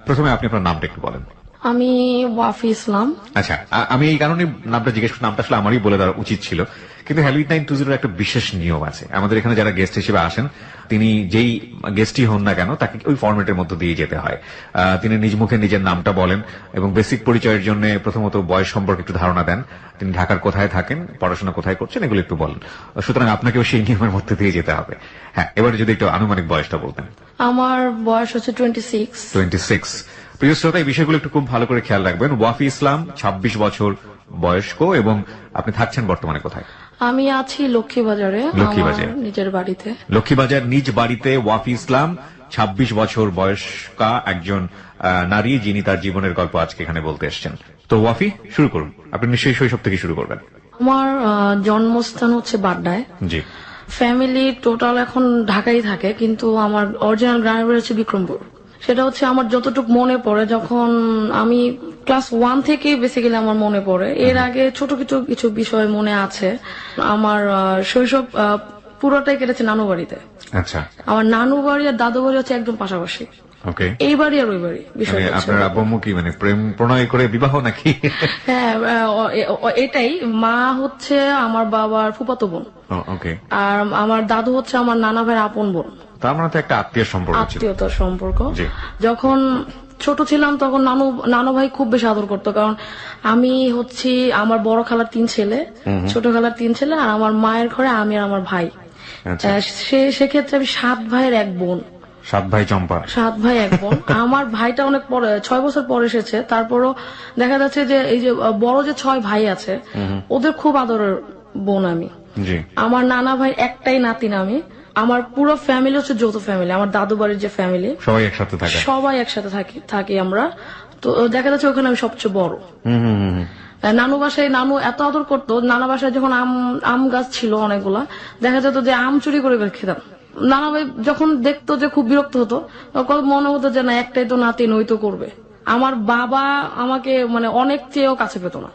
প্রথমে আপনি আপনার নামটা একটু বলেন। আমি ওয়াফি ইসলাম। আচ্ছা, আমি এই কারণে নামটা জিজ্ঞেস করছি, নামটা আসলে আমারই বলে দেওয়া উচিত ছিল, কিন্তু হ্যাবিট 920 একটা বিশেষ নিয়ম আছে। আমাদের এখানে যারা গেস্ট হিসেবে আসেন, তিনি যেই গেস্টই হন না কেন, তাকে ওই ফরম্যাটের মধ্যে দিয়ে যেতে হয়। তিনি নিজ মুখে নিজের নামটা বলেন এবং বেসিক পরিচয়ের জন্য প্রথমত বয়স সম্পর্কে একটু ধারণা দেন, তিনি ঢাকার কোথায় থাকেন, পড়াশোনা কোথায় করছেন, এগুলো একটু বলেন। সুতরাং আপনাকেও সেই নিয়মের মধ্যে দিয়ে যেতে হবে। হ্যাঁ, এবারে যদি একটু আনুমানিক বয়সটা বলতেন। আমার বয়স হচ্ছে 26। 26। প্রিয় শ্রোতা, এই বিষয়গুলো একটু খুব ভালো করে খেয়াল রাখবেন। ওয়াফি ইসলাম 26 বছর বয়স্ক এবং আপনি থাকছেন বর্তমানে কোথায়? আমি আছি লক্ষ্মীবাজারে, লক্ষ্মীবাজার নিজের বাড়িতে। লক্ষ্মীবাজার নিজ বাড়িতে ওয়াফি ইসলাম 26 বছর বয়স্কা একজন নারী, যিনি তার জীবনের গল্প আজকে এখানে বলতে এসেছেন। তো ওয়াফি, শুরু করুন। আপনি নিশ্চয়ই শৈশব থেকে শুরু করবেন। আমার জন্মস্থান হচ্ছে বাড্ডায়। জি। ফ্যামিলি টোটাল এখন ঢাকায় থাকে, কিন্তু আমার অরিজিনাল গ্রামের বাড়ি হচ্ছে বিক্রমপুর। সেটা হচ্ছে আমার যতটুকু মনে পড়ে, যখন আমি ক্লাস 1 থেকে বেসিক্যালি আমার মনে পড়ে। এর আগে ছোট কিছু বিষয় মনে আছে। আমার শৈশব পুরোটাই কেটেছে নানু বাড়িতে। আচ্ছা। আমার নানু বাড়ি আর দাদু বাড়ি হচ্ছে একদম পাশাপাশি। ওকে। এই বাড়ি আর ওই বাড়ি। বিষয় আপনার আব্বু কি মানে প্রেম প্রণয় করে বিবাহ নাকি? হ্যাঁ, এটাই। মা হচ্ছে আমার বাবার ফুফাতো বোন। ওকে। আর আমার দাদু হচ্ছে আমার নানা ভাইয়ের আপন বোন। তার মানে তো একটা আত্মীয় সম্পর্ক ছিল। আত্মীয়তার সম্পর্ক। জি। যখন ছোট ছিলাম তখন নানু ভাই খুব বেশি আদর করতো, কারণ আমি হচ্ছি আমার বড় খালার 3 ছেলে, ছোট খালার 3 ছেলে, আর আমার মায়ের ঘরে আমি আর আমার ভাই। সেক্ষেত্রে আমি 7 ভাইয়ের 1 বোন। 7 ভাই চম্পা। 7 ভাই 1 বোন। আমার ভাইটা অনেক পরে, 6 বছর পরে এসেছে। তারপরও দেখা যাচ্ছে যে এই যে বড় যে 6 ভাই আছে, ওদের খুব আদরের বোন আমি। জি। আমার নানা ভাই একটাই নাতিন আমি। আমার পুরো ফ্যামিলি হচ্ছে যৌথ ফ্যামিলি। আমার দাদু বাড়ির যে ফ্যামিলি, সবাই একসাথে থাকে। সবাই একসাথে থাকি আমরা। তো দেখা যাচ্ছে ওখানে আমি সবচেয়ে বড়। নানু বাসায় নানু এত আদর করতো। নানা বাসায় যখন আম গাছ ছিল অনেকগুলা, দেখা যেত যে আম চুরি করে খেতাম। নানা ভাই যখন দেখতো যে খুব বিরক্ত হতো, তখন মনে হতো যে না, একটাই তো নাতি, নই তো করবে। আমার বাবা আমাকে মানে অনেক চেয়েও কাছে পেত না।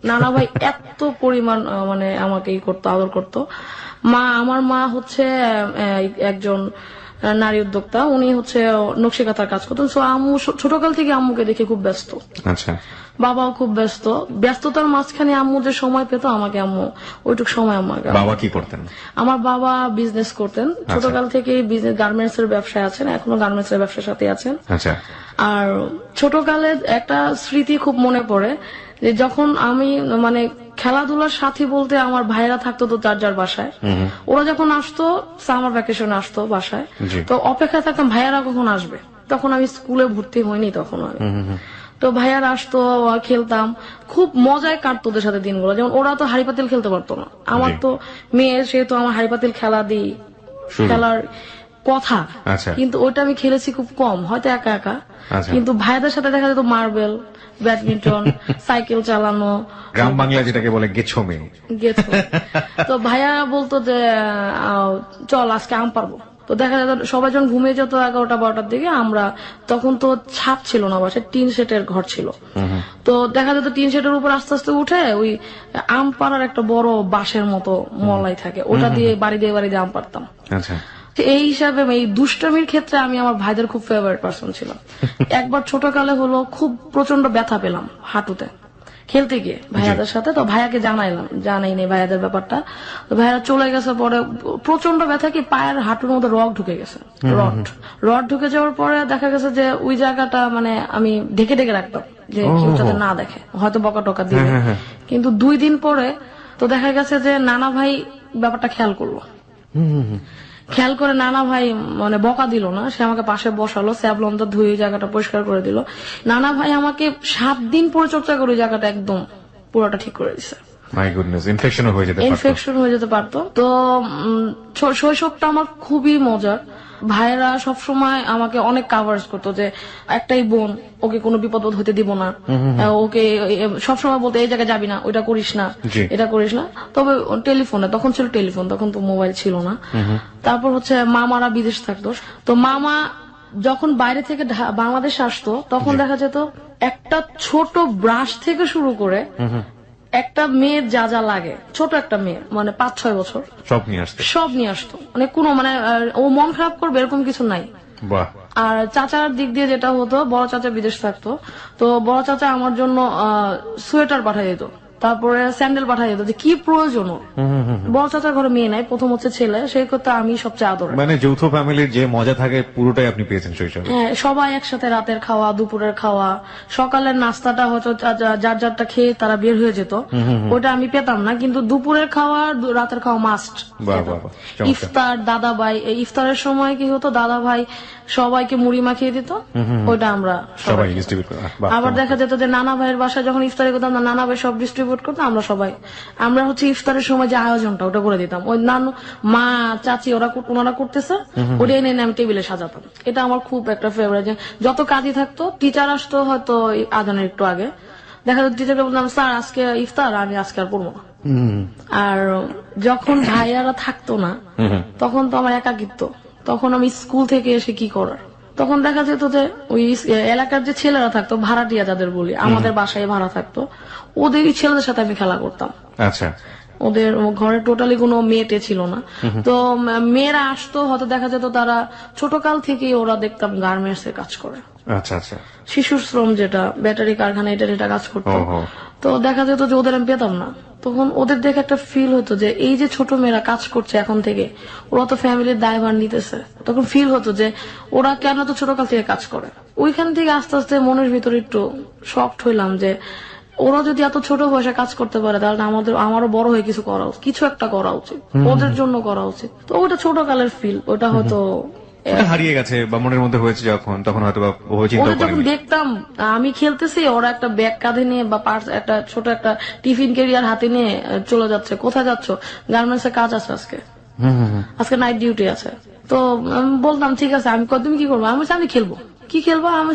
নানা ভাই এত পরিমাণ মানে আমাকে করতো, আদর করতো। আমার মা হচ্ছে একজন নারী উদ্যোক্তা। উনি হচ্ছে নকশি কাঁথার কাজ করতেন। সো আম্মু ছোটকাল থেকে আম্মুকে দেখে খুব ব্যস্ত। আচ্ছা। বাবাও খুব ব্যস্ত। ব্যস্ততার মাঝখানে আম্মু যে সময় পেত আমাকে, আম্মু ওইটুক সময় আমাকে। বাবা কি করতেন? আমার বাবা বিজনেস করতেন। ছোটকাল থেকে গার্মেন্টস এর ব্যবসায় আছেন, এখনো গার্মেন্টস এর ব্যবসার সাথে আছেন। আচ্ছা। আর ছোটকালে একটা স্মৃতি খুব মনে পড়ে, যে যখন আমি মানে খেলাধুলার সাথী বলতে আমার ভাইয়েরা থাকতো তো যার যার বাসায়। ওরা যখন আসতো সামার ভ্যাকেশনে আসতো বাসায়, তো অপেক্ষায় থাকতাম ভাইয়ারা কখন আসবে। তখন আমি স্কুলে ভর্তি হইনি তখন আমি। তো ভাইয়ারা আসতো, খেলতাম, খুব মজায় কাটতো ওদের সাথে দিনগুলো। যেমন ওরা তো হাড়ি পাতিল খেলতে পারতো না, আমার তো মেয়ে, সেহেতু আমার হাড়ি পাতিল খেলার কথা, কিন্তু ওইটা আমি খেলেছি খুব কম, হয়তো একা একা। কিন্তু ভাইয়াদের সাথে দেখা যেত মার্বেল, ব্যাডমিন্টন, সাইকেল চালানো, গ্রাম বাংলা যেটাকে বলে গেছো মেয়ে। তো ভাইয়া বলতো যে চল আজকে আম পারবো। তো দেখা যেত সবাই যখন ঘুমিয়ে যেত 11টা 12টার দিকে, আমরা তখন তো ছাদ ছিল না, বাসায় টিন শেডের ঘর ছিল। তো দেখা যেত টিন শেডের উপর আস্তে আস্তে উঠে ওই আম পাড়ার একটা বড় বাঁশের মতো মলাই থাকে, ওটা দিয়ে বাড়ি দিয়ে আম পারতাম। আচ্ছা। এই হিসাবে এই দুষ্টামির ক্ষেত্রে আমি আমার ভাইদের খুব ফেভারিট পার্সন ছিলাম। একবার ছোটকালে হলো খুব প্রচন্ড ব্যথা পেলাম হাঁটুতে খেলতে গিয়ে ভাইয়াদের সাথে। তো ভাইয়াকে জানাইনি ভাইয়াদের ব্যাপারটা। তো ভাইয়ারা চলে গেছে পরে, প্রচন্ড ব্যথা, কি পায়ের হাঁটুর মধ্যে রড ঢুকে গেছে। রড ঢুকে যাওয়ার পরে দেখা গেছে যে ওই জায়গাটা মানে আমি ঢেকে রাখতাম, যে কেউ যাতে না দেখে, হয়তো বকা টকা দিবে। কিন্তু 2 দিন পরে তো দেখা গেছে যে নানা ভাই ব্যাপারটা খেয়াল করলো। খেয়াল করে নানা ভাই মানে বকা দিল না, সে আমাকে পাশে বসালো, স্যাবলন তো ধুয়ে জায়গাটা পরিষ্কার করে দিল। নানা ভাই আমাকে 7 দিন পরিচর্যা করে জায়গাটা একদম পুরোটা ঠিক করে দিছে। ইনফেকশন হয়ে যেতে পারতো। তো শৈশবটা আমার খুবই মজার। ভাইয়েরা সবসময় আমাকে অনেক কাভার্স করতো, যে একটাই বোন, ওকে কোনো বিপদ হতে দিব না, ওকে সবসময় বলতো এই জায়গায় যাবি না, ওইটা করিস না, এটা করিস না। তবে টেলিফোনে, তখন ছিল টেলিফোন, তখন তো মোবাইল ছিল না। তারপর হচ্ছে মামারা বিদেশ থাকতো, তো মামা যখন বাইরে থেকে বাংলাদেশে আসতো, তখন দেখা যেত একটা ছোট ব্রাশ থেকে শুরু করে একটা মেয়ের যা যা লাগে, ছোট একটা মেয়ে মানে 5-6 বছর, সব নিয়ে আসতো। মানে কোনো মানে ও মন খারাপ করবে এরকম কিছু নাই। বাহ। আর চাচার দিক দিয়ে যেটা হতো, বড় চাচা বিদেশ থাকতো, তো বড় চাচা আমার জন্য সোয়েটার পাঠিয়ে দিত, তারপরে স্যান্ডেল পাঠিয়ে দিত, যে কি প্রয়োজন ওর। বড় চাচার ঘরে মেয়ে নাই, প্রথম হচ্ছে ছেলে, সেই ক্ষেত্রে আমি সবচেয়ে আদরের। মানে যৌথ ফ্যামিলির যে মজা থাকে পুরোটাই আপনি পেয়েছেন শৈশবে। হ্যাঁ, সবাই একসাথে রাতের খাওয়া, দুপুরের খাওয়া, সকালের নাস্তাটা হয়তো যার যারটা খেয়ে তারা বের হয়ে যেত, ওটা আমি পেতাম না, কিন্তু দুপুরের খাওয়া রাতের খাওয়া মাস্ট। বাহ বাহ বাহ, চমৎকার। ইফতার দাদা ভাই, ইফতারের সময় কি হতো, দাদা ভাই সবাইকে মুড়ি মাখিয়ে দিত, ওইটা আমরা সবাই ডিস্ট্রিবিউট করে। বাহ, আবার চমৎকার। দেখা যেত যে নানা ভাইয়ের বাসায় যখন ইফতারি করতাম, নানা ভাই সব ডিস্ট্রিবিউট করতো, আমরা সবাই আমরা হচ্ছে ইফতারের সময় যে আয়োজনটা ওটা করে দিতাম, ওই নানু মা চাচি ওনারা করতেছে, ওটা এনে এনে আমি টেবিলে সাজাতাম। এটা আমার খুব একটা ফেভারিট। যত কাজই থাকতো, টিচার আসতো হয়তো আজানের একটু আগে, দেখা যেত টিচারকে বলতাম, স্যার আজকে ইফতার, আমি আজকে আর পড়বো না। আর যখন ভাইয়ারা থাকতো না, তখন তো আমার একাকিত্ব, তখন আমি স্কুল থেকে এসে কি করার, তখন দেখা যেত যে ওই এলাকার যে ছেলেরা থাকতো, ভাড়াটিয়া যাদের বলি, আমাদের বাসায় ভাড়া থাকতো, ওদের ছেলেদের সাথে আমি খেলা করতাম। আচ্ছা। ওদের ঘরে টোটালি কোনো মেয়েটে ছিল না, তো মেয়েরা আসতো, হয়তো দেখা যেত তারা ছোটকাল থেকে ওরা দেখতাম গার্মেন্টস এর কাজ করে, আচ্ছা আচ্ছা। শিশু শ্রম, যেটা ব্যাটারি কারখানা, এটা কাজ করতো। ওহো। তো দেখা যেত যে ওদের আমি পেতাম না, তখন ওদের দেখে একটা ফিল হতো যে এই যে ছোট মেয়েরা কাজ করছে এখন থেকে, ওরা তো ফ্যামিলির দায়ভার নিতেছে, তখন ফিল হতো যে ওরা কেন তো ছোটকাল থেকে কাজ করে। ওইখান থেকে আস্তে আস্তে মনের ভিতরে একটু শকড হইলাম যে ওরা যদি এত ছোট বয়সে কাজ করতে পারে, তাহলে আমারও বড় হয়ে কিছু একটা করা উচিত, ওদের জন্য করা উচিত। তো ওটা ছোটকালের ফিল, ওটা হয়তো ওটা হারিয়ে গেছে বা মনের মধ্যে হয়েছে যখন, তখন হয়তো বা ওভাবে চিন্তা ওরা যখন করেনি। দেখতাম আমি খেলতেছি, ওরা একটা ব্যাগ কাঁধে নিয়ে বা পার্স, একটা ছোট একটা টিফিন ক্যারিয়ার হাতে নিয়ে চলে যাচ্ছে। কোথায় যাচ্ছ? গার্মেন্টস এর কাজ আছে আজকে, আজকে নাইট ডিউটি আছে। তো আমি বলতাম ঠিক আছে, আমি তুমি কি করবো? আমি বলছি, আমি খেলবো। কি খেলবা? আমি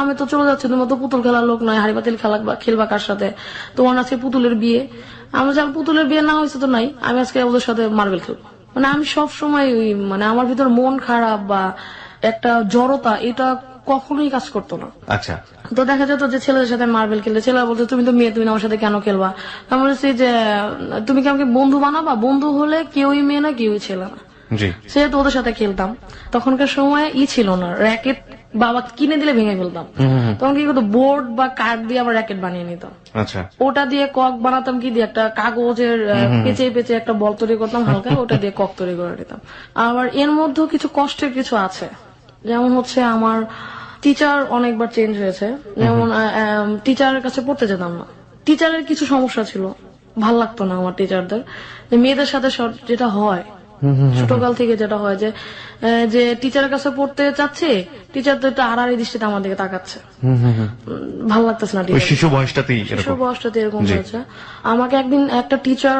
আমি তো চলে যাচ্ছি, তোমার তো পুতুল খেলার লোক নয়, হাড়ি পাতিল খেলবা কার সাথে? তোমার আজকে পুতুলের বিয়ে। আমি বলছি, পুতুলের বিয়ে না হয়েছে তো নাই, আমি আজকে ওদের সাথে মার্বেল খেলবো। মানে আমি সব সময় মানে আমার ভিতর মন খারাপ বা একটা জড়তা, এটা কখনোই কাজ করতো না। আচ্ছা। তো দেখা যেত যে ছেলেদের সাথে মার্বেল খেলতে, ছেলেরা বলতো তুমি তো মেয়ে, তুমি আমার সাথে কেন খেলবা? আমি বলছি যে তুমি কি আমাকে বন্ধু বানাবা? বন্ধু হলে কেউই মেয়ে না, কেউই ছেলে না, জি। সেহেতু ওদের সাথে খেলতাম। তখনকার সময় ছিল না র্যাকেট, বাবা কিনে দিলে ভেঙে ফেলতাম। তখন কি করতো, বোর্ড বা কাঠ দিয়ে আবার র্যাকেট বানিয়ে নিতাম। আচ্ছা। ওটা দিয়ে কক বানাতাম, কি দিয়ে একটা কাগজের পেঁচে পেঁচে একটা বল তৈরি করতাম হালকা, ওটা দিয়ে কক তৈরি করে নিতাম। আবার এর মধ্যেও কিছু কষ্টের কিছু আছে, যেমন হচ্ছে আমার টিচার অনেকবার চেঞ্জ হয়েছে। যেমন টিচারের কাছে পড়তে যেতাম না, টিচারের কিছু সমস্যা ছিল, ভাল লাগতো না আমার টিচারদের। মেয়েদের সাথে যেটা হয় ছোটকাল থেকে, যেটা হয় যে টিচারের কাছে পড়তে চাচ্ছে, টিচার তো একটু আড়াআড়ি দৃষ্টিতে আমার দিকে তাকাচ্ছে, ভাল লাগতেছে না। ওই শিশু বয়সটাতেই শিশু বয়সটাতে এরকম হয়েছে। আমাকে একদিন একটা টিচার,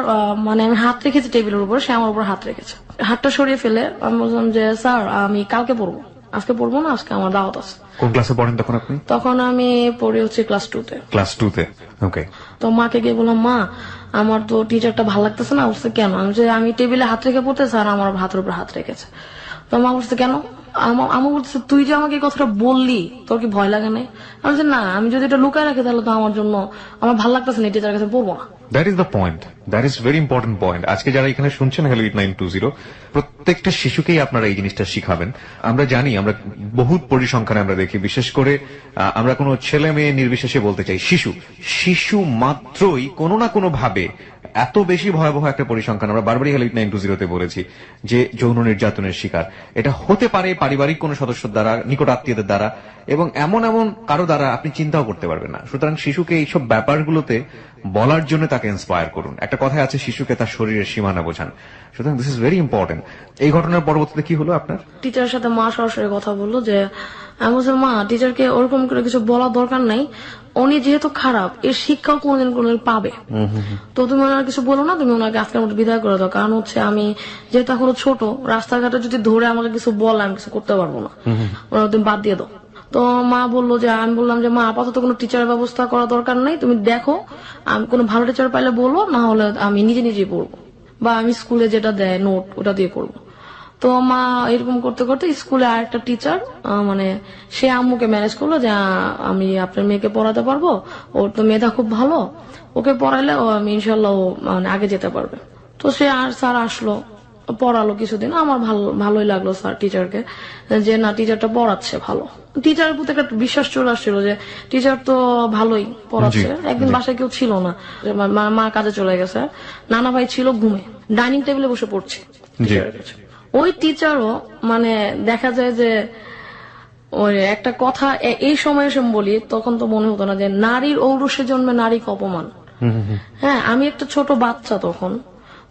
মানে আমি হাত রেখেছি টেবিলের উপর, সে আমার উপর হাত রেখেছে, হাতটা সরিয়ে ফেলে আমি বললাম যে স্যার আমি কালকে পড়বো, আজকে পড়বো না, আজকে আমার দাওয়াত আছে। কোন ক্লাসে পড়েন তখন আপনি? তখন আমি পড়ি হচ্ছে ক্লাস 2 তে। ক্লাস 2 তে। ওকে। তো মাকে গিয়ে বললাম, মা আমার তো টিচারটা ভালো লাগতেছে না। বলছে কেন? আমি টেবিলে হাত রেখে পড়তে, স্যার আমার হাতের উপর হাত রেখেছে। তো মা বলছে কেন? আমি বলতেছে তুই যে আমাকে এই কথাটা বললি, তোর কি ভয় লাগে নাই? আমি বলছি না, আমি যদি এটা লুকায় রাখি তাহলে তো আমার ভালো লাগতেছে না, টিচারের কাছে পড়বো না। That is the point, that is very important point. আজকে যারা এখানে শুনছেন হ্যালো 8920, প্রত্যেকটা শিশুকেই আপনারা এই জিনিসটা শিখাবেন। আমরা জানি, আমরা বহুত পরিসংখ্যানে আমরা দেখি, বিশেষ করে আমরা কোনো ছেলে মেয়ে নির্বিশেষে বলতে চাই, শিশু মাত্রই কোনো না কোনো ভাবে এত বেশি ভয়াবহ একটা পরিসংখ্যান আমরা বারবারই হ্যালো 8920 বলেছি যে যৌন নির্যাতনের শিকার। এটা হতে পারে পারিবারিক কোনো সদস্যের দ্বারা, নিকট আত্মীয়দের দ্বারা, এবং এমন কারো দ্বারা আপনি চিন্তাও করতে পারবেন না। সুতরাং শিশুকে এইসব ব্যাপারগুলোতে বলার জন্য তাকে ইন্সপায়ার করুন। একটা কথায় আছে, শিশুকে তার শরীরের সীমানা বোঝান। সুতরাং দিস ইজ ভেরি ইম্পর্টেন্ট। এই ঘটনার পরবর্তীতে কি হলো আপনার? টিচারের সাথে মা সরাসরি কথা বললো যে, আমি বলছি মা টিচারকে ওরকম করে কিছু বলার দরকার নাই, উনি যেহেতু খারাপ, এর শিক্ষাও কোনোদিন পাবে, তো তুমি ওনার কিছু বলো না, তুমি ওনাকে আজকের মতো বিদায় করে দাও। কারণ হচ্ছে আমি যেহেতু এখনো ছোট, রাস্তাঘাটে যদি ধরে আমাকে কিছু বলে আমি কিছু করতে পারবো না, ওরা তুমি বাদ দিয়ে দাও। তো মা বললো যে, আমি বললাম যে মা আপাতত কোনো টিচারের ব্যবস্থা করা দরকার নাই, তুমি দেখো আমি কোনো ভালো টিচার পাইলে বলো, না হলে আমি নিজেই পড়বো, বা আমি স্কুলে যেটা দেয় নোট ওটা দিয়ে পড়বো। তো মা এরকম করতে করতে স্কুলে আরেকটা টিচার, মানে সে আম্মুকে ম্যানেজ করলো যে আমি আপনার মেয়েকে পড়াতে পারবো, ওর তো মেধা খুব ভালো, ওকে পড়াইলে আমি ইনশাল্লাহ ও মানে আগে যেতে পারবে। তো সে আর স্যার আসলো, পড়ালো কিছুদিন, আমার ভালোই লাগলো স্যার টিচারকে, যে না টিচারটা পড়াচ্ছে ভালো, টিচারের প্রতি একটা বিশ্বাস চলে আসছিল যে টিচার তো ভালোই পড়াচ্ছে। একদিন বাসায় কেউ ছিল না, মা কাজে চলে গেছে, নানা ভাই ছিল ঘুমে, ডাইনিং টেবিলে বসে পড়ছে টিচারের কাছে। ওই টিচারও মানে দেখা যায় যে ওই একটা কথা এই সময় এসে বলি, তখন তো মনে হতো না যে নারীর ঔরসে জন্মে নারীকে অপমান। হ্যাঁ, আমি একটা ছোট বাচ্চা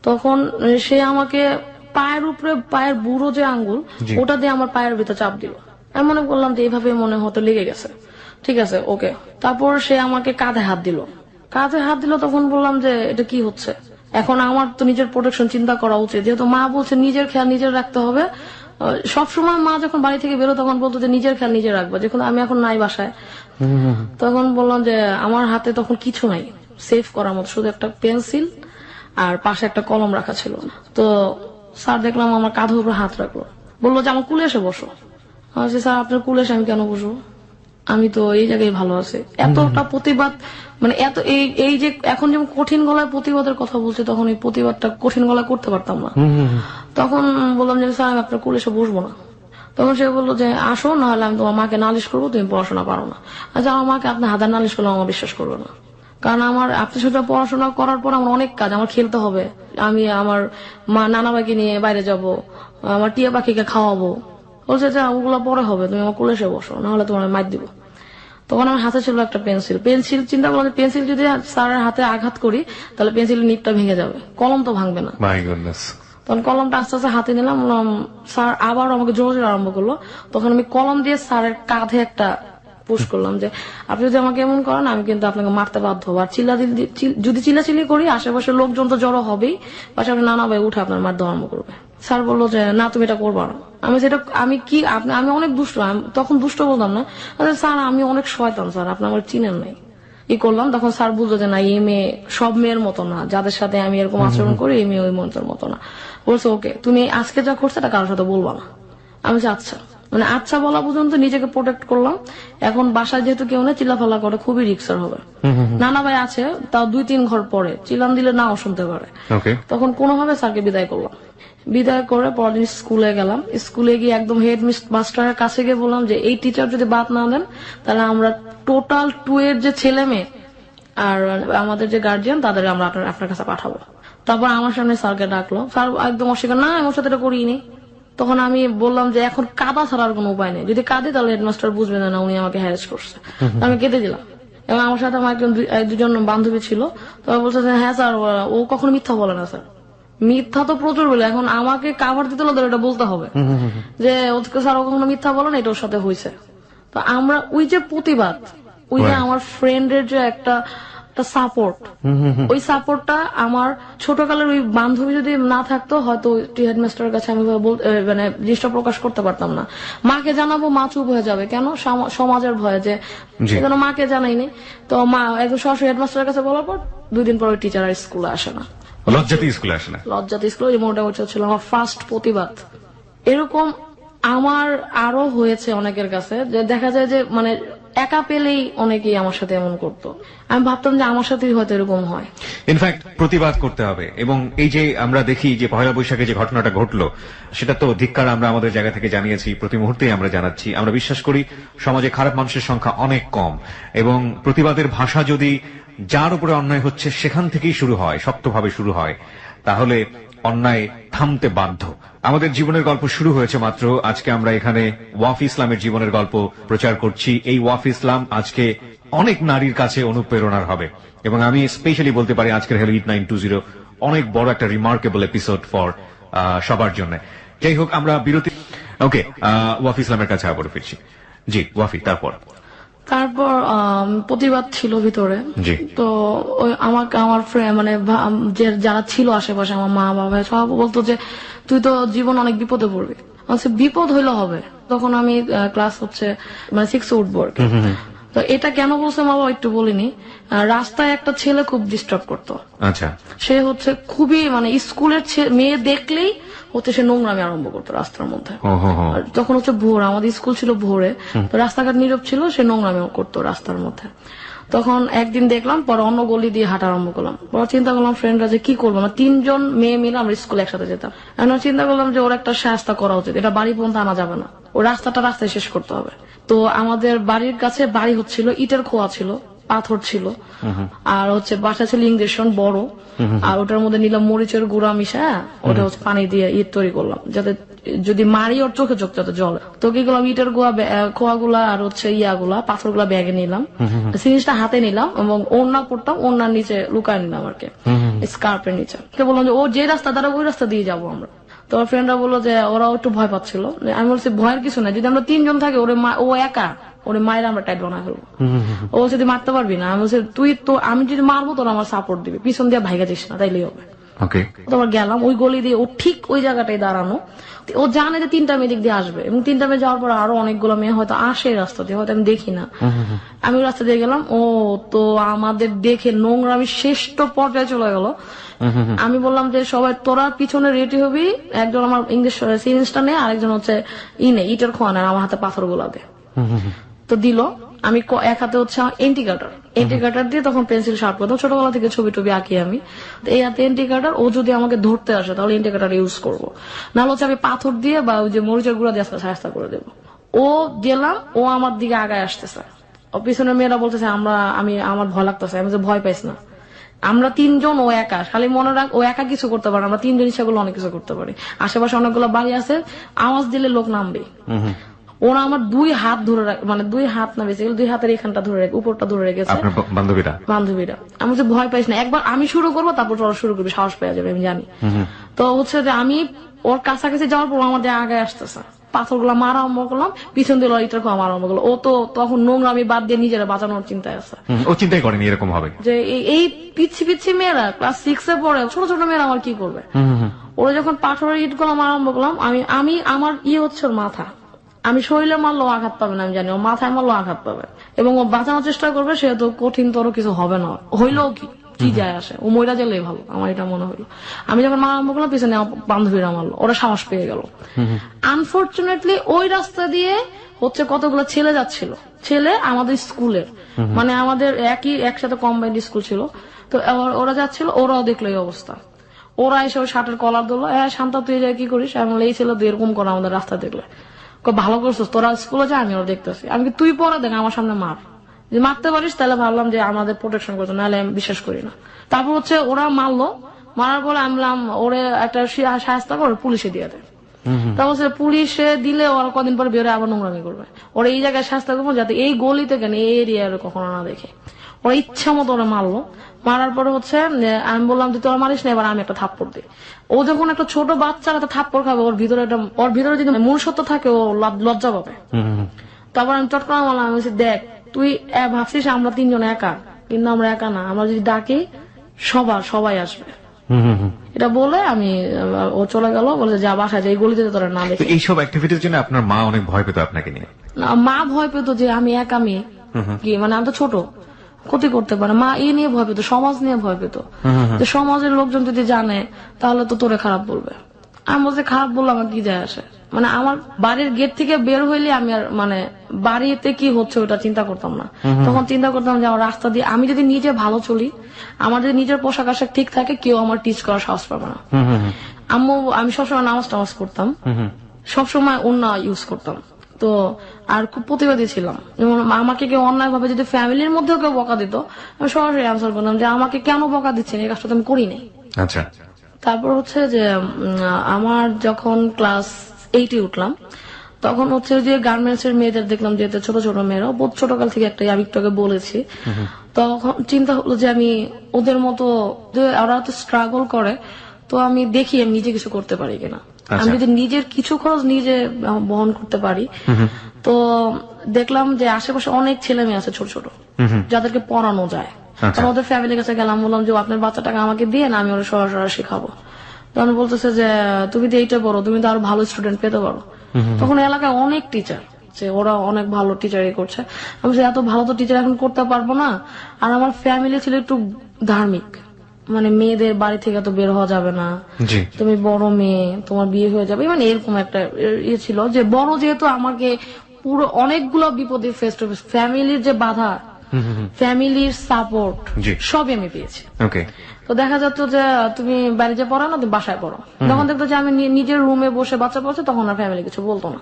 তখন সে আমাকে পায়ের উপরে, পায়ের বুড়ো যে আঙ্গুল ওটা দিয়ে আমার পায়ের ভিতরে চাপ দিল। আমি মনে করলাম যে এইভাবে মনে হতো লেগে গেছে, ঠিক আছে ওকে। তারপর সে আমাকে কাঁধে হাত দিল, তখন বললাম যে এটা কি হচ্ছে। এখন আমার তো নিজের প্রোটেকশন চিন্তা করা উচিত, যেহেতু মা বলছে নিজের খেয়াল নিজের রাখতে হবে। সবসময় মা যখন বাড়ি থেকে বেরো তখন বলতো যে নিজের খেয়াল নিজে রাখবো, যখন আমি এখন নাই বাসায়, তখন বললাম যে আমার হাতে তখন কিছু নাই সেভ করার মতো, শুধু একটা পেন্সিল আর পাশে একটা কলম রাখা ছিল। তো স্যার দেখলাম আমার কাঁধের উপর হাত রাখলো, বললো যে আমার কুলে এসে বসো। আমি বলছি, স্যার আপনার কুলে এসে আমি কেন বসবো, আমি তো এই জায়গায় ভালো আছি। এতটা প্রতিবাদ, মানে এত এই যে এখন যেমন কঠিন গলায় প্রতিবাদের কথা বলছে, তখন এই প্রতিবাদটা কঠিন গলায় করতে পারতাম না। তখন বললাম যে স্যার আমি আপনার কুলে এসে বসবো না। তখন সে বললো যে আসো, না হলে আমি তোমার মাকে নালিশ করবো, তুমি পড়াশোনা পারো না। আচ্ছা, আমার মাকে আপনি হাজার নালিশ করলে আমার বিশ্বাস করবে না, কারণ আমার আপনার সাথে পড়াশোনা করার পর আমার অনেক কাজ, আমার খেলতে হবে, আমি আমার নানা ভাইকে নিয়ে বাইরে যাব, আমার টিয়া পাখিকে খাওয়াবো। বলছে যে ওগুলো পরে হবে, তুমি আমার কোলে এসে বসো, না হলে তোমার মাইর দিব। তখন আমার হাতে ছিল একটা পেন্সিল, চিন্তা করলাম যে পেন্সিল যদি স্যারের হাতে আঘাত করি তাহলে পেন্সিলের নিপটা ভেঙে যাবে, কলম তো ভাঙবে না। তখন কলমটা আস্তে আস্তে হাতে নিলাম, স্যার আবার আমাকে জোরে জোরে আরম্ভ করলো। তখন আমি কলম দিয়ে স্যারের কাঁধে একটা পুশ করলাম যে আপনি যদি আমাকে এমন করেন আমি কিন্তু আপনাকে মারতে বাধ্য হবো, আর যদি চিল্লাচিল্লি করি আশেপাশের লোকজন তো জড়ো হবেই, পাশাপাশি নানা ভাই উঠে আপনার মারতে আরম্ভ করবে। স্যার বললো যে না তুমি এটা করবা না। আমি অনেক দুষ্ট, তখন দুষ্ট বলতাম না, স্যার আমি অনেক শয়তান স্যার, আপনি আমার চিনেন নাই, ই করলাম। তখন স্যার বুঝলো যে না এই মেয়ে সব মেয়ের মতো না, যাদের সাথে আমি এরকম আচরণ করি এই মেয়ে ওই মন্ত্রের মতো না। বলছে ওকে তুমি আজকে যা করছো এটা কারোর সাথে বলবা না। আমি বলছি আচ্ছা, মানে আচ্ছা বলা পর্যন্ত নিজেকে প্রোটেক্ট করলাম। এখন বাসায় যেহেতু কেউ নেই, চিল্লাফাল্লা করে খুবই রিস্কের হবে। নানা ভাই আছে, তাও 2-3 ঘর পরে চিল্লান দিলে নাও শুনতে পারে। তখন কোনোভাবে স্যারকে বিদায় করলাম, বিদায় করে পরদিন স্কুলে গেলাম। স্কুলে গিয়ে একদম হেড মাস্টারের কাছে গিয়ে বললাম যে এই টিচার যদি বাদ না দেন তাহলে আমরা টোটাল 2 এর যে ছেলে মেয়ে আর আমাদের যে গার্জিয়ান তাদের আমরা আপনার কাছে পাঠাবো। তারপর আমার সামনে স্যারকে ডাকলো, স্যার একদম অস্বীকার, না আমার সাথে এটা করিনি। তখন আমি বললাম যে এখন কাঁদা ছাড়ার কোনো উপায় নেই, যদি কাঁদে তাহলে হেডমাস্টার বুঝবে না উনি আমাকে হ্যারাস করছে। আমি কেঁদে দিলাম, এবং আমার সাথে আমার দুজন বান্ধবী ছিল। তবে বলছে যে হ্যাঁ স্যার ও কখনো মিথ্যা বলে না স্যার, মিথ্যা তো প্রচুর বলে, এখন আমাকে কাভার দিতে হলে এটা বলতে হবে যে স্যার ও কখনো মিথ্যা বলে না, এটা ওর সাথে হয়েছে। তো আমরা ওই যে প্রতিবাদ, ওই যে আমার ফ্রেন্ডের যে একটা সাপোর্ট, ওই সাপোর্টটা আমার ছোটকালের ওই বান্ধবী যদি না থাকতো হয়তো হেডমাস্টারের কাছে আমি মানে জিনিসটা প্রকাশ করতে পারতাম না। মাকে জানাবো মা চুপ হয়ে যাবে, কেন সমাজের ভয়ে, যে সেজন্য মাকে জানাইনি। তো মা একদম সরাসরি হেডমাস্টারের কাছে বলার পর 2 দিন পরে টিচার আর স্কুলে আসে না, লজ্জাতে স্কুলে আসে না। লজ্জাতে স্কুলে মোটামুটি ছিল আমার ফার্স্ট প্রতিবাদ। এরকম আমার আরো হয়েছে অনেকের কাছে, যে দেখা যায় যে মানে একা পেলেই অনেকেই আমার সাথে এমন করতো। আমি ভাবতাম যে আমার সাথেই হয়তো এরকম হয়। ইনফ্যাক্ট প্রতিবাদ করতে হবে। এবং এই যে আমরা দেখি যে পহেলা বৈশাখে যে ঘটনাটা ঘটলো সেটা তো ধিক্কার আমরা আমাদের জায়গা থেকে জানিয়েছি, প্রতি মুহূর্তেই আমরা জানাচ্ছি। আমরা বিশ্বাস করি সমাজে খারাপ মানুষের সংখ্যা অনেক কম, এবং প্রতিবাদের ভাষা যদি যার উপরে অন্যায় হচ্ছে সেখান থেকেই শুরু হয়, শক্তভাবে শুরু হয়, তাহলে অন্যায় থামতে বাধ্য। আমাদের জীবনের গল্প শুরু হয়েছে মাত্র, আজকে আমরা এখানে ওয়াফ ইসলামের জীবনের গল্প প্রচার করছি। এই ওয়াফ ইসলাম আজকে অনেক নারীর কাছে অনুপ্রেরণার হবে, এবং আমি স্পেশালি বলতে পারি আজকের হ্যালো ইট 920 অনেক বড় একটা রিমার্কেবল এপিসোড ফর সবার জন্য। যাই হোক, আমরা বিরতি। ওকে, ওয়াফ ইসলামের কাছে আবার ফিরছি। জি ওয়াফি, তারপর প্রতিবাদ ছিল ভিতরে। তো আমাকে আমার ফ্রেন্ড মানে যারা ছিল আশেপাশে, আমার মা বাবা সব বলতো যে তুই তো জীবন অনেক বিপদে পড়বি। বিপদ হইলে হবে। তখন আমি ক্লাস মানে 6 উঠবো। তো এটা কেন বলছে মা বাবা একটু বলিনি। রাস্তায় একটা ছেলে খুব ডিস্টার্ব করতো। আচ্ছা, সে খুবই মানে স্কুলের মেয়ে দেখলেই সে নোংরামি আরম্ভ করতো রাস্তার মধ্যে। তখন ভোর, আমাদের স্কুল ছিল ভোরে, তো রাস্তাঘাট নীরব ছিল, সে নোংরামি করতো রাস্তার মধ্যে। তখন একদিন দেখলাম, পরে অন্য গলি দিয়ে হাঁটা আরম্ভ করলাম। পরে চিন্তা করলাম ফ্রেন্ডরা যে কি করবো না, 3 জন মেয়ে মিলে আমরা স্কুলে একসাথে যেতাম। এখন চিন্তা করলাম যে ওর একটা শাস্তা করা উচিত, এটা বাড়ি পর্যন্ত আনা যাবে না, ও রাস্তায় শেষ করতে হবে। তো আমাদের বাড়ির কাছে বাড়ি হচ্ছিল, ইটের খোয়া ছিল, পাথর ছিল, আর হচ্ছে বাসা ছিল ইঞ্জেকশন বড়, আর ওটার মধ্যে নিলাম মরিচের গুঁড়া মিশা, ওটা হচ্ছে পানি দিয়ে ইট তৈরি করলাম, যাতে যদি মারি ওর চোখে চোখ যাতে জলে। তো কি করলাম, ইটের খোয়া গুলা আর হচ্ছে ইয়াগুলা পাথর গুলা ব্যাগে নিলাম, জিনিসটা হাতে নিলাম এবং ওড়না পড়তাম, ওড়নার নিচে লুকায় নিলাম আর কি, স্কার্পের নিচে। বললাম যে ও যে রাস্তা দ্বারা ওই রাস্তা দিয়ে যাবো আমরা। তো আমার ফ্রেন্ডরা বললো যে ওরাও একটু ভয় পাচ্ছিল। আমি বলছি ভয়ের কিছু নাই, যদি আমরা 3 জন থাকি ও একা, ওরে মায়ের আমরা টাইট বানা ফেলবো। ও যদি মারতে পারবি না, আমি বলছি তুই তো, আমি যদি মারবো তোর আমার সাপোর্ট দিবি, পিছন দিয়ে ভাইগা যাস না, তাইলেই হবে। তোমার গেলাম ওই গলি দিয়ে, ও ঠিক ওই জায়গাটাই দাঁড়ানো, ও জানে যে 3টা মেয়ে দিক দিয়ে আসবে, এবং 3টা মেয়ে যাওয়ার পর আরো অনেকগুলো মেয়ে হয়তো আসে রাস্তা দিয়ে, হয়তো আমি দেখি না। আমি রাস্তা দিয়ে গেলাম, ও তো আমাদের দেখে নোংরামি শ্রেষ্ঠ পর্যায়ে চলে গেল। আমি বললাম যে সবাই তোরা পিছনে রেডি হবি, একজন আমার ইংলিশ সিরিঞ্জটা নেই, আরেকজন হচ্ছে ইটের খোয়া নেয়, আমার হাতে পাথর গুলা দে। তো দিল, আমি এক হাতে হচ্ছে এন্টি কাটার দিয়ে তখন পেন্সিল শার্প করতাম, ছোটবেলা থেকে ছবি টবি আঁকি আমি। এই হাতে এন্টি কাটার, ও যদি আমাকে ধরতে আসে তাহলে এন্টি কাটার ইউজ করবো, নাহলে হচ্ছে আমি পাথর দিয়ে বা ওই যে মরিচের গুঁড়া দিয়ে সাহায্য করে দেবো। ও গেলাম, ও আমার দিকে আগায় আসতেছে, ও পিছনের মেয়েরা বলতেছে আমার ভয় লাগতেছে। আমি যে ভয় পাইস না, আমরা 3 জন, ও একা, খালি মনে রাখ ও একা কিছু করতে পারে, আমরা 3 জন ইচ্ছা করলে অনেক কিছু করতে পারি। আশেপাশে অনেকগুলো বাড়ি আছে, আওয়াজ দিলে লোক নামবে। ওরা আমার 2 হাত ধরে মানে 2 হাত না, বেশি 2 হাতের এখানটা ধরে রেখে, উপরটা ধরে রেখেছে বান্ধবীরা। আমি যে ভয় পাইস না, একবার আমি শুরু করবো তারপর ওরা শুরু করবে, সাহস পেয়ে যাবে, আমি জানি। তো হচ্ছে যে আমি ওর কাছাকাছি যাওয়ার পর আমাদের আগে আসতেছে, পাথর গুলা মারা আরম্ভ করলাম, পিছন দিয়ে ইটার খোয়া মারা আরম্ভ করলো। ও তো তখন নোংরামি বাদ দিয়ে নিজেরা বাঁচানোর চিন্তায় আছে, ও চিন্তাই করেনি এরকম হবে যে এই পিচ্ছি মেয়েরা ক্লাস 6 পড়ে, ছোট ছোট মেয়েরা আমার কি করবে। ওরা যখন পাথরের ইট গুলো মারা আরম্ভ করলাম, আমি আমার হচ্ছে ওর মাথা, আমি শরীরে মারলেও আঘাত পাবে না, আমি জানি ও মাথায় মারলেও আঘাত পাবে, এবং ও বাঁচানোর চেষ্টা করবে, সেহেতু কঠিনতর কিছু হবে না, হইলেও কি যায় আসে, ও মইরা গেলেই ভালো, আমার এটা মনে হইলো। আমি যখন মারা আরম্ভ করলাম, পিছনে বান্ধবীরা মারলো, ওরা সাহস পেয়ে গেল। আনফর্চুনেটলি ওই রাস্তা দিয়ে হচ্ছে কতগুলো ছেলে যাচ্ছিল, ছেলে আমাদের স্কুলের, মানে আমাদের একসাথে কম্বাইন্ড স্কুল ছিল। তো ওরা যাচ্ছিল, ওরাও দেখলো এই অবস্থা, ওরা এসে ওই শার্টের কলার ধরলো, শান্তা তুই যাই কি করিস, আমি এই ছিল এরকম করে আমাদের রাস্তা দেখলে, ভালো করছিস, তোরা স্কুলে যা, আমি ওরা দেখতেছি। আমি তুই পরে দেখ আমার সামনে মার, যে মারতে পারিস তাহলে ভাবলাম যে আমাদের প্রোটেকশন করতো, নাহলে আমি বিশ্বাস করি না। তারপর হচ্ছে ওরা মারলো, মারার পরে আমি ওরে একটা সাহায্য করে পুলিশে দিয়ে দেয়। তারপর পুলিশে দিলে ওরা কদিন পরে বেরোয় আবার নোংরামি করবে, ওরা এই জায়গায় শাস্তি করবো যাতে এই গলিতে কেন এই এরিয়া কখনো না দেখে। ওরা ইচ্ছা মতো ওরা মারলো, মারার পরে হচ্ছে আমি বললাম যে তোরা মারিস না, এবার আমি একটা থাপ্পড় দিই। ও যখন একটা ছোট বাচ্চার একটা থাপ্পড় খাবে, ওর ভিতরে যদি মনুষ্যত্ব থাকে, ও লজ্জা পাবে। তারপর আমি চট করে বললাম, আমি বলছি দেখ তুই ভাবছিস আমরা 3 জন একা, কিন্তু আমরা একা না, আমরা যদি ডাকি সবাই আসবে। এটা বলে ও চলে গেল, বলে যা বাসায়, এই গলিতে তোরা না দেখে। এইসব অ্যাক্টিভিটির জন্য আপনার মা অনেক ভয় পেত আপনাকে নিয়ে? মা ভয় পেত যে আমি একা মেয়ে, কি মানে আমি তো ছোট, ক্ষতি করতে পারে, মা নিয়ে ভয় পেত, সমাজ নিয়ে ভয় পেত, যে সমাজের লোকজন যদি জানে তাহলে তো তোরে খারাপ বলবে। আমি বলছি খারাপ বললে আমার কি যায় আসে, মানে আমার বাড়ির গেট থেকে বের হইলে আমি আর মানে বাড়িতে কি হচ্ছে ওটা চিন্তা করতাম না। তখন চিন্তা করতাম যে আমার রাস্তা দিয়ে আমি যদি নিজে ভালো চলি, আমার যদি নিজের পোশাক আশাক ঠিক থাকে, কেউ আমার টিচ করার সাহস পাবে না। আমি সবসময় নামাজ করতাম, সবসময় ওন্না ইউজ করতাম, তো আর খুব প্রতিবাদী ছিলাম। যেমন আমাকে কেউ অন্যায় ভাবে যদি ফ্যামিলির মধ্যেও কেউ বকা দিত, আমি সরাসরি অ্যান্সার করতাম যে আমাকে কেন বকা দিচ্ছেন, এই কাজটা আমি করি নাই। আচ্ছা। তারপর হচ্ছে যে আমার যখন ক্লাস 8-এ উঠলাম, তখন হচ্ছে যে গার্মেন্টস এর মেয়েদের দেখলাম, যেহেতু ছোট ছোট মেয়েরা, বহুত ছোটকাল থেকে একটা আমি একটু আগে বলেছি, তখন চিন্তা হলো যে আমি ওদের মতো, ওরা তো স্ট্রাগল করে, তো আমি দেখি আমি নিজে কিছু করতে পারি কিনা। আমি যদি নিজের কিছু খরচ নিজে বহন করতে পারি, তো দেখলাম যে আশেপাশে অনেক ছেলে মেয়ে আছে ছোট ছোট, যাদেরকে পড়ানো যায়। ওদের ফ্যামিলির কাছে গেলাম, বললাম যে আপনার বাচ্চাটাকে আমাকে দিয়ে না, আমি ওরা সরাসরি শেখাবো। তখন বলতেছে যে তুমি তো এইটা বড়, তুমি তো আরো ভালো স্টুডেন্ট পেতে পারো। তখন এলাকায় অনেক টিচার, যে ওরা অনেক ভালো টিচারই করছে। আমি এত ভালো তো টিচার এখন করতে পারবো না, আর আমার ফ্যামিলি ছিল একটু ধার্মিক, মানে মেয়েদের বাড়ি থেকে তো বের হওয়া যাবে না, তুমি বড় মেয়ে, তোমার বিয়ে হয়ে যাবে, মানে এরকম একটা ইয়ে ছিল। যে বড় যেহেতু আমাকে পুরো অনেকগুলো বিপদে ফেস টু ফেস, ফ্যামিলির যে বাধা ফ্যামিলির সাপোর্ট জি। সবই আমি পেয়েছি। ওকে। তো দেখা যাচ্ছে যে তুমি বাইরে যে পড়ো না, তুমি বাসায় পড়ো। যখন দেখতো যে আমি নিজের রুমে বসে বাচ্চা পড়ছে, তখন আর ফ্যামিলি কিছু বলতো না।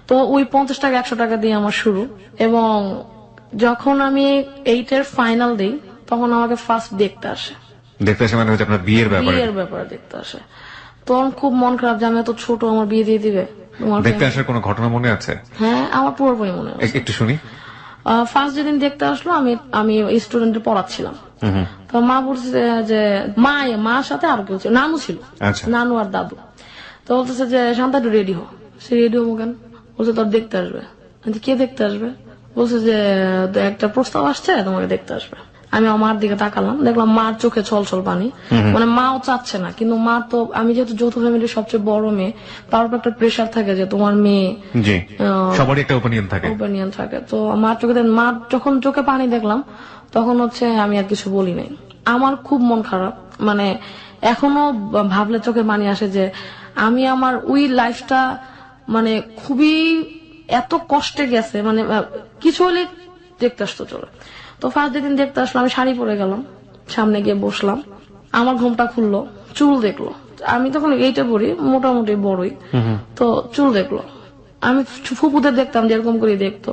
তো ওই 50 টাকা 100 টাকা দিয়ে আমার শুরু। এবং যখন আমি 8 ফাইনাল দিই, তখন আমাকে ফার্স্ট দেখতে আসে। দেখতে আসে মানে হচ্ছে আপনার বিয়ের ব্যাপারে? বিয়ের ব্যাপারে দেখতে আসে। তখন খুব মন খারাপ যে আমি এত ছোট, আমার বিয়ে দিয়ে দিবে। তোমার দেখতে আসার কোনো ঘটনা মনে আছে? হ্যাঁ, আমার পুরোপুরি মনে আছে। একটু শুনি। ফার্স্ট যেদিন দেখতে আসলো, আমি স্টুডেন্টের পড়াচ্ছিলাম। তো মা বলছে যে মার সাথে আরো কেউ ছিল, নানু ছিল। আচ্ছা। নানু আর দাদু। তো বলতেছে যে শান্তা একটু রেডি হো। সে রেডি হবো কেন? বলছে তোর দেখতে আসবে। আমি বলছি, কে দেখতে আসবে? বলছে যে একটা প্রস্তাব আসছে, তোমাকে দেখতে আসবে। আমি আমার মার দিকে তাকালাম, দেখলাম মার চোখে ছলছল পানি। মানে মাও চাচ্ছে না, কিন্তু মা তো, আমি যেহেতু যৌথ ফ্যামিলির সবচেয়ে বড় মেয়ে, তার উপর একটা প্রেশার থাকে যে তোমার মেয়ে, জি, সবারই একটা ওপিনিয়ন থাকে। ওপিনিয়ন থাকে। তো মার চোখে, মার যখন চোখে পানি দেখলাম, তখন হচ্ছে আমি আর কিছু বলি নাই। আমার খুব মন খারাপ, মানে এখনো ভাবলে চোখে পানি আসে যে আমি আমার ওই লাইফটা মানে খুবই এত কষ্টে গেছে। মানে কিছু হলে দেখতে আসতো চলো। তো ফার্স্ট যেদিন দেখতে আসলো, আমি শাড়ি পরে গেলাম, সামনে গিয়ে বসলাম, আমার ঘুমটা খুললো, চুল দেখলো। আমি তখন এইটা পরি, মোটামুটি বড়ই। তো চুল দেখলো, আমি ফুপুদের দেখতাম যে এরকম করে দেখতো।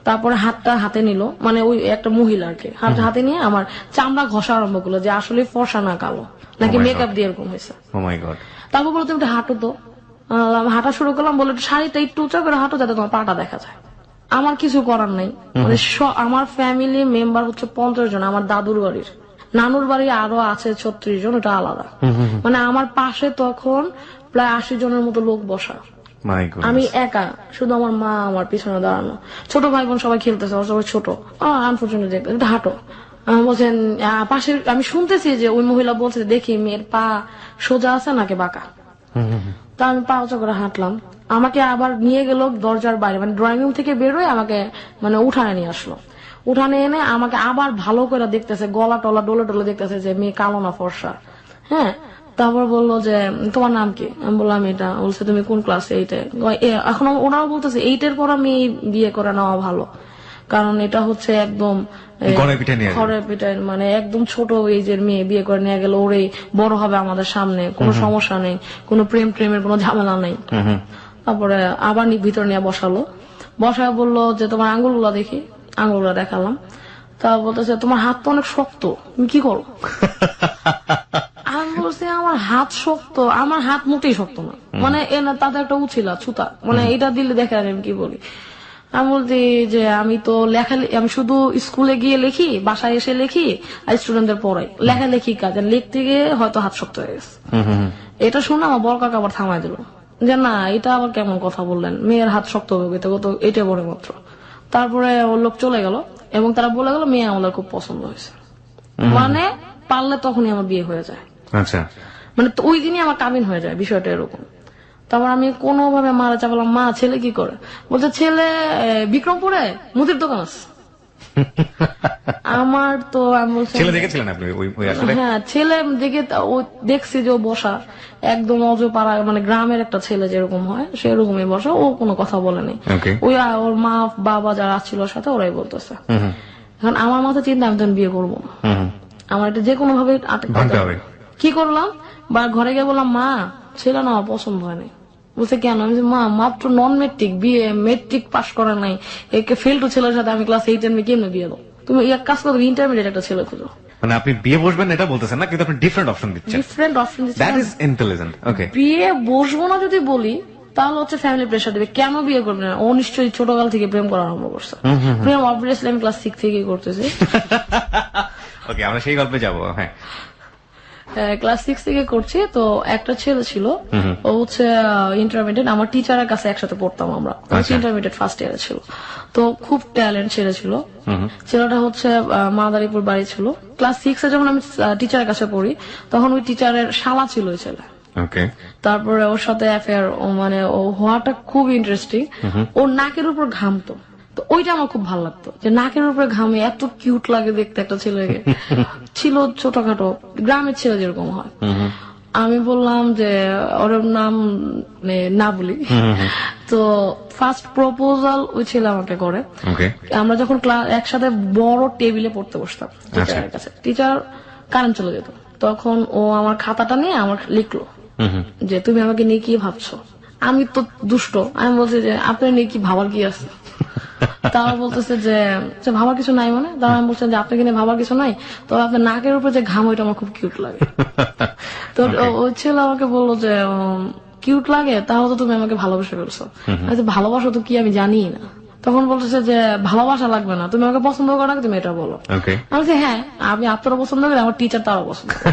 তারপরে হাতটা হাতে নিল, মানে ওই একটা মহিলা আর কি, হাতে নিয়ে আমার চামড়া ঘষা আরম্ভ করলো যে আসলে ফর্সা না কালো, নাকি মেকআপ দিয়ে এরকম হয়েছে। ও মাই গড। তারপর বলতো তুমি হাঁটো তো। হাঁটা শুরু করলাম, বলে শাড়িটা একটু উঁচা করে হাঁটো যাতে তোমার পাটা দেখা যায়। আমার কিছু করার নাই, মানে আমার ফ্যামিলি মেম্বার হচ্ছে 50 জন। আমার দাদুর বাড়ির, নানুর বাড়ি আরো আছে 36 জন, ওটা আলাদা। মানে আমার পাশে তখন প্রায় 80 জনের মতো লোক বসা। আমি একা, শুধু আমার মা আমার পিছনে দাঁড়ানো, ছোট ভাই বোন সবাই খেলতেছে, ওরা সবাই ছোট। আনফরচুনেটলি দেখতে হাঁটো বলছেন পাশে। আমি শুনতেছি যে ওই মহিলা বলছে দেখি মেয়ের পা সোজা আছে নাকি বাঁকা। তা আমি পা উঁচা করে হাঁটলাম, আমাকে আবার নিয়ে গেল দরজার বাইরে, মানে ড্রয়িং রুম থেকে বেরোয় আমাকে মানে উঠানে নিয়ে আসলো। উঠানে এনে আমাকে আবার ভালো করে দেখতেছে, গলা টলা ডলে টলে দেখতেছে যে মেয়ে কালো না ফর্সা। হ্যাঁ, তারপর বললো যে তোমার নাম কি? আমি বললাম এটা। বলছে তুমি কোন ক্লাস? 8-এ। এখন ওনারা বলতেছে 8-এর পর আমি বিয়ে করে নেওয়া ভালো, কারণ এটা হচ্ছে একদম ঘরে পিঠায়, মানে একদম ছোট এজের মেয়ে বিয়ে করে নিয়ে গেল, ওরেই বড় হবে আমাদের সামনে, কোনো সমস্যা নেই, কোনো প্রেমের কোনো ঝামেলা নেই। তারপরে আবার ভিতরে নিয়ে বসায় বললো যে তোমার আঙ্গুলগুলা দেখি। আঙ্গুলগুলা দেখালাম। তা বলতেছে তোমার হাত তো অনেক শক্ত, তুমি কি করো? আমি বলছি আমার হাত শক্ত? আমার হাত মোটেই শক্ত না, মানে তাদের একটা উছিলা ছুতা, মানে এটা দিলে দেখে আমি কি বলি। আমি বলছি যে আমি তো আমি শুধু স্কুলে গিয়ে লিখি, বাসায় এসে লিখি, আর স্টুডেন্টদের পড়াই। লেখালেখি কাজ, লিখতে গিয়ে হয়তো হাত শক্ত হয়ে গেছে। এটা শুনে আমার বড় কাকা আবার থামাই দিল যে না, এটা আবার কেমন কথা বললেন, মেয়ের হাত শক্ত হবে, এটা বড় মাত্র। তারপরে ওর লোক চলে গেল এবং তারা বলে গেল মেয়ে আমাদের খুব পছন্দ হয়েছে, মানে পারলে তখনই আমার বিয়ে হয়ে যায়। আচ্ছা, মানে ওই দিনই আমার কাবিন হয়ে যায়, বিষয়টা এরকম। তারপর আমি কোনোভাবে মারা চাপালাম, মা ছেলে কি করে? বলছে ছেলে বিক্রমপুরে মুদির দোকান আছে। আমার তো আমি বলছি ছেলে দেখেছিলেন আপনি? হ্যাঁ, ছেলে দেখে দেখছি যে ও বসা একদম অজপাড়া, মানে গ্রামের একটা ছেলে যেরকম হয় সেরকমই বসা। ও কোনো কথা বলেনি। ওই ওর মা বাবা যারা ছিল ওর সাথে, ওরাই বলতেছে। এখন আমার মাথায় চিন্তা, আমি তখন বিয়ে করবো না, আমার এটা যে কোনো ভাবে আটকাতে হবে। কি করলাম, বা ঘরে গিয়ে বললাম মা ছেলে না আমার পছন্দ হয়নি। বলছে কেন? আমি মা মাত্র নন মেট্রিক, বিয়ে মেট্রিক পাস করা নাই, একে ফেল টু ছেলের সাথে আমি ক্লাস 8 এর কেমনে বিয়ে দেবো? তুমি এক কাজ করো, ইন্টারমিডিয়েট একটা ছেলে খুঁজো। মানে আপনি বিয়ে বসবেন এটা বলতেছেন না, কিন্তু আপনি ডিফারেন্ট অপশন দিচ্ছেন। ডিফারেন্ট অপশন দিচ্ছেন, দ্যাট ইজ ইন্টেলিজেন্ট। ওকে, বিয়ে বসবো না যদি বলি, তাহলে হচ্ছে ফ্যামিলি প্রেশার দেবে। কেন বিয়ে করবে না? ও নিশ্চয়ই ছোটকাল থেকে প্রেম করা আরম্ভ করছে। প্রেম অবভিয়াসলি আমি ক্লাস 6 থেকেই করতেছি। ওকে, আমরা সেই গল্পে যাবো। হ্যাঁ, ক্লাস 6 থেকে করছি। তো একটা ছেলে ছিল, ও হচ্ছে ইন্টারমিডিয়েট, আমার টিচারের কাছে একসাথে পড়তাম আমরা। ইন্টারমিডিয়েট ফার্স্ট ইয়ারে ছিল। তো খুব ট্যালেন্ট ছেলে ছিল। ছেলেটা হচ্ছে মাদারীপুর বাড়ি ছিল। ক্লাস 6-এ যখন আমি টিচারের কাছে পড়ি, তখন ওই টিচারের শালা ছিল ওই ছেলে। তারপরে ওর সাথে অ্যাফেয়ার, মানে ও হওয়াটা খুব ইন্টারেস্টিং। ওর নাকের উপর ঘামতো, তো ওইটা আমার খুব ভালো লাগতো যে নাকের উপরে ঘামে, এত কিউট লাগে দেখতে একটা ছেলেকে। ছিল ছোটখাটো গ্রামের ছেলে যেরকম হয়। আমি বললাম যে ওর নাম না বলি, তো ফার্স্ট প্রপোজাল ওই ছেলে আমাকে করে। ওকে। আমরা যখন একসাথে বড় টেবিলে পড়তে বসতাম টিচারের কাছে, টিচার কারেন্ট চলে যেত, তখন ও আমার খাতাটা নিয়ে আমার লিখলো যে তুমি আমাকে নিয়ে কি ভাবছো। আমি তো দুষ্ট, আমি বলছি যে আপনার নিয়ে কি ভাবার কি আছে। তারা বলতেছে যে ভাবার কিছু নাই, মানে তারা আমি বলছেন যে আপনাকে নিয়ে ভাবার কিছু নাই, তো আপনার নাকের উপরে যে ঘাম ওইটা আমার খুব কিউট লাগে। তো ওই ছেলে আমাকে বললো যে কিউট লাগে, তাহলে তো তুমি আমাকে ভালোবেসে ফেলছো। ভালোবাসা তো কি আমি জানি না। তখন বলতেছে যে ভালোবাসা লাগবে না, তুমি আমাকে পছন্দ করো না, তুমি এটা বলো। আমি বলছি হ্যাঁ, আমি আপনারও পছন্দ করি, আমার টিচার তারও পছন্দ করে।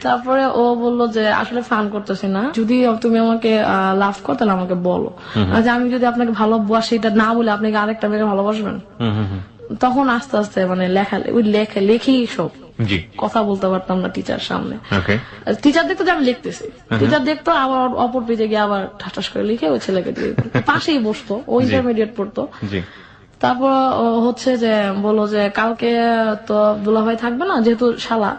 তারপরে ও বললো যে আসলে ফান করতেছি না, যদি তুমি আমাকে লাভ করো তাহলে আমাকে বলো। আমি যদি আপনাকে ভালোবাসি এটা না বলে আপনি আরেকটা মেয়েকে ভালোবাসবেন। তখন আস্তে আস্তে মানে লেখি সব কথা বলতে পারতাম না টিচার সামনে। টিচার দেখতো যে আমি লিখতেছি, টিচার দেখতো আবার অপর পেজে গিয়ে আবার ঠাস করে লিখে ওই ছেলেকে দিয়ে পাশেই বসতো, ও ইন্টারমিডিয়েট পড়তো। তারপর হচ্ছে যে বললো যে কালকে তো দুলাভাই থাকবে না, যেহেতু শালা,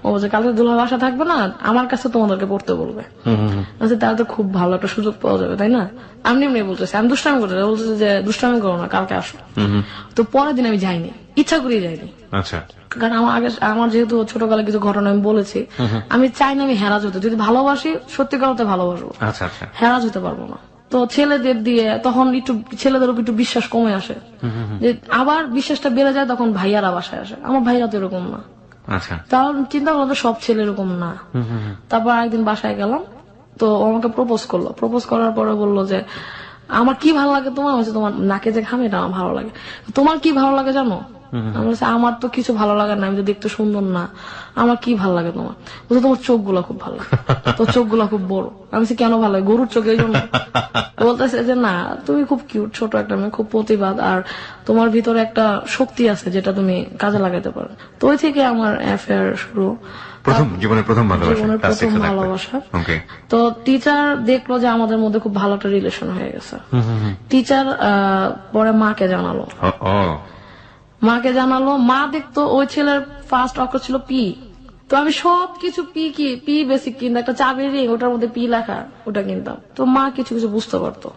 ও যে কালকে দুলাভাই বাসা থাকবে না, আমার কাছে তোমাদেরকে পড়তে বলবে। তাহলে তো খুব ভালো একটা সুযোগ পাওয়া যাবে, তাই না? আমি এমনি বলতেছি, আমি দুষ্টামি করতে বলতেছি যে দুষ্টামি করো না, কালকে আসো। তো পরের দিন আমি যাইনি, ইচ্ছা করেই যাইনি। আচ্ছা। কারণ আমার যেহেতু ছোটকালে কিছু ঘটনা আমি বলেছি, আমি চাই না আমি হেরাজ হতে, যদি ভালোবাসি সত্যিকার অর্থে ভালোবাসবো, হেরাজ হতে পারবো না। তো ছেলেদের দিয়ে তখন একটু ছেলেদের উপর একটু বিশ্বাস কমে আসে, যে আবার বিশ্বাসটা বেড়ে যায় তখন ভাইয়ারা বাসায় আসে। আমার ভাইরা তো এরকম না। তাহলে চিন্তা করলাম সব ছেলে এরকম না। তারপর একদিন বাসায় গেলাম, তো ও আমাকে প্রপোজ করলো। প্রপোজ করার পরে বললো যে আমার কি ভালো লাগে তোমার, হচ্ছে তোমার নাকে যে ঘামে এটা আমার ভালো লাগে। তোমার কি ভালো লাগে জানো? আমার তো কিছু ভালো লাগে না, আমি তো দেখতে সুন্দর না, আমার কি ভালো লাগে তোমার? বলছে তোমার চোখ গুলা খুব ভালো লাগে, তোর চোখ গুলা খুব বড়। আমি কেন ভালো লাগে? গরুর চোখ এই জন্য। বলতেছে যে না, তুমি খুব কিউট, ছোট একটা মেয়ে, খুব প্রতিবাদ, আর তোমার ভিতরে একটা শক্তি আছে যেটা তুমি কাজে লাগাতে পারো। তো ওই থেকে আমার অ্যাফেয়ার শুরু, জীবনের প্রথম ভালোবাসা। তো টিচার দেখলো যে আমাদের মধ্যে খুব ভালো একটা রিলেশন হয়ে গেছে। টিচার পরে মাকে জানালো, মা দেখতো ওই ছেলের ফার্স্ট অক্ষর ছিল পি। তো আমি সবকিছু পি বেসিক কিনতাম, একটা চাবির রিং ওটার মধ্যে পি লেখা, ওটা কিনতাম। তো মা কিছু কিছু বুঝতে পারতো,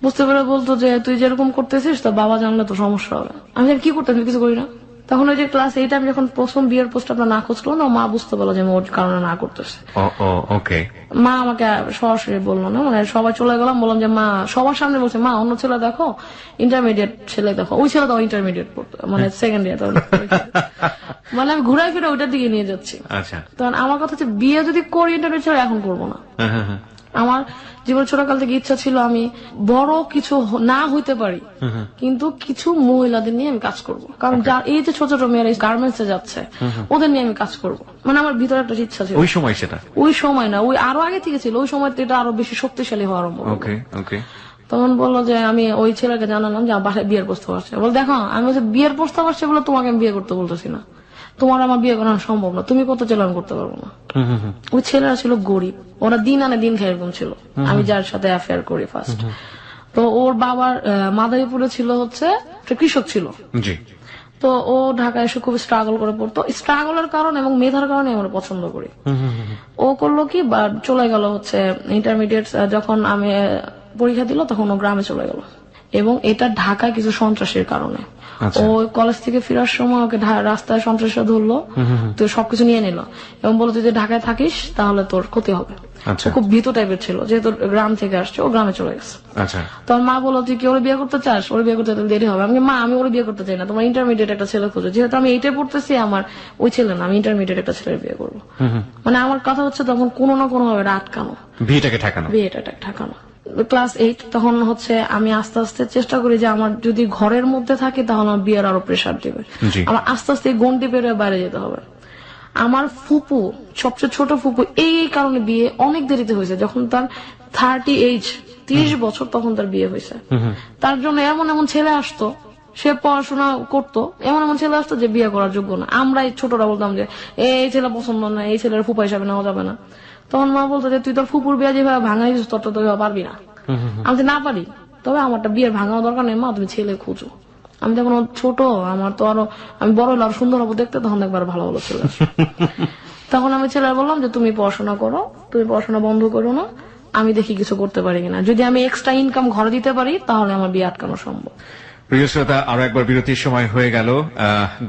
বুঝতে পেরে বলতো যে তুই যেরকম করতেছিস তো বাবা জানলে তো সমস্যা হবে। আমি কি করতাম, কিছু করি না। তখন ওই যে ক্লাস 8 আমি যখন প্রথম বিয়ের প্রস্তাবটা না খুঁজলো না, মা বুঝতে পারলো যে আমি ওর কারণে না করতেছি। মা আমাকে সরাসরি বললো না, মানে সবাই চলে গেলাম, বললাম যে মা, সবার সামনে বলছে মা অন্য ছেলে দেখো, ইন্টারমিডিয়েট ছেলে দেখো। ওই ছেলে তো ইন্টারমিডিয়েট পড়তো, মানে সেকেন্ড ইয়ার। মানে আমি ঘুরাই ফিরে ওইটার দিকে নিয়ে যাচ্ছি। তখন আমার কথা হচ্ছে বিয়ে যদি করি ইন্টারমিডিয়েট ছেলে এখন করবো না। আমার জীবন ছোটকাল থেকে ইচ্ছা ছিল আমি বড় কিছু না হইতে পারি, কিন্তু কিছু মহিলাদের নিয়ে আমি কাজ করব। কারণ এই যে ছোট ছোট মেয়েরা গার্মেন্টস এ যাচ্ছে, ওদের নিয়ে আমি কাজ করব। মানে আমার ভিতরে একটা ইচ্ছা ছিল। ওই সময় না, ওই আরো আগে থেকে ছিল। ওই সময় এটা আরো বেশি শক্তিশালী হওয়ার আরম্ভ। তখন বললো যে আমি ওই ছেলেকে জানালাম যে আমার বাসায় বিয়ের প্রস্তাব আসছে। বল দেখো, আমি বলছি বিয়ের প্রস্তাব আসছে বলে তোমাকে আমি বিয়ে করতে বলতেছি না, তোমার আমার বিয়ে করানো সম্ভব না, তুমি কত ছেলে আমি করতে পারবো না। ওই ছেলেরা ছিল গরিব, ওরা দিন আনে দিন খায় এরকম ছিল, আমি যার সাথে অ্যাফেয়ার করি ফার্স্ট। তো ওর বাবার মাদারীপুরে ছিল হচ্ছে কৃষক ছিল। তো ও ঢাকায় এসে খুব স্ট্রাগল করে পড়তো। স্ট্রাগলের কারণে এবং মেধার কারণে আমরা পছন্দ করি। ও করলো কি, চলে গেল হচ্ছে ইন্টারমিডিয়েট। যখন আমি পরীক্ষা দিল তখন ও গ্রামে চলে গেল, এবং এটা ঢাকায় কিছু সন্ত্রাসের কারণে। ও কলেজ থেকে ফেরার সময় ওকে রাস্তায় সন্ত্রাসীরা ধরলো, তো সবকিছু নিয়ে নিল এবং বললো তুই যদি ঢাকায় থাকিস তাহলে তোর ক্ষতি হবে। খুব ভীত টাইপের ছিল, যেহেতু গ্রাম থেকে আসছে, ও গ্রামে চলে গেছে। তখন মা বললো তুই কি ওরে বিয়ে করতে চাস? ওরে বিয়ে করতে দেরি হবে। আমি মা, আমি ওরে বিয়ে করতে চাই না, তোমার ইন্টারমিডিয়েট একটা ছেলে খোঁজো। যেহেতু আমি এইটাই পড়তেছি, আমার ওই ছেলে না, আমি ইন্টারমিডিয়েট একটা ছেলের বিয়ে করবো। মানে আমার কথা হচ্ছে তখন কোনো না কোনো ভাবে আটকানো, বিয়েটাকে ঠেকানো। ক্লাস 8 তখন হচ্ছে আমি আস্তে আস্তে চেষ্টা করি যে আমার যদি ঘরের মধ্যে থাকে তাহলে আমার বিয়ের আরো প্রেশার দিবে, আমার আস্তে আস্তে গন্ডি পেরিয়ে বাইরে যেতে হবে। আমার ফুপু, সবচেয়ে ছোট ফুপু, এই কারণে বিয়ে অনেক দেরিতে হয়েছে। যখন তার 30 বছর তখন তার বিয়ে হয়েছে। তার জন্য এমন এমন ছেলে আসতো, সে পড়াশোনা করতো, এমন এমন ছেলে আসতো যে বিয়ে করার যোগ্য না। আমরা এই ছোটরা বলতাম যে এই ছেলে পছন্দ না, এই ছেলের ফুপা হিসাবে নেওয়া যাবে না। তখন মা বলতো যে তুই তোর ফুপুর বিয়ে যেভাবে ভাঙাই দিস তোর তো পারবি না। আমি না পারি, তবে আমারটা বিয়ের ভাঙাও দরকার নেই মা, তুমি ছেলে খুঁজো। আমি যখন ছোট, আমার তো আরো, আমি বড় হলে আরো সুন্দর হবো দেখতে, তখন একবার ভালো ভালো ছেলে। তখন আমি ছেলে বললাম যে তুমি পড়াশোনা করো, তুমি পড়াশোনা বন্ধ করো না, আমি দেখি কিছু করতে পারি কিনা, যদি আমি এক্সট্রা ইনকাম ঘরে দিতে পারি তাহলে আমার বিয়ে আটকানো সম্ভব। প্রিয় শ্রোতা, আরো একবার বিরতির সময় হয়ে গেল।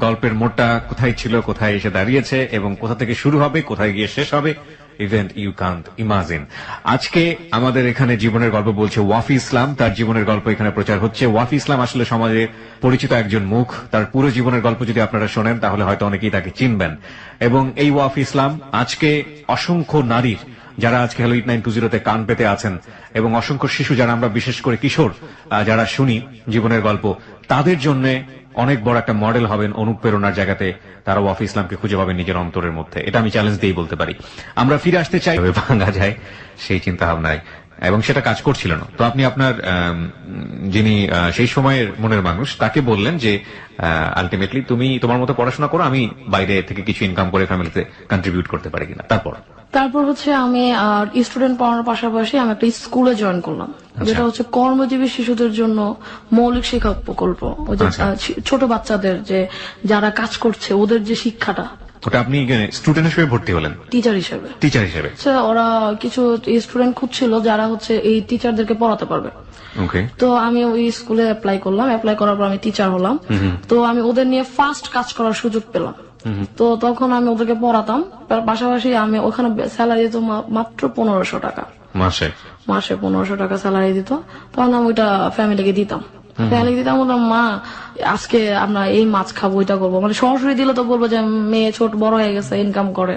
গল্পের মোড়টা কোথায় ছিল, কোথায় এসে দাঁড়িয়েছে এবং কোথা থেকে শুরু হবে, কোথায় গিয়ে শেষ হবে, ইভেন্ট ইউ কান্ট ইমাজিন। আজকে আমাদের এখানে জীবনের গল্প বলছে ওয়াফি ইসলাম, তার জীবনের গল্প এখানে প্রচার হচ্ছে। ওয়াফি ইসলাম আসলে সমাজে পরিচিত একজন মুখ। তার পুরো জীবনের গল্প যদি আপনারা শোনেন তাহলে হয়তো অনেকেই তাকে চিনবেন। এবং এই ওয়াফি ইসলাম আজকে অসংখ্য নারীর, যারা আজকে হ্যালো 8920 কান পেতে আছেন, এবং অসংখ্য শিশু যারা আমরা বিশেষ করে কিশোর যারা শুনি জীবনের গল্প, তাদের জন্য অনেক বড় একটা মডেল হবেন, অনুপ্রেরণার জায়গাতে তারা ওয়াফি ইসলামকে খুঁজে পাবেন নিজের অন্তরের মধ্যে। এটা আমি চ্যালেঞ্জ দিয়েই বলতে পারি। আমরা ফিরে আসতে চাই ভাঙা যায় সেই চিন্তা ভাবনায়, এবং সেটা কাজ করছিল না। তো আপনি আপনার যিনি সেই সময়ের মনের মানুষ তাকে বললেন যে আলটিমেটলি তুমি তোমার মতো পড়াশোনা করো, আমি বাইরে থেকে কিছু ইনকাম করে ফ্যামিলিতে কন্ট্রিবিউট করতে পারি কিনা। তারপর হচ্ছে আমি স্টুডেন্ট পড়ানোর পাশাপাশি আমি একটা স্কুলে জয়েন করলাম, যেটা হচ্ছে কর্মজীবী শিশুদের জন্য মৌলিক শিক্ষা প্রকল্প। ওই যে ছোট বাচ্চাদের যে যারা কাজ করছে ওদের যে শিক্ষাটা। ওটা আপনি স্টুডেন্ট হিসেবে ভর্তি হলেন? টিচার হিসেবে। ওরা কিছু স্টুডেন্ট খুঁজছিল যারা হচ্ছে এই টিচারদেরকে পড়াতে পারবে। তো আমি ওই স্কুলে অ্যাপ্লাই করলাম, অ্যাপ্লাই করার পর আমি টিচার হলাম। তো আমি ওদের নিয়ে ফার্স্ট কাজ করার সুযোগ পেলাম। তো তখন আমি ওদেরকে পড়াতাম, পাশাপাশি আমি ওখানে স্যালারি দিত মাত্র 1500 টাকা মাসে 1500 টাকা স্যালারি দিত। তখন আমি ওইটা ফ্যামিলিকে দিতাম। বললাম মা আজকে আমরা এই মাছ খাবো, ওইটা করবো, মানে সরাসরি দিলে তো বলবো যে মেয়ে ছোট বড় হয়ে গেছে, ইনকাম করে,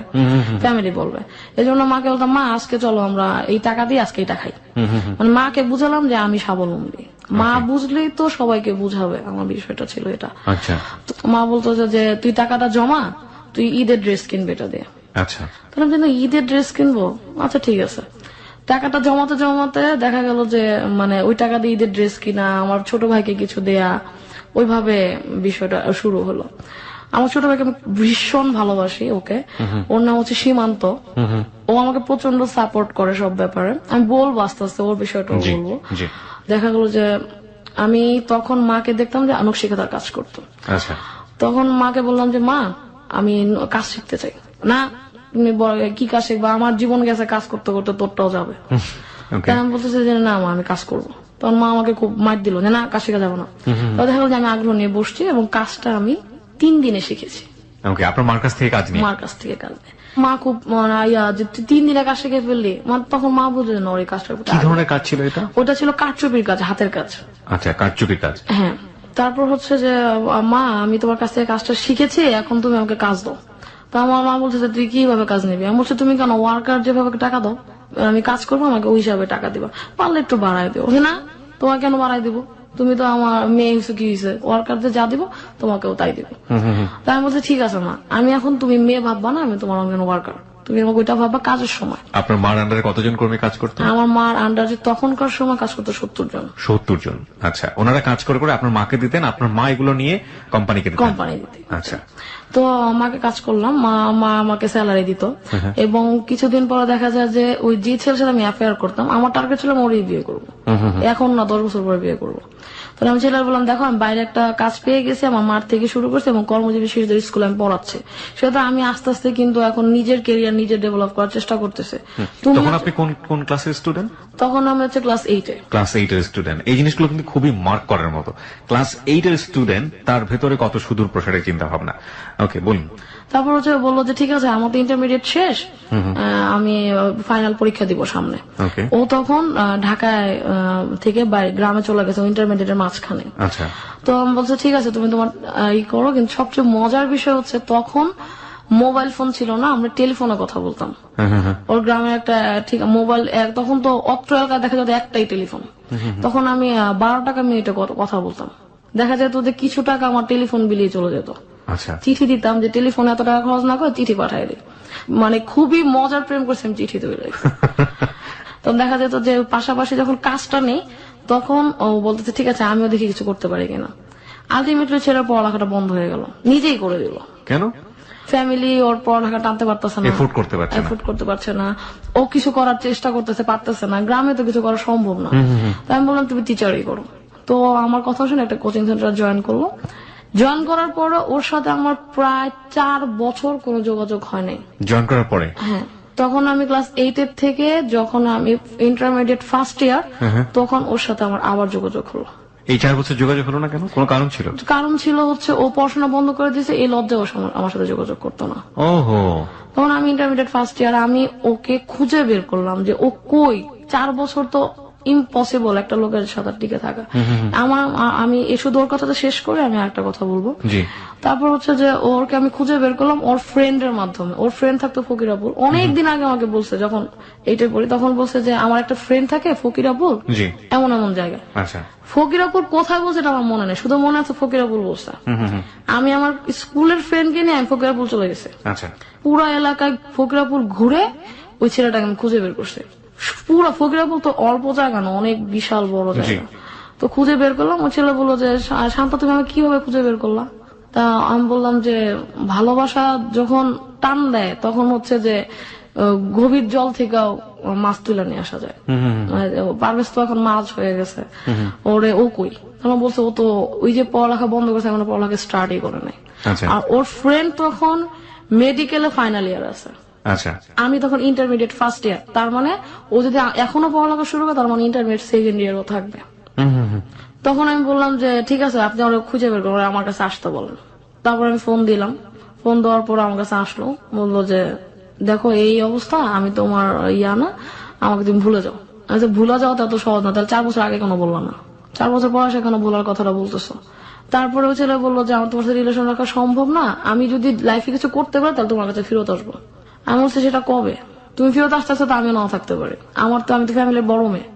ফ্যামিলি বলবে। এই জন্য মাকে বলতাম মা আজকে চলো আমরা এই টাকা দিয়ে আজকে এটা খাই। মানে মাকে বুঝালাম যে আমি স্বাবলম্বী। মা বুঝলেই তো সবাইকে বুঝাবে, আমার বিষয়টা ছিল এটা। মা বলতো যে তুই টাকাটা জমা, তুই ঈদের ড্রেস কিনবে এটা দিয়ে। তাহলে ঈদের ড্রেস কিনবো, আচ্ছা ঠিক আছে। টাকাটা জমাতে জমাতে দেখা গেল যে মানে ওই টাকা দিয়ে ঈদের ড্রেস কিনা, আমার ছোট ভাইকে কিছু দেয়া, ওইভাবে বিষয়টা শুরু হলো। আমার ছোট ভাইকে আমি ভীষণ ভালোবাসি, ওকে, ওর নাম হচ্ছে সীমান্ত। ও আমাকে প্রচন্ড সাপোর্ট করে সব ব্যাপারে। আমি বলবো আস্তে আস্তে ওর বিষয়টা বলবো। দেখা গেল যে আমি তখন মাকে দেখতাম যে নকশিকাতার কাজ করতো। তখন মাকে বললাম যে মা আমি কাজ শিখতে চাই। না তুমি কি কাজ শিখবা, আমার জীবন গেছে কাজ করতে করতে, তোরটাও যাবে। আমি বলতেছি যে না মা আমি কাজ করবো। তখন মা আমাকে খুব মার দিল যে না কাজ শেখা যাবে না। তো দেখা গেল যে আমি আগ্রহ নিয়ে বসছি এবং কাজটা আমি 3 দিনে শিখেছি। আপনার মার কাছ থেকে কাজ নিয়ে? মার কাছ থেকে কাজ নিয়ে। মা খুব যে 3 দিনে কাজ শিখে ফেললি, তখন মা বুঝে না ওই কাজটা কি ধরনের কাজ ছিল এটা? ওটা ছিল কাঠচুপির কাজ, হাতের কাজ। আচ্ছা, কাঠচুপির কাজ। হ্যাঁ। তারপর হচ্ছে যে মা আমি তোমার কাছ থেকে কাজটা শিখেছি, এখন তুমি আমাকে কাজ দাও। তো আমার মা বলছে যে তুই কিভাবে কাজ নিবি? আমি বলছি তুমি কেন ওয়ার্কার যেভাবে টাকা দাও আমি কাজ করবো, আমাকে ওই হিসাবে টাকা দিবা, পারলে একটু বাড়াই দিও। না তোমাকে কেন বাড়াই দিব, তুমি তো আমার মেয়ে হয়েছে, কি হয়েছে, ওয়ার্কারদের যা দিব তোমাকেও তাই দিব। তাই আমি বলছি ঠিক আছে মা, আমি এখন তুমি মেয়ে ভাববা না, আমি তোমার অঙ্গন ওয়ার্কার, তুমি আমাকে ওইটা ভাববা কাজের সময়। আপনার মার আন্ডারে কতজন কর্মী কাজ করতো? আমার মার আন্ডারে তখনকার সময় কাজ করতো 70 জন। 70 জন। আচ্ছা, ওনারা কাজ করে করে আপনার মাকে দিতেন, আপনার মা এগুলো নিয়ে কোম্পানিকে দিতেন? কোম্পানি দিতে। আচ্ছা। তো মাকে কাজ করলাম, মা আমাকে স্যালারি দিত। এবং কিছুদিন পরে দেখা যায় যে ওই যে ছেলের সাথে আমি অ্যাফেয়ার করতাম, আমার টার্গেট ছিল ওরই বিয়ে করবো, এখন না 10 বছর পরে বিয়ে করবো। তাহলে আমি ছেলের বললাম দেখো আমি বাইরে একটা কাজ পেয়ে গেছি, আমার মার থেকে শুরু করছি এবং কর্মজীবী শিশুদের স্কুলে আমি পড়াচ্ছি। সেটা আমি আস্তে আস্তে কিন্তু এখন নিজের কেরিয়ার নিজে ডেভেলপ করার চেষ্টা করতেছে। তখন আপনি কোন ক্লাসের স্টুডেন্ট? তখন আমি হচ্ছে ক্লাস 8 এ। ক্লাস 8 এর স্টুডেন্ট। এই জিনিসগুলো কিন্তু খুবই মার্ক করার মতো। ক্লাস 8 এর স্টুডেন্ট, তার ভেতরে কত সুদূর প্রসারের চিন্তা ভাবনা। ওকে, বলুন। তারপর হচ্ছে বললো যে ঠিক আছে আমার তো ইন্টারমিডিয়েট শেষ, আমি ফাইনাল পরীক্ষা দিব সামনে। ও তখন ঢাকায় থেকে গ্রামে চলে গেছে ইন্টারমিডিয়েটের মাঝখানে। তো আমি বলছি ঠিক আছে তুমি তোমার ই করো, কিন্তু সবচেয়ে মজার বিষয় হচ্ছে তখন মোবাইল ফোন ছিল না, আমরা টেলিফোনে কথা বলতাম। ওর গ্রামে একটা ঠিক মোবাইল, তখন তো অত্র এলাকায় দেখা যেত একটাই টেলিফোন। তখন আমি 12 টাকা মিনিটে কথা বলতাম। দেখা যেত যে কিছু টাকা আমার টেলিফোন বিলিয়ে চলে যেত। চিঠি দিতাম যে টেলিফোনে এত টাকা খরচ না করে চিঠি পাঠাই দিই, মানে খুবই মজার প্রেম করছি আমি চিঠি তৈরি। তখন দেখা যেত যে পাশাপাশি যখন কাজটা নেই তখন ও বলতেছে ঠিক আছে আমিও দেখি কিছু করতে পারি কিনা। আলটিমেটলি ছেলের পড়ালেখাটা বন্ধ হয়ে গেল, নিজেই করে দিল। কেন? ফ্যামিলি ওর পড়ালেখা টানতে পারতেছে না, এফোর্ড করতে পারছে না। ও কিছু করার চেষ্টা করতেছে, পারতেছে না, গ্রামে তো কিছু করা সম্ভব না। তাই আমি বললাম তুমি টিচারই করো। তো আমার কথা শুনে একটা কোচিং সেন্টার জয়েন করলো। জয়েন করার পরে ওর সাথে আমার প্রায় 4 বছর কোনো যোগাযোগ হয় নাই। জয়েন করার পরে? হ্যাঁ। তখন আমি ক্লাস 8 এর থেকে যখন আমি ইন্টারমিডিয়েট ফার্স্ট ইয়ার, তখন ওর সাথে আমার আবার যোগাযোগ হলো। এই 4 বছর যোগাযোগ হলো না কেন? কোনো কারণ ছিল? কারণ ছিল হচ্ছে ও পড়াশোনা বন্ধ করে দিয়েছে, এই লজ্জায় ও আমার সাথে যোগাযোগ করতো না। ওহো। তখন আমি ইন্টারমিডিয়েট ফার্স্ট ইয়ার, আমি ওকে খুঁজে বের করলাম যে ও কই। 4 বছর তো ইম্পসিবল একটা লোকের সাথে টিকে থাকা। আমি শুধু ওর কথাটা শেষ করে আমি একটা কথা বলবো। তারপর হচ্ছে যে ওরকে আমি খুঁজে বের করলাম ওর ফ্রেন্ডের মাধ্যমে। ওর ফ্রেন্ড থাকতো ফকিরাপুর। অনেকদিন আগে আমাকে বলছে, যখন এইটাই পড়ি তখন বলছে যে আমার একটা ফ্রেন্ড থাকে ফকিরাপুর এমন এমন জায়গায়। ফকিরাপুর কোথায় বলছে এটা আমার মনে নেই, শুধু মনে আছে ফকিরাপুর বলছে। আমি আমার স্কুলের ফ্রেন্ডকে নিয়ে আমি ফকিরাপুর চলে গেছি। পুরো এলাকায় ফকিরাপুর ঘুরে ওই ছেলেটাকে আমি খুঁজে বের করছি। পুরো ফকিরাপুর তো অল্প জায়গা না, অনেক বিশাল বড় জায়গা। তো খুঁজে বের করলাম। ওই ছেলে বললো যে শান্ত তুমি আমাকে কিভাবে খুঁজে বের করলা? তা আমি বললাম যে ভালোবাসা যখন টান দেয় তখন হচ্ছে যে গভীর জল থেকেও মাছ তুলে নিয়ে আসা যায়। পারভেজ তো এখন মাছ হয়ে গেছে, ওরে ও কই? তখন বলছে ও তো ওই যে পড়ালেখা বন্ধ করেছে, এখন পড়ালেখা স্টার্টই করে নাই। আর ওর ফ্রেন্ড তখন মেডিকেলে ফাইনাল ইয়ার আছে। আমি তখন ইন্টারমিডিয়েট ফার্স্ট ইয়ার। তার মানে ও যদি এখনো পড়ালেখা শুরু করে তার মানে ইন্টারমিডিয়েট সেকেন্ড ইয়ারও থাকবে। তখন আমি বললাম যে ঠিক আছে, আপনি ওরা খুঁজে বের করেন, আমার কাছে আসতে বলেন। তারপর আমি ফোন দিলাম। ফোন দেওয়ার পর আমার কাছে আসলো, বললো যে দেখো এই অবস্থা, আমি তোমার না, আমাকে তুমি ভুলে যাও। আমি তো ভুলে যাও তত সহজ না, তাহলে 4 বছর আগে কেন বললাম না? 4 বছর পর সেখানে ভুলার কথাটা বলতেছো। তারপরে ওই ছেলে বললো যে আমার তোমার সাথে রিলেশন রাখা সম্ভব না, আমি যদি লাইফে কিছু করতে পারি তাহলে তোমার কাছে ফেরত আসবো। আমি বলছি সেটা কবে? তুমি ফেরত আসতে আসতে তো আমিও নাও থাকতে পারি, আমি তো ফ্যামিলির বড় মেয়ে।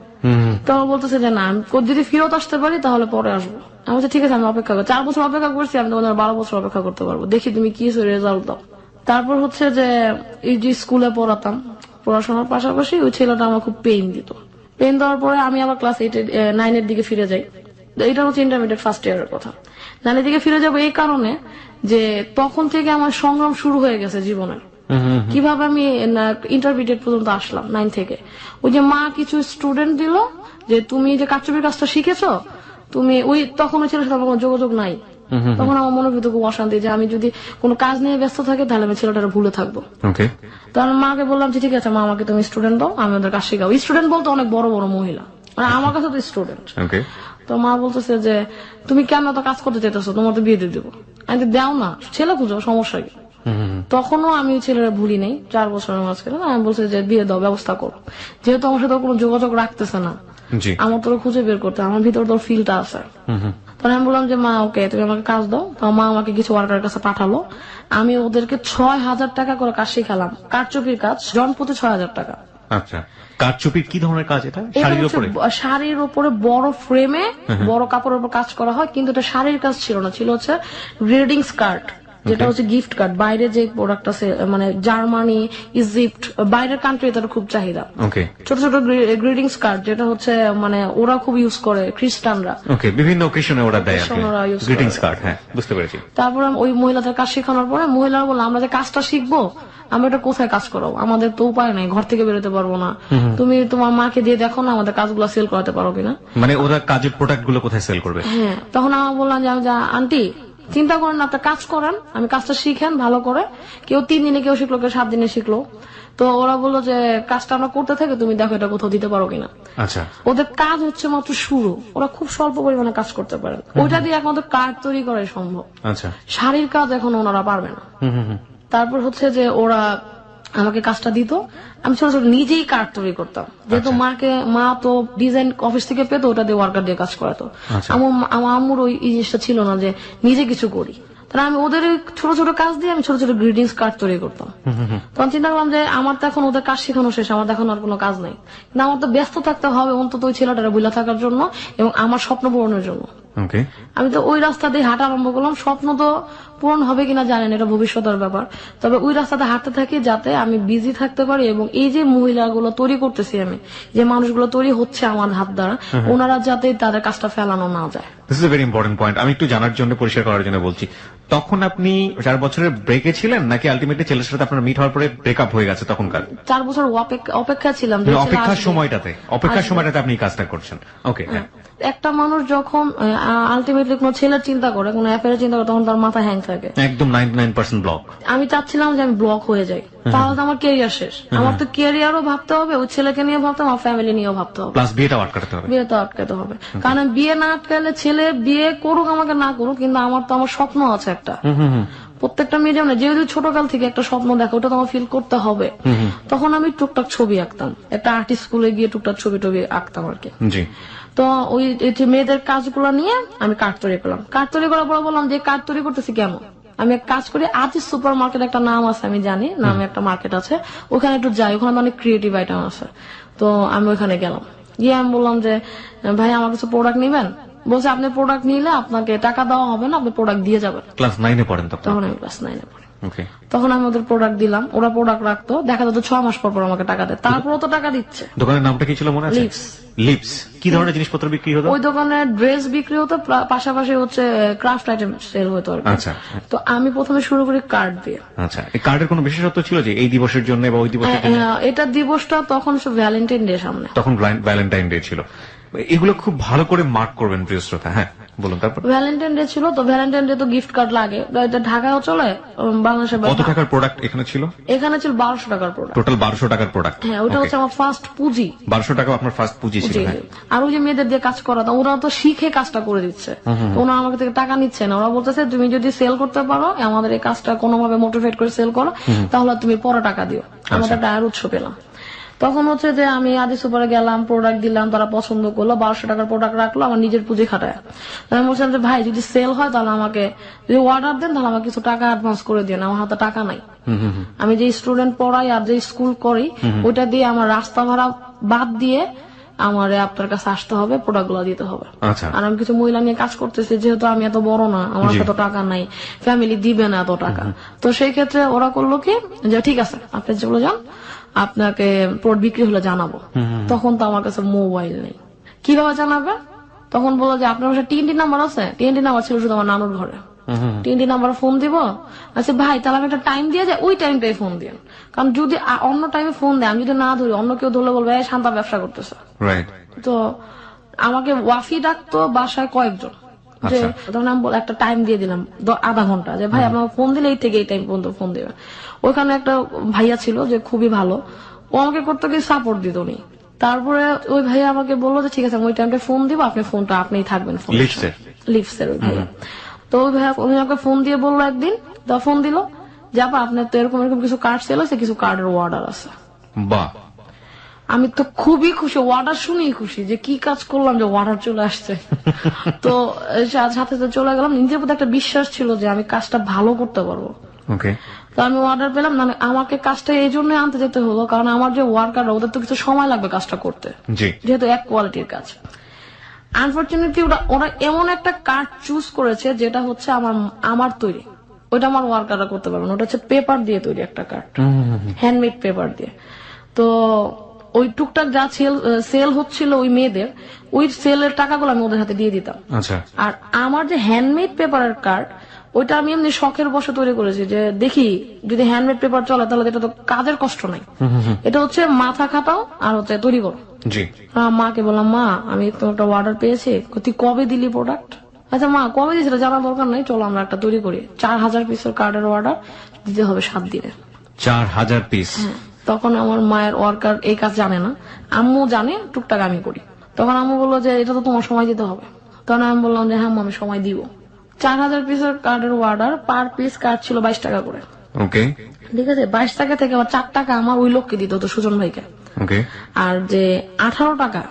তখন বলতেছে যে না, আমি যদি ফেরত আসতে পারি তাহলে পরে আসবো। আমি বলছি ঠিক আছে, আমি অপেক্ষা করবো। 4 বছর অপেক্ষা করছি, আমি তোমাদের 12 বছর অপেক্ষা করতে পারবো, দেখি তুমি কি রেজাল্ট দাও। তারপর হচ্ছে যে এই যে স্কুলে পড়াতাম, পড়াশোনার পাশাপাশি ওই ছেলেটা আমার খুব পেইন দিত। পেইন দেওয়ার পরে আমি আবার ক্লাস 9 এর দিকে ফিরে যাই। এটা হচ্ছে ইন্টারমিডিয়েট ফার্স্ট ইয়ারের কথা। 9 এর দিকে ফিরে যাবো এই কারণে যে তখন থেকে আমার সংগ্রাম শুরু হয়ে গেছে জীবনের। কিভাবে আমি ইন্টারমিডিয়েট পর্যন্ত আসলাম 9 থেকে। ওই যে মা কিছু স্টুডেন্ট দিল যে তুমি যে কারচুপির কাজটা শিখেছো, তুমি তখন ওই ছেলের সাথে আমার কোনো যোগাযোগ নাই। তখন আমার মনের ভিতরে খুব অশান্তি যে আমি যদি কোনো কাজ নিয়ে ব্যস্ত থাকি তাহলে আমি ছেলেটার ভুলে থাকবো। তখন মাকে বললাম যে ঠিক আছে মা, আমাকে তুমি স্টুডেন্ট দাও, আমি ওদের কাজ শিখাবো। স্টুডেন্ট বলতে অনেক বড় বড় মহিলা, মানে আমার কাছে তো স্টুডেন্ট। তো মা বলতেছে যে তুমি কেন তো কাজ করতে চাইতেছো, তোমার তো বিয়ে দিয়ে দেবো। আমি দাও না, ছেলে খুঁজো, সমস্যা কি? তখনও আমি ছেলেরা ভুলি নেই, 4 বছরের মাঝখানে আমি বলছি যে বিয়ে দাও, ব্যবস্থা করো। যেহেতু আমার সাথে কোনো যোগাযোগ রাখতেছে না, আমার তোর খুঁজে বের করতে, আমার ভিতরে তোর ফিলটা আছে। তখন আমি বললাম যে মা ওকে, তুমি আমাকে কাজ দাও। তো মা আমাকে কিছু ওয়ার্কারের কাছে পাঠালো। আমি ওদেরকে 6000 টাকা করে কাজ শিখালাম, কারচুপির কাজ, জনপ্রতি 6000 টাকা। আচ্ছা, কারচুপির কি ধরনের কাজ এটা? শাড়ির উপরে বড় ফ্রেমে বড় কাপড়ের উপর কাজ করা হয়, কিন্তু এটা শাড়ির কাজ ছিল না, ছিল হচ্ছে গ্রিটিং স্কার্ট, যেটা হচ্ছে গিফট কার্ড। বাইরে যে প্রোডাক্ট আছে, মানে জার্মানি, ইজিপ্ট, বাইরের কান্ট্রি তার খুব চাহিদা। ছোট ছোট গ্রিটিংস কার্ড, যেটা হচ্ছে মানে ওরা খুব ইউজ করে, খ্রিস্টানরা বিভিন্ন অকেশনে ওরা দেয় গ্রিটিংস কার্ড। হ্যাঁ, বুঝতে পেরেছি। তারপরে ওই মহিলাদের কাজ শেখানোর পরে মহিলারা বললো আমরা যে কাজটা শিখবো, আমরা এটা কোথায় কাজ করাবো, আমাদের তো উপায় নেই, ঘর থেকে বেরোতে পারবো না, তুমি তোমার মাকে দিয়ে দেখো না আমাদের কাজগুলো সেল করাতে পারো কিনা। মানে ওরা কাজের প্রোডাক্ট গুলো কোথায় সেল করবে? হ্যাঁ, তখন আমার বললাম যে আন্টি চিন্তা করেন না, আপনার কাজ করেন, আমি কাজটা শিখেন ভালো করে। কেউ 3 দিনে, কেউ শিখলো, কেউ 7 দিনে শিখলো। তো ওরা বললো যে কাজটা আমরা করতে থাকি, তুমি দেখো এটা কোথাও দিতে পারো কিনা। আচ্ছা, ওদের কাজ হচ্ছে মাত্র শুরু, ওরা খুব স্বল্প পরিমাণে কাজ করতে পারে, ওইটা দিয়ে একমাত্র কার্ড তৈরি করাই সম্ভব। আচ্ছা, শাড়ির কাজ এখন ওনারা পারবে না। তারপর হচ্ছে যে ওরা আমাকে কাজটা দিত, আমি ছোট ছোট নিজেই কার্ড তৈরি করতাম, যেহেতু মা তো ডিজাইন অফিস থেকে পেতো, ওটা দিয়ে ওয়ার্কার দিয়ে কাজ করাতো। আমার আম্মুর ওই জিনিসটা ছিল না যে নিজে কিছু করি, তাহলে আমি ওদের ছোট ছোট কাজ দিয়ে আমি ছোট ছোট গ্রিটিংস কার্ড তৈরি করতাম। তখন চিন্তা করলাম যে আমার তো এখন ওদের কাজ শেখানো শেষ, আমার এখন আর কোনো কাজ নাই, কিন্তু আমার তো ব্যস্ত থাকতে হবে অন্তত ওই ছেলেটারা বুঝা থাকার জন্য এবং আমার স্বপ্ন পূরণের জন্য। আমি তো ওই রাস্তা দিয়ে হাঁটা আরম্ভ করলাম। স্বপ্ন তো পূরণ হবে কিনা জানেন, এটা ভবিষ্যতের ব্যাপার, তবে ওই রাস্তাতে হাঁটতে থাকি যাতে আমি বিজি থাকতে পারি এবং এই যে মহিলাগুলো তৈরি করতেছি, আমি যে মানুষগুলো তৈরি হচ্ছে আমার হাত দ্বারা, ওনারা যাতে তাদের কাজটা ফেলানো না যায়। This is a very important point. আমি একটু জানার জন্য, পরিষ্কার করার জন্য বলছি, তখন আপনি 4 বছরের ব্রেকে ছিলেন নাকি আলটিমেটলি ছেলের সাথে আপনার মিট হওয়ার পরে ব্রেকআপ হয়ে গেছে তখনকার? 4 বছর অপেক্ষা ছিলাম, অপেক্ষার সময়টাতে আপনি কাজটা করছেন। ওকে, একটা মানুষ যখন আলটিমেটলি কোনো ছেলের চিন্তা করে, কোনো অ্যাফেয়ারের চিন্তা করে, তখন তার মাথা হ্যাং থাকে। একদম 99% ব্লক। আমি চাচ্ছিলাম যে আমি ব্লক হয়ে যাই, তাহলে তো আমার কেরিয়ার শেষ। আমার তো কেরিয়ারও ভাবতে হবে, ওই ছেলেকে নিয়ে ভাবতে হবে, আমার ফ্যামিলি নিয়েও ভাবতে হবে, প্লাস বিয়েটাও আটকাতে হবে। বিয়ে তো আটকাতে হবে। কারণ বিয়ে না আটকালে ছেলে বিয়ে করুক আমাকে না করুক, কিন্তু আমার তো আমার স্বপ্ন আছে একটা। প্রত্যেকটা মেয়ে যেমন যেহেতু ছোটকাল থেকে একটা স্বপ্ন দেখে, ওটা তো আমার ফিল করতে হবে। তখন আমি টুকটাক ছবি আঁকতাম, একটা আর্টিস্ট স্কুলে গিয়ে টুকটাক ছবি টবি আঁকতাম আর কি। জি। তো ওই যে মেয়েদের কাজগুলো নিয়ে আমি কার্ড তৈরি করলাম। কার্ড তৈরি করার পর বললাম যে কার্ড তৈরি করতেছি কেন, আমি এক কাজ করি, আজিজ সুপার মার্কেট একটা নাম আছে, আমি জানি নামে একটা মার্কেট আছে, ওখানে একটু যাই, ওখানে অনেক ক্রিয়েটিভ আইটেম আছে। তো আমি ওখানে গেলাম, গিয়ে আমি বললাম যে ভাই আমার কিছু প্রোডাক্ট নিবেন। বলছে আপনি প্রোডাক্ট নিলে আপনাকে টাকা দেওয়া হবে না, আপনি প্রোডাক্ট দিয়ে যাবেন। ক্লাস 9-এ পড়েন তখন? তখন আমি ক্লাস 9-এ পড়ি। ওকে। তখন আমি ওদের প্রোডাক্ট দিলাম, ওরা প্রোডাক্ট রাখতো, দেখা যেত 6 মাস পর পর আমাকে টাকা দেয়, তারপরও তো টাকা দিচ্ছে। দোকানের নামটা কি ছিল মনে আছে? লিপস। লিপস। কি ধরনের জিনিসপত্র বিক্রি হতো? ওই দোকানে ড্রেস বিক্রি হতো, পাশাপাশি হচ্ছে ক্রাফট আইটেম সেল হতো আর কি। আচ্ছা। তো আমি প্রথমে শুরু করি কার্ড দিয়ে। আচ্ছা, এই কার্ডের কোনো বিশেষত্ব ছিল যে এই দিবসের জন্য বা ওই দিবসের জন্য? এটা দিবসটা তখন ভ্যালেন্টাইন ডে সামনে, তখন ভ্যালেন্টাইন ডে ছিল। এগুলো খুব ভালো করে মার্ক করবেন প্রিয় শ্রোতা। হ্যাঁ বলুন। তারপর ভ্যালেন্টাইন ডে ছিল, তো ভ্যালেন্টাইন ডে তো গিফট কার্ড লাগে, এটা ঢাকায়ও চলে, বাংলাদেশে। কত টাকার প্রোডাক্ট এখানে ছিল? এখানে ছিল 1200 টাকার প্রোডাক্ট। টোটাল 1200 টাকার প্রোডাক্ট? হ্যাঁ, ওটা হচ্ছে আমার ফার্স্ট পুঁজি। 1200 টাকা আপনার ফার্স্ট পুঁজি ছিল? হ্যাঁ। আর ওই যে মেয়েদের দিয়ে কাজ করাতাম, ওরা তো শিখে কাজটা করে দিচ্ছে, ওরা আমাকে থেকে টাকা নিচ্ছে না। ওরা বলতেছে তুমি যদি সেল করতে পারো, আমাদের এই কাজটা কোনোভাবে মোটিভেট করে সেল করো, তাহলে তুমি পরে টাকা দিও। আমাদের একটা আয়ের উৎস পেলাম। তখন হচ্ছে যে আমি আদি সুপারে গেলাম, প্রোডাক্ট দিলাম, তারা পছন্দ করলো, 1200 টাকার প্রোডাক্ট রাখলো, আমার নিজের পুঁজি খাটায়। আমি বলছিলাম যে ভাই যদি সেল হয় তাহলে আমাকে, যদি অর্ডার দেন তাহলে আমাকে কিছু টাকা অ্যাডভান্স করে দিন, আমার হাতে টাকা নাই। আমি যে স্টুডেন্ট পড়াই আর যে স্কুল করি, ওইটা দিয়ে আমার রাস্তা ভাড়া বাদ দিয়ে আমার আপনার কাছে আসতে হবে, প্রোডাক্ট গুলো দিতে হবে। আর আমি কিছু মহিলা নিয়ে কাজ করতেছি, যেহেতু আমি এত বড় না, আমার এত টাকা নাই, ফ্যামিলি দিবে না এত টাকা। তো সেই ক্ষেত্রে ওরা করলো কি যে ঠিক আছে আপনি চলে যান, আপনাকে প্রোডাক্ট বিক্রি হলে জানাবো। তখন তো আমার কাছে মোবাইল নেই, কিভাবে জানাবে? তখন বললো যে আপনার কাছে টিএনটি নাম্বার আছে? টিএনটি নাম্বার ছিল শুধু আমার নানুর ঘরে। টিএনটি নাম্বার ফোন দিব? আচ্ছা ভাই তাহলে আমি একটা টাইম দিয়ে যাই, ওই টাইমটাই ফোন দিন, কারণ যদি অন্য টাইমে ফোন দেয়, আমি যদি না ধরি, অন্য কেউ ধরলে বলবে শান্তা ব্যবসা করতেছে। তো আমাকে ওয়াফি ডাকতো বাসায় কয়েকজন, যে তখন আমি একটা টাইম দিয়ে দিলাম আধা ঘন্টা, যে ভাই আপনার ফোন দিলে এই থেকে এই টাইম পর্যন্ত ফোন দেবে। ওইখানে একটা ভাইয়া ছিল যে খুবই ভালো, ও আমাকে করতে গিয়ে সাপোর্ট দিত উনি। তারপরে ওই ভাইয়া আমাকে বললো যে ঠিক আছে আমি ওই টাইমটা ফোন দিব, আপনি ফোনটা আপনিই থাকবেন। লিপসের ওই ভাইয়া। তো ওই ভাইয়া উনি আমাকে ফোন দিয়ে বললো একদিন, ফোন দিল যে আপা আপনার তো এরকম এরকম কিছু কার্ড সেল আছে, কিছু কার্ডের অর্ডার আছে। বাহ! আমি তো খুবই খুশি, অর্ডার শুনেই খুশি, যে কি কাজ করলাম যে অর্ডার চলে আসছে। তো সাথে সাথে চলে গেলাম, নিজের প্রতি একটা বিশ্বাস ছিল যে আমি কাজটা ভালো করতে পারবো। তো আমি অর্ডার পেলাম, মানে আমাকে কাজটা এই জন্য আনতে যেতে হলো, কারণ আমার যে ওয়ার্কার ওদের তো কিছু সময় লাগবে কাজটা করতে, যেহেতু এক কোয়ালিটির কাজ। আনফরচুনেটলি ওরা এমন একটা কার্ড চুজ করেছে যেটা হচ্ছে আমার তৈরি, ওইটা আমার ওয়ার্কাররা করতে পারবে না, ওটা হচ্ছে পেপার দিয়ে তৈরি একটা কার্ড, হ্যান্ডমেড পেপার দিয়ে। তো ওই টুকটাক যা সেল হচ্ছিল ওই মেয়েদের, ওই সেলের টাকাগুলো আমি ওদের হাতে দিয়ে দিতাম। আর আমার যে হ্যান্ডমেড পেপারের কার্ড, ওইটা আমি এমনি শখের বসে তৈরি করেছি, যে দেখি যদি হ্যান্ডমেড পেপার চলে তাহলে এটা তো কাজের কষ্ট নাই, এটা হচ্ছে মাথা খাটাও আর হচ্ছে তৈরি করো। মাকে বললাম মা আমি তো একটা অর্ডার পেয়েছি, তুই কবে দিলি প্রোডাক্ট? আচ্ছা মা কবে দিয়েছিল জানার দরকার নাই, চলো আমরা একটা তৈরি করি। 4000 পিসের কার্ডের অর্ডার দিতে হবে 7 দিনে। 4000 পিস? তখন আমার মায়ের ওয়ার্কার এই কাজ জানে না, আম্মু জানে, টুকটাক আমি করি। তখন আম্মু বললো যে এটা তো তোমার সময় দিতে হবে। তখন আমি বললাম যে হ্যাঁ আমি সময় দিব। 4000 পিসের কার্ডের অর্ডার, পার পিস কার্ড ছিল 22 টাকা করে। ঠিক আছে, 22 টাকা থেকে আমার 4 টাকা আমার ওই লোককে দিত, তো সুজন ভাইকে। আর যে 18 টাকা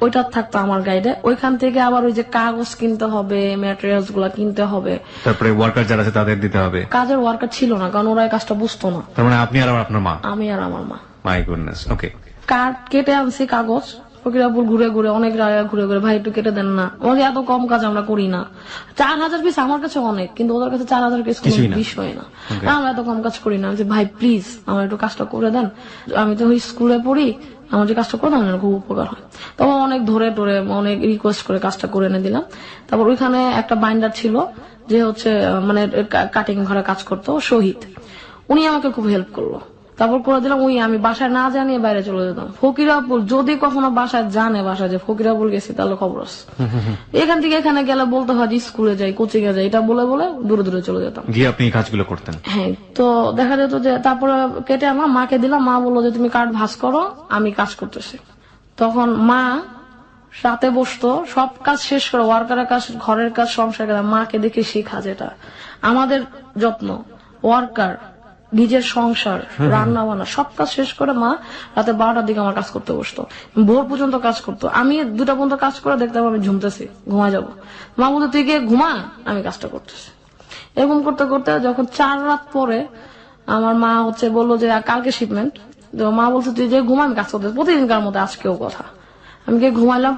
ওইটা থাকতো আমার গাইডে, ওইখান থেকে আবার ওই যে কাগজ কিনতে হবে, ম্যাটেরিয়ালস গুলা কিনতে হবে, তারপরে ওয়ার্কার যারা আছে তাদের দিতে হবে। কাজের ওয়ার্কার ছিল না, কারণ ওরা এই কাজটা বুঝতো না। তার মানে আপনি আর আপনার মা? আমি আর আমার মা। My goodness. ওকে। কার্ড কেটে আনছি, কাগজ ফকিরাপুর ঘুরে ঘুরে, অনেক জায়গা ঘুরে ঘুরে, ভাই একটু কেটে দেন না, আমাদের এত কম কাজ আমরা করি না। 4000 পিস আমার কাছে অনেক, কিন্তু ওদের কাছে 4000 পিস কোনো বিষয় না, আমরা এত কম কাজ করি না। যে ভাই প্লিজ আমার একটু কাজটা করে দেন, আমি তো স্কুলে পড়ি, আমার যে কাজটা করে দেন খুব উপকার হয়। তখন অনেক ধরে ধরে অনেক রিকোয়েস্ট করে কাজটা করে এনে দিলাম। তারপর ওইখানে একটা বাইন্ডার ছিল যে হচ্ছে মানে কাটিং ঘরে কাজ করতো, শহীদ, উনি আমাকে খুব হেল্প করলো। তারপর করে দিলাম, ওই আমি বাসায় না জানিয়ে বাইরে চলে যেতাম। ফকিরাপুর যদি কখনো বাসায় জানে, বাসায় যে ফকিরাপুর গেছি, তাহলে খবর আছে। এখান থেকে এখানে গেলে বলতে হয় স্কুলে যাই, কোচিং এ যাই, এটা বলে বলে দূরে দূরে চলে যেতাম। গিয়ে আপনি এই কাজগুলো করতেন? হ্যাঁ। তো দেখা যেত যে তারপরে কেটে আনলাম, মাকে দিলাম, মা বললো যে তুমি কার্ড ভাঁজ করো, আমি কাজ করতেছি। তখন মা রাতে বসতো, সব কাজ শেষ করে, ওয়ার্কারের কাজ, ঘরের কাজ, সংসার কাজ, মাকে দেখে শেখা, যেটা আমাদের যত্ন, ওয়ার্কার, নিজের সংসার, রান্না বান্না সব কাজ শেষ করে মা রাতে 12টার দিকে আমার কাজ করতে বসতো, ভোর পর্যন্ত কাজ করতো। আমি 2টা পর্যন্ত কাজ করে দেখতাম আমি ঝুমতেছি, ঘুমায় যাবো। মা বলতো তুই গিয়ে ঘুমা, আমি কাজটা করতেছি। এরকম করতে করতে যখন 4 রাত পরে আমার মা বললো যে কালকে শিপমেন্ট, মা বলছে তুই যে ঘুমা, আমি কাজ করতেছি। প্রতিদিনকার মতো আজকেও কথা। আমি গিয়ে ঘুমাইলাম,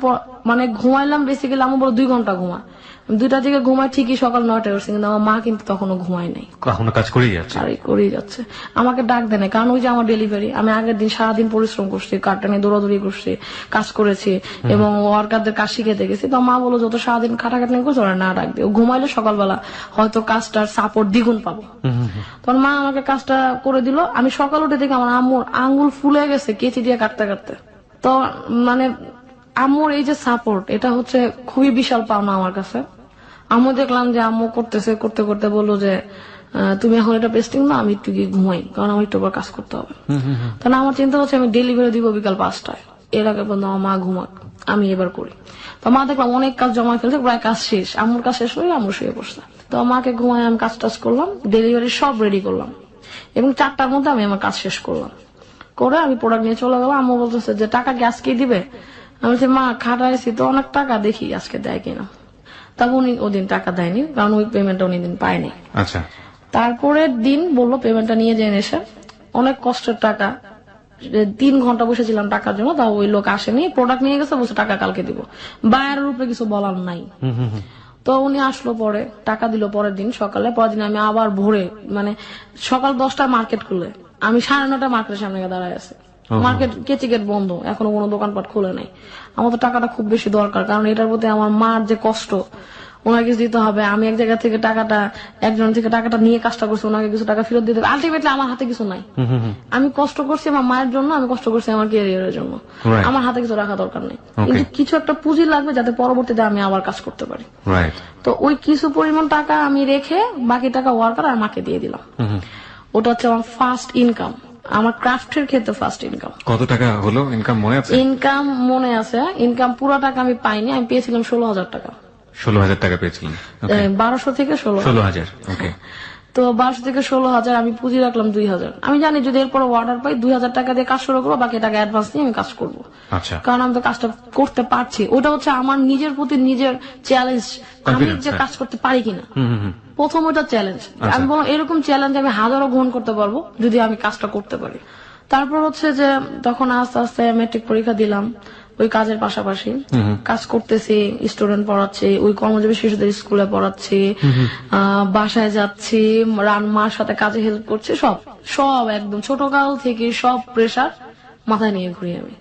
মানে ঘুমাইলাম বেসিক্যালি আমার বলো 2 ঘন্টা ঘুমা। 2টা থেকে ঘুমাই ঠিকই, সকাল 9টায় উঠছি, কিন্তু আমার মা কিন্তু তখনও ঘুমায় নাই, কখনো কাজ করেই যাচ্ছে, আর করেই যাচ্ছে। আমাকে ডাক দেয় না, কারণ ওই যে আমার ডেলিভারি, আমি আগের দিন সারাদিন পরিশ্রম করছি, কার্ডটা নিয়ে দৌড়াদৌড়ি করছি, কাজ করেছি এবং ওয়ার্কারদের কাজ শিখেতে গেছি। তো মা বলো যত সারাদিন খাটাখাটি করছে ওরা না ডাক দিয়ে, ঘুমাইলে সকালবেলা হয়তো কাজটার সাপোর্ট দ্বিগুণ পাবো। তখন মা আমাকে কাজটা করে দিল। আমি সকাল উঠে দেখি আমার আম্মুর আঙ্গুল ফুলে গেছে কেচি দিয়ে কাটতে কাটতে। তো মানে আম্মুর এই যে সাপোর্ট, এটা খুবই বিশাল পাওনা আমার কাছে। আম্মু দেখলাম যে আম্মু করতেছে, করতে করতে বললো যে তুমি এখন এটা পেস্টিং না, আমি একটু গিয়ে ঘুমাই, কারণ আমার একটু কাজ করতে হবে। তাহলে আমার চিন্তা হচ্ছে আমি ডেলিভারি দিব বিকাল 5টায়, এর আগে পর্যন্ত আমার মা ঘুমাক, আমি এবার করি। তো মা দেখলাম অনেক কাজ জমা ফেলছে, প্রায় কাজ শেষ, আম্মুর কাজ শেষ হয়ে আম্মু শুয়ে পড়ছে। তো মাকে ঘুমায় আমি কাজ টাজ করলাম, ডেলিভারি সব রেডি করলাম এবং 4টার মধ্যে আমি আমার কাজ শেষ করলাম। করে আমি প্রোডাক্ট নিয়ে চলে গেলাম। আম্মু বলতেছে যে টাকা কি আজকে দিবে? আমি বলছি মা খাটাইছি তো অনেক টাকা, দেখি আজকে দেয় কিনা। তবে উনি ওদিন টাকা দেয়নি, কারণ ওই পেমেন্টটা উনি দিন পায়নি। আচ্ছা। তারপরের দিন বললো পেমেন্টটা নিয়ে যেয়ে এসে, অনেক কষ্টের টাকা, 3 ঘন্টা বসেছিলাম টাকার জন্য, তাও ওই লোক আসেনি, প্রোডাক্ট নিয়ে গেছে, বলছে টাকা কালকে দিব। বায়ারের উপরে কিছু বলার নাই। তো উনি আসলো, পরে টাকা দিল পরের দিন সকালে। পরের দিন আমি আবার ভোরে, মানে সকাল 10টায় মার্কেট খুলে, আমি 9:30 মার্কেটের সামনে দাঁড়ায় আছি। মার্কেট কেচিগেট বন্ধ, এখনো কোনো দোকানপাট খুলে নাই। আমার তো টাকাটা খুব বেশি দরকার, কারণ এটার প্রতি আমার মার যে কষ্ট, ওনাকে কিছু দিতে হবে। আমি এক জায়গা থেকে একজন থেকে টাকাটা নিয়ে কাজটা করছি, ওনাকে কিছু টাকা ফেরত দিতে হবে। আলটিমেটলি আমার হাতে কিছু নাই। আমি কষ্ট করছি আমার মায়ের জন্য, আমি কষ্ট করছি আমার ক্যারিয়ারের জন্য, আমার হাতে কিছু রাখা দরকার নেই, কিন্তু কিছু একটা পুঁজি লাগবে যাতে পরবর্তীতে আমি আবার কাজ করতে পারি। তো ওই কিছু পরিমাণ টাকা আমি রেখে বাকি টাকা ওয়ার্কার আর মাকে দিয়ে দিলাম। ওটা আমার ফার্স্ট ইনকাম, আমার ক্রাফটের ক্ষেত্রে ফার্স্ট ইনকাম। কত টাকা হলো ইনকাম মনে আছে? ইনকাম মনে আছে, ইনকাম পুরো টাকা আমি পাইনি, আমি পেয়েছিলাম 16,000 টাকা। 16,000 টাকা পেয়েছিলেন? 1200 থেকে 16,000। ওকে। তো 1200 থেকে 16,000 আমি পুঁজি রাখলাম 2,000। আমি জানি যদি এরপর অর্ডার পাই 2,000 টাকা দিয়ে কাজ শুরু করবো, বাকি টাকা অ্যাডভান্স নিয়ে আমি কাজ করবো। আচ্ছা। কারণ আমি তো কাজটা করতে পারছি, ওটা আমার নিজের প্রতি নিজের চ্যালেঞ্জ, আমি যে কাজ করতে পারি কিনা। প্রথম ওটা চ্যালেঞ্জ, আমি বললাম এরকম চ্যালেঞ্জ আমি হাজারো গ্রহণ করতে পারবো যদি আমি কাজটা করতে পারি। তারপর যে তখন আস্তে আস্তে মেট্রিক পরীক্ষা দিলাম, ওই কাজের পাশাপাশি কাজ করতেছি, স্টুডেন্ট পড়াচ্ছি, ওই কর্মজীবী শিশুদের স্কুলে পড়াচ্ছি, বাসায় যাচ্ছি, মার সাথে কাজে হেল্প করছি, সব একদম ছোটকাল থেকে সব প্রেশার মাথায় নিয়ে ঘুরি আমি।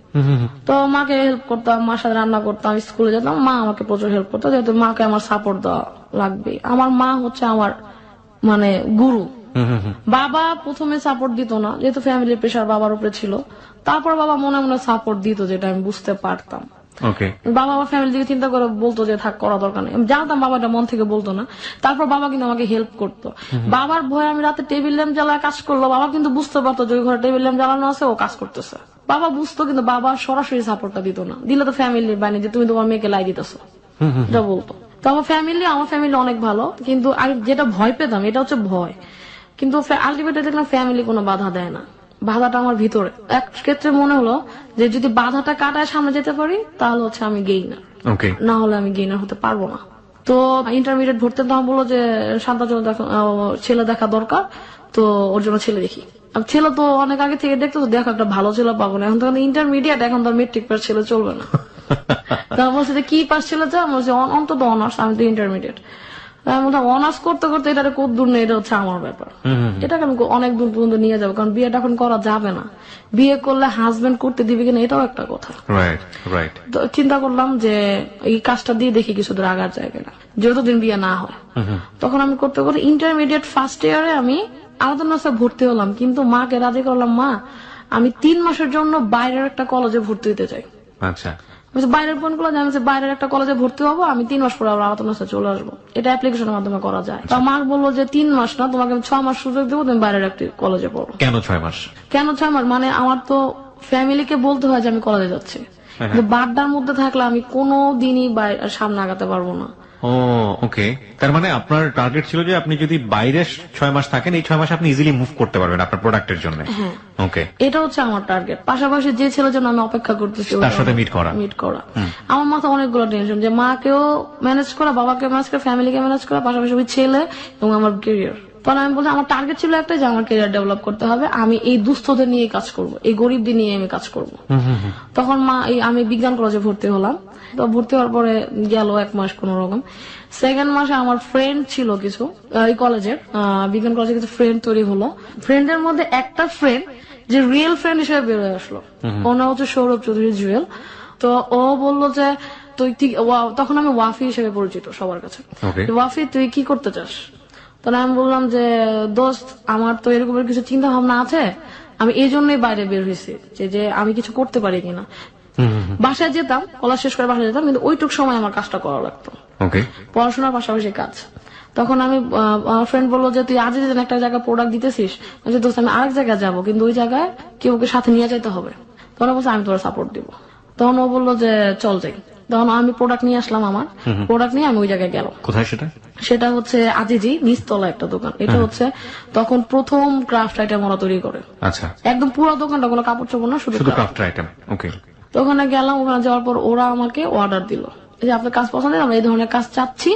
তো মাকে হেল্প করতাম, মার সাথে রান্না করতাম, স্কুলে যেতাম, মা আমাকে প্রচুর হেল্প করতো, যেহেতু মাকে আমার সাপোর্ট দেওয়া লাগবে। আমার মা আমার মানে গুরু। বাবা প্রথমে সাপোর্ট দিত না, যেহেতু ফ্যামিলির প্রেশার বাবার উপরে ছিল। তারপর বাবা মনে মনে সাপোর্ট দিত, যেটা আমি বুঝতে পারতাম। বাবা আমার ফ্যামিলি দিকে চিন্তা করে বলতো যে থাক, করা দরকার নেই। আমি জানতাম বাবাটা মন থেকে বলতো না। তারপর বাবা কিন্তু আমাকে হেল্প করতো। বাবার ভয়ে আমি রাতে টেবিল ল্যাম্প জ্বালায় কাজ করলো, বাবা কিন্তু বুঝতে পারতো যে ওই ঘরে টেবিল ল্যাম্প জ্বালানো আছে, ও কাজ করতেছে। বাবা বুঝতো, কিন্তু বাবা সরাসরি সাপোর্টটা দিত না। দিলে তো ফ্যামিলির বাইরে যে তুমি তোমার মেয়েকে লাই দিতেছো, এটা বলতো। তো আমার ফ্যামিলি অনেক ভালো, কিন্তু আমি যেটা ভয় পেতাম এটা ভয়। কিন্তু আলটিমেটলি দেখলাম ফ্যামিলি কোনো বাধা দেয় না, বাধাটা আমার ভিতরে। এক ক্ষেত্রে মনে হলো যে যদি বাধাটা কাটায় সামনে যেতে পারি তাহলে আমি গেইনার, না হলে আমি গেইনার হতে পারবো না। তো ইন্টারমিডিয়েট ভর্তি তখন বললো যে শান্তার জন্য ছেলে দেখা দরকার, তো ওর জন্য ছেলে দেখি। ছেলে তো অনেক আগে থেকে দেখতো, তো দেখো একটা ভালো ছেলে পাবো না, এখন তো ইন্টারমিডিয়েট, এখন তো মেট্রিক পাস ছেলে চলবে না। তা বলছে যে কি পাস ছেলে যা, বলছে অন্তত অনার্স, আমি তো ইন্টারমিডিয়েট। অনার্স করতে করতে এটা কত দূর নেই, এটা আমার ব্যাপার, এটাকে আমি অনেক দূর পর্যন্ত নিয়ে যাবো, কারণ বিয়েটা এখন করা যাবে না। বিয়ে করলে হাজবেন্ড করতে দিবে কিনা এটাও একটা কথা। তো চিন্তা করলাম যে এই কাজটা দিয়ে দেখি কিছু দূর আগার জায়গাটা, যতদিন বিয়ে না হয়। তখন আমি করতে করতে ইন্টারমিডিয়েট ফার্স্ট ইয়ারে আমি আলাদা নাস্তা ভর্তি হলাম, কিন্তু মাকে রাজি করলাম, মা আমি 3 মাসের জন্য বাইরের একটা কলেজে ভর্তি হতে চাই। আচ্ছা, বাইরের কোন কলেজ? আমি বাইরের একটা কলেজে ভর্তি হবো, আমি 3 মাস পরে আবার আলাদা নাস্তা চলে আসবো। এটা অ্যাপ্লিকেশনের মাধ্যমে করা যায়। তো মা বললো যে 3 মাস না, তোমাকে আমি 6 মাস সুযোগ দেবো, তুমি বাইরের একটি কলেজে পড়ো। কেন 6 মাস? কেন 6 মাস? মানে আমার তো ফ্যামিলিকে বলতে হয় যে আমি কলেজে যাচ্ছি, কিন্তু বাড্ডার মধ্যে থাকলে আমি কোনো দিনই সামনে আগাতে পারবো না। ও ওকে, তার মানে আপনার টার্গেট ছিল যে আপনি যদি বাইরে 6 মাস থাকেন, এই 6 মাস আপনি ইজিলি মুভ করতে পারবেন আপনার প্রোডাক্টের জন্য। ওকে, এটা হচ্ছে আমার টার্গেট। পাশাপাশি যে ছেলের জন্য আমি অপেক্ষা করতেছি তার সাথে মিট করা। আমার মাথায় অনেকগুলো টেনশন, যে মাকেও ম্যানেজ করা, বাবাকে ম্যানেজ করা, ফ্যামিলিকে ম্যানেজ করা, পাশাপাশি ওই ছেলে এবং আমার ক্যারিয়ার। তখন আমি বলছি আমার টার্গেট ছিল একটা, যে আমার ক্যারিয়ার ডেভেলপ করতে হবে, আমি এই দুস্থদের নিয়ে কাজ করব, এই গরিবদের নিয়ে আমি কাজ করব। তখন আমি বিজ্ঞান কলেজে ভর্তি হলাম। তো ভর্তি হওয়ার পরে গেল 1 মাস কোন রকম। সেকেন্ড মাসে আমার ফ্রেন্ড ছিল কিছু, এই কলেজের বিজ্ঞান কলেজে কিছু ফ্রেন্ড তৈরি হলো। ফ্রেন্ডের মধ্যে একটা ফ্রেন্ড যে রিয়েল ফ্রেন্ড হিসেবে বেরোয় আসলো, ওর নাম হচ্ছে সৌরভ চৌধুরী জুয়েল। তো ও বললো যে তুই তখন আমি ওয়াফি হিসেবে পরিচিত সবার কাছে, ওয়াফি তুই কি করতে চাস? তখন আমি বললাম যে দোস্ত আমার তো এরকমের কিছু চিন্তা ভাবনা আছে, আমি এই জন্যই বাইরে বের হয়েছি, যে আমি কিছু করতে পারি কিনা। বাসায় যেতাম, কলেজ শেষ করে বাসায় যেতাম, কিন্তু ওইটুক সময় আমার কাজটা করা লাগতো, পড়াশোনার পাশাপাশি কাজ। তখন আমি আমার ফ্রেন্ড বললো যে তুই আজ যেদিন একটা জায়গায় প্রোডাক্ট দিতেছিস, দোস্ত আমি আরেক জায়গায় যাবো, কিন্তু ওই জায়গায় কেউ সাথে নিয়ে যেতে হবে। তখন বলছে আমি তোর সাপোর্ট দিব। তখন ও বললো যে চল যাই। তখন আমি প্রোডাক্ট নিয়ে আসলাম, আমার প্রোডাক্ট নিয়ে আমি ওই জায়গায় গেলাম। কোথায় সেটা? সেটা হচ্ছে আজিজি নিচতলা একটা দোকান। এটা হচ্ছে তখন প্রথম ক্রাফট আইটেম ওরা তৈরি করে। আচ্ছা, একদম পুরো দোকানটা কোনো কাপড় চোপড় না, শুধু ক্রাফট আইটেম। ওকে, তো ওখানে গেলাম। ওখানে যাওয়ার পর ওরা আমাকে অর্ডার দিল যে আপনার কাজ পছন্দ, আমরা এই ধরনের কাজ চাচ্ছি,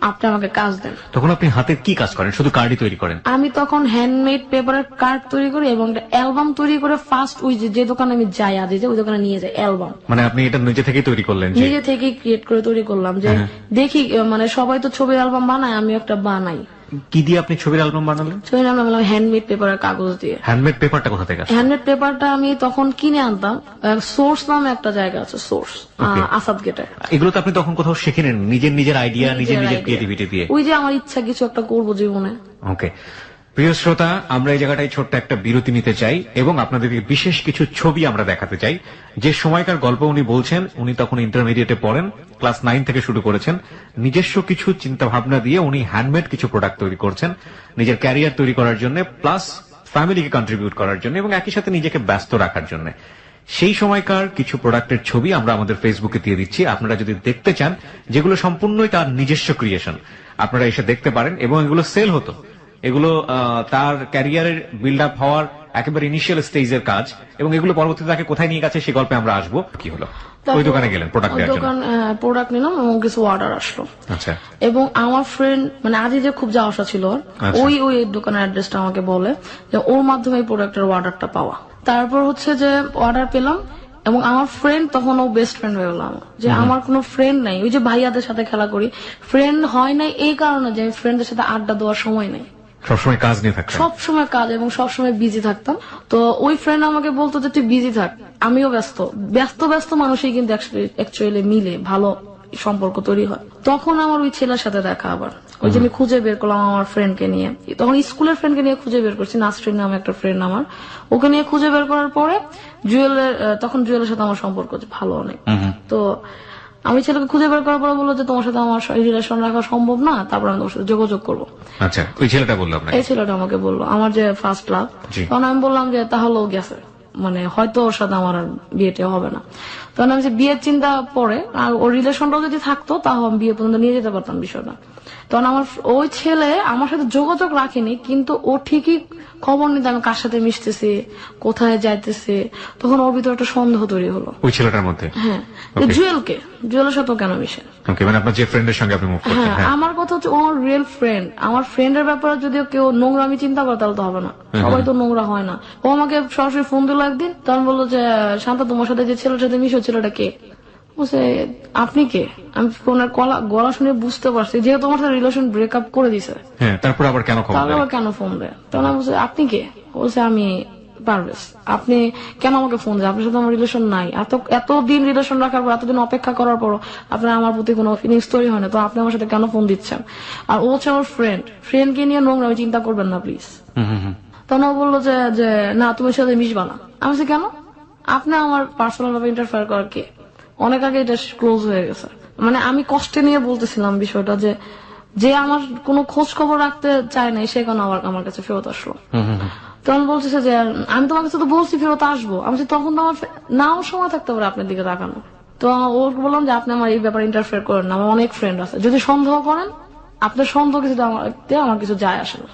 আপনি আমাকে কাজ দেন। তখন আপনি হাতের কি কাজ করেন? শুধু কার্ডই তৈরি করেন? আমি তখন হ্যান্ডমেড পেপারের কার্ড তৈরি করি এবং একটা অ্যালবাম তৈরি করে ফার্স্ট ওই যে দোকানে আমি যাই আজ ওই দোকানে নিয়ে যাই অ্যালবাম। মানে আপনি এটা নিজে থেকেই তৈরি করলেন? নিজে থেকেই ক্রিয়েট করে তৈরি করলাম, যে দেখি মানে সবাই তো ছবির অ্যালবাম বানায়, আমি একটা বানাই। কি দিয়ে আপনি ছবির অ্যালবাম বানালেন? ছবির অ্যালবাম বানালাম হ্যান্ডমেড পেপারের কাগজ দিয়ে। হ্যান্ডমেড পেপারটা কোথা থেকে আসে? হ্যান্ডমেড পেপারটা আমি তখন কিনে আনতাম, সোর্স নামে একটা জায়গা আছে, সোর্স আসাদ গেটে। এগুলো তো আপনি তখন কোথাও শিখে নেন নিজের আইডিয়া, নিজের ক্রিয়েটিভিটি দিয়ে? ওই যে আমার ইচ্ছা কিছু একটা করবো জীবনে। ওকে, প্রিয় শ্রোতা, আমরা এই জায়গাটায় ছোট্ট একটা বিরতি নিতে চাই এবং আপনাদেরকে বিশেষ কিছু ছবি আমরা দেখাতে চাই। যে সময়কার গল্প উনি বলছেন, উনি তখন ইন্টারমিডিয়েটে পড়েন, ক্লাস 9 থেকে শুরু করেছেন। নিজস্ব কিছু চিন্তা ভাবনা দিয়ে উনি হ্যান্ডমেড কিছু প্রোডাক্ট তৈরি করছেন নিজের ক্যারিয়ার তৈরি করার জন্য, প্লাস ফ্যামিলিকে কন্ট্রিবিউট করার জন্য এবং একই সাথে নিজেকে ব্যস্ত রাখার জন্য। সেই সময়কার কিছু প্রোডাক্টের ছবি আমরা আমাদের ফেসবুকে দিয়ে দিচ্ছি। আপনারা যদি দেখতে চান, যেগুলো সম্পূর্ণই তার নিজস্ব ক্রিয়েশন, আপনারা এসে দেখতে পারেন। এবং এগুলো সেল হতো, এগুলো তার ক্যারিয়ারের বিল্ড আপ হওয়ার একেবারে ইনিশিয়াল স্টেজের কাজ, এবং এগুলো পরবর্তীতে তাকে কোথায় নিয়ে গেছে সে গল্পে আমরা আসবো। কি হলো? ওই দোকানে গেলেন প্রোডাক্ট নেওয়ার জন্য? প্রোডাক্ট নিলাম এবং কিছু অর্ডার আসলো। আচ্ছা, এবং আমার ফ্রেন্ড মানে আজই যে খুব যাওয়া আসা ছিল, ওই দোকানের অ্যাড্রেসটা আমাকে বলে যে ওর মাধ্যমে এই প্রোডাক্টের অর্ডারটা পাওয়া। তারপর হচ্ছে যে অর্ডার পেলাম এবং আমার ফ্রেন্ড তখন ও বেস্ট ফ্রেন্ড হয়ে গেলাম। যে আমার কোনো ফ্রেন্ড নাই, ওই যে ভাইয়াদের সাথে খেলা করি, ফ্রেন্ড হয় নাই এই কারণে যে ফ্রেন্ডদের সাথে আড্ডা দেওয়ার সময় নেই, সবসময় কাজ নিয়ে থাকতাম, সবসময় কাজ এবং সবসময় বিজি থাকতাম। তো ওই ফ্রেন্ড আমাকে বলতো যে তুই বিজি থাক, আমিও ব্যস্ত মানুষই কিন্তু অ্যাকচুয়ালি মিলে ভালো সম্পর্ক তৈরি হয়। তখন আমার ওই ছেলের সাথে দেখা, আবার ওই যে আমি খুঁজে বের করলাম আমার ফ্রেন্ডকে নিয়ে, তখন স্কুলের ফ্রেন্ডকে নিয়ে খুঁজে বের করছি, নাসরিন নামে একটা ফ্রেন্ড আমার, ওকে নিয়ে খুঁজে বের করার পরে তখন জুয়েলের সাথে আমার সম্পর্ক ভালো অনেক। তো আমি ছেলেকে খুঁজে বের করার পরে বললো যে তোমার সাথে আমার রিলেশন রাখা সম্ভব না, তারপর আমি তোমার সাথে যোগাযোগ করবো। আচ্ছা, ওই ছেলেটা বললো? এই ছেলেটা আমাকে বললো, আমার যে ফার্স্ট লাভ। তখন আমি বললাম যে তাহলেও গেছে, মানে হয়তো ওর সাথে আমার বিয়েটা হবে না। তখন আমি বিয়ের চিন্তা পরে, আর ওর রিলেশনটাও যদি থাকতো তাহলে আমি বিয়ে পর্যন্ত নিয়ে যেতে পারতাম বিষয়টা। তখন আমার ওই ছেলে আমার সাথে যোগাযোগ রাখেনি, কিন্তু ও ঠিকই খবর নিতে আমি কার সাথে মিশতেছি, কোথায় যাইতেছে, তখন ওর ভিতরে একটা সন্দেহ তৈরি হলো ওই ছেলেটার মধ্যে। হ্যাঁ, জুয়েলের সাথেও কেন মিশে? মানে আপনার যে ফ্রেন্ডের সঙ্গে আপনি মুভ করতেন। হ্যাঁ, আমার কথা হচ্ছে ও আমার রিয়েল ফ্রেন্ড। আমার ফ্রেন্ডের ব্যাপারে যদি কেউ নোংরামি চিন্তা করে তাহলে তো হবে না, সবাই তো নোংরা হয় না। ও আমাকে সরাসরি ফোন দিল একদিন, তখন বললো যে শান্তা তোমার সাথে যে ছেলের সাথে মিশো, ছেলেটা কে? বলছে আপনি কে? আমি ফোনের গলা শুনে বুঝতে পারছি যেহেতু তোমার সাথে রিলেশন ব্রেকআপ করে দিছে। তারপর আবার কেন ফোন দেয়? তখন বলছে আপনি কে? বলছে আমি পারভেজ, আপনি কেন আমাকে ফোন দেন? আপনার সাথে আমার রিলেশন নাই, এতদিন রিলেশন রাখার পর, এতদিন অপেক্ষা করার পর আপনার আমার প্রতি কোনো ফিলিংস তৈরি হয় না, তো আপনি আমার সাথে কেন ফোন দিচ্ছেন? আর ও হচ্ছে আমার ফ্রেন্ডকে নিয়ে নোংরা আমি চিন্তা করবেন না প্লিজ। তখন ও বললো যে না তুমি সাথে মিশবা না। আমি বলছি কেন? আপনি আমার পার্সোনাল ভাবে ইন্টারফেয়ার করার কে? অনেক আগে এটা ক্লোজ হয়ে গেছে। মানে আমি কষ্টে নিয়ে বলতেছিলাম বিষয়টা, যে আমার কোনো খোঁজ খবর রাখতে চায় না সে কেন আবার আমার কাছে ফেরত আসলো। তখন বলতেছে যে আমি তোমার কাছে তো বলছি ফেরত আসবো। আমি তখন তো আমার নাও সময় থাকতে পারে আপনার দিকে তাকানো। তো ওর বললাম যে আপনি আমার এই ব্যাপারে ইন্টারফেয়ার করেন না, আমার অনেক ফ্রেন্ড আছে, যদি সন্দেহ করেন আপনার সন্দেহ কিছু আমার কিছু যায় আসে না।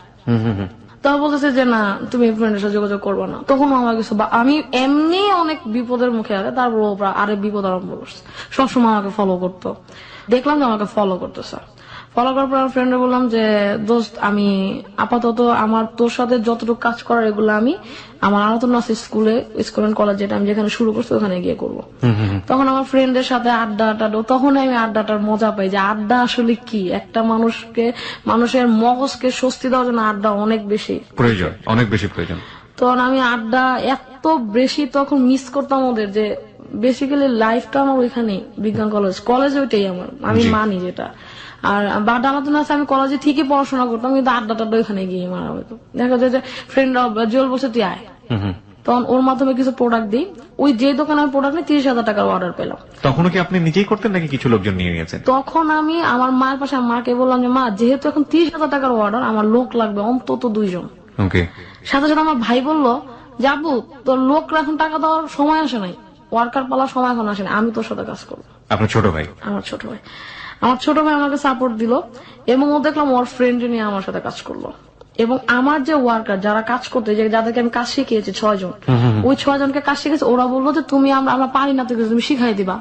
তখন বলতেছে যে না তুমি ফ্রেন্ডের সাথে যোগাযোগ করবো না। তখন আমার কিছু আমি এমনি অনেক বিপদের মুখে আছে, তারপর আরেক বিপদ আরম্ভ করছে। সবসময় আমাকে ফলো করতো, দেখলাম যে আমাকে ফলো করতেছে। ফলো করার পর আমার ফ্রেন্ডে বললাম যে দোস্ত আমি আপাতত আমার তোর সাথে যতটুকু কাজ করার এগুলো আমি আমার আলোচনা আছে স্কুল এন্ড কলেজ, যেটা আমি যেখানে শুরু করছি ওখানে গিয়ে করবো। তখন আমার ফ্রেন্ডের সাথে আড্ডা তখন আমি আড্ডাটার মজা পাই যে আড্ডা আসলে কি, একটা মানুষের মগজকে স্বস্তি দেওয়ার জন্য আড্ডা অনেক বেশি প্রয়োজন। তখন আমি আড্ডা এত বেশি তখন মিস করতাম ওদের, যে বেসিক্যালি লাইফটা আমার ওইখানেই, বিজ্ঞান কলেজ ওইটাই আমার, আমি মানি যেটা। আর বাড্ডা আলোচনা আছে, আমি কলেজে ঠিকই পড়াশোনা করতাম কিন্তু আড্ডাটা ওইখানে গিয়ে মারা হতো। দেখা যায় যে ফ্রেন্ডরা জুয়েল বলছে তুই আয়, তখন ওর মাধ্যমে কিছু প্রোডাক্ট দিই, ওই যে দোকানে আমি প্রোডাক্ট নিই 30,000 টাকার অর্ডার পেলাম। তখনও কি আপনি নিজেই করতেন নাকি কিছু লোকজন নিয়ে নিয়েছেন? তখন আমি আমার মায়ের পাশে মাকে বললাম যে মা যেহেতু এখন 30,000 টাকার অর্ডার, আমার লোক লাগবে অন্তত 2 জন। সাথে সাথে আমার ভাই বললো যে আব্বু তোর লোকরা এখন টাকা দেওয়ার সময় আসে নাই, ওয়ার্কার পালার সময় এখন আসে না, আমি তোর সাথে কাজ করবো। আপনার ছোট ভাই? আমার ছোট ভাই আমাকে সাপোর্ট দিল এবং ও দেখলাম ওর ফ্রেন্ড নিয়ে আমার সাথে কাজ করলো। এবং আমার যে ওয়ার্কার যারা কাজ করতে, যাদেরকে আমি কাজ শিখিয়েছি 6 জন, ওই 6 জনকে কাজ শিখেছি। ওরা বললো যে তুমি আমরা পারি না, তুমি শিখাই দিবা।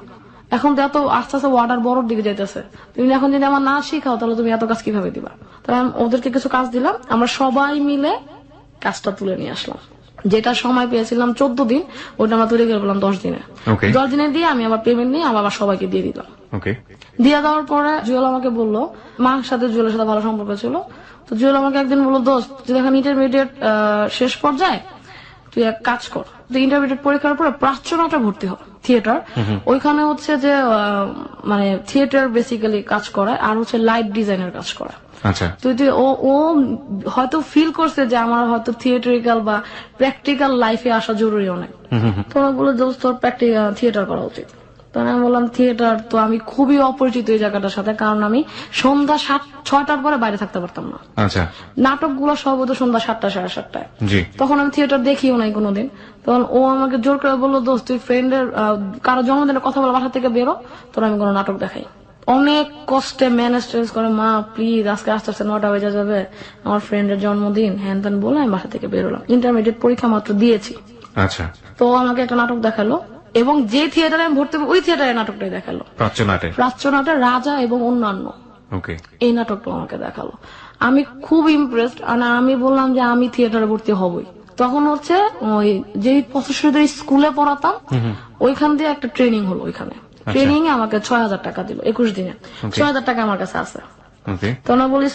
এখন তো এত আস্তে আস্তে ওয়ার্ডার বড়র দিকে যাইতেছে, তুমি এখন যদি আমার না শিখাও তাহলে তুমি এত কাজ কিভাবে দিবা? তাহলে আমি ওদেরকে কিছু কাজ দিলাম, আমরা সবাই মিলে কাজটা তুলে নিয়ে আসলাম। যেটা সময় পেয়েছিলাম 14 দিন, ওটা আমরা তৈরি করে পেলাম 10 দিনে। 10 দিনে দিয়ে আমি আবার পেমেন্ট নিয়ে আবার সবাইকে দিয়ে দিলাম। দিয়ে দেওয়ার পরে জুয়েল আমাকে বললো, মার সাথে জুয়েলের সাথে ভালো সম্পর্ক ছিল, তো জুয়েল আমাকে একদিন বললো দোস্ত তুই এখন ইন্টারমিডিয়েট শেষ পর্যায়ে তুই এক কাজ কর, তুই ইন্টারমিডিয়েট পরীক্ষার পরে প্রাচ্যনাটে ভর্তি হ, থিয়েটার। ওইখানে হচ্ছে যে মানে থিয়েটার বেসিক্যালি কাজ করায়, আর হচ্ছে লাইট ডিজাইনের কাজ করায়। ও হয়তো ফিল করছে যে আমার হয়তো থিয়েটারিক্যাল বা প্র্যাকটিক্যাল লাইফে আসা জরুরি অনেক। তোমরা বলে দোস্ত তোর প্র্যাকটিক্যাল থিয়েটার করা উচিত। তখন আমি বললাম থিয়েটার তো আমি খুবই অপরিচিত এই জায়গাটার সাথে, কারণ আমি সন্ধ্যা 6টার পরে বাইরে থাকতে পারতাম না। নাটকগুলো সব হতো সন্ধ্যা 7টা সাড়ে 7টায়। তখন আমি থিয়েটার দেখিও নাই কোনোদিন। তখন ও আমাকে জোর করে বললো দোস্ত তুই ফ্রেন্ডের কারো জন্মদিনের কথা বলে বাসা থেকে বেরো, তোর আমি কোনো নাটক দেখাই। অনেক কষ্টে ম্যানেজ করে মা প্লিজ আজকে আস্তে আস্তে 9টা বেজে যাবে, আমার ফ্রেন্ডের জন্মদিন, হ্যান ত্যান বলে আমি বাসা থেকে বেরোলাম। ইন্টারমিডিয়েট পরীক্ষা মাত্র দিয়েছি। তো আমাকে একটা নাটক দেখালো এবং যে থিয়েটারে আমি ভর্তি ওই থিয়েটারের নাটকটাই দেখালো, প্রাচ্যনাটে রাজা এবং অন্যান্য। এই নাটকটা আমাকে দেখালো, আমি খুব ইমপ্রেসড। আমি বললাম যে আমি থিয়েটারে ভর্তি হবই। তখন হচ্ছে ওই যে পথশ্রীদের স্কুলে পড়াতাম ওইখান দিয়ে একটা ট্রেনিং হলো, ওইখানে ট্রেনিং এ আমাকে 6,000 টাকা দিল 21 দিনে। 6,000 টাকা আমার কাছে আছে। তখন বলি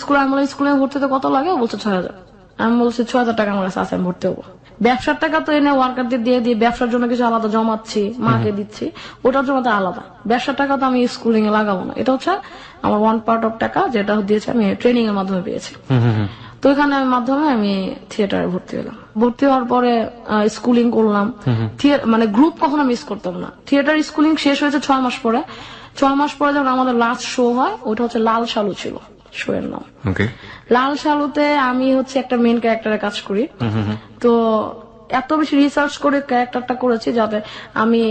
স্কুলে ভর্তি হতে কত লাগে? বলছে 6,000। আমি বলছি 6,000 টাকা আমার কাছে আছে, আমি ভর্তি হবো। ব্যবসার টাকা তো এনে ওয়ার্কারদের দিয়ে ব্যবসার জন্য কিছু আলাদা জমাচ্ছি, মাকে দিচ্ছি, ওটার জন্য তো আলাদা। ব্যবসার টাকা তো আমি স্কুলিং এ লাগাবো না, এটা হচ্ছে আমার ওয়ান পার্ট অফ টাকা যেটা দিয়েছে আমি ট্রেনিং এর মাধ্যমে পেয়েছি। তো ওইখানে মাধ্যমে আমি থিয়েটারে ভর্তি হলাম। ভর্তি হওয়ার পরে স্কুলিং করলাম, মানে গ্রুপ কখনো মিস করতাম না। থিয়েটার স্কুলিং শেষ হয়েছে 6 মাস পরে। 6 মাস পরে যখন আমাদের লাস্ট শো হয়, ওটা হচ্ছে লাল শালু ছিল শো এর নাম। লাল শালুতে আমি হচ্ছে একটা মেইন ক্যারেক্টারে কাজ করি। তো এত বেশি রিসার্চ করে ক্যারেক্টারটা করেছি যাতে আমি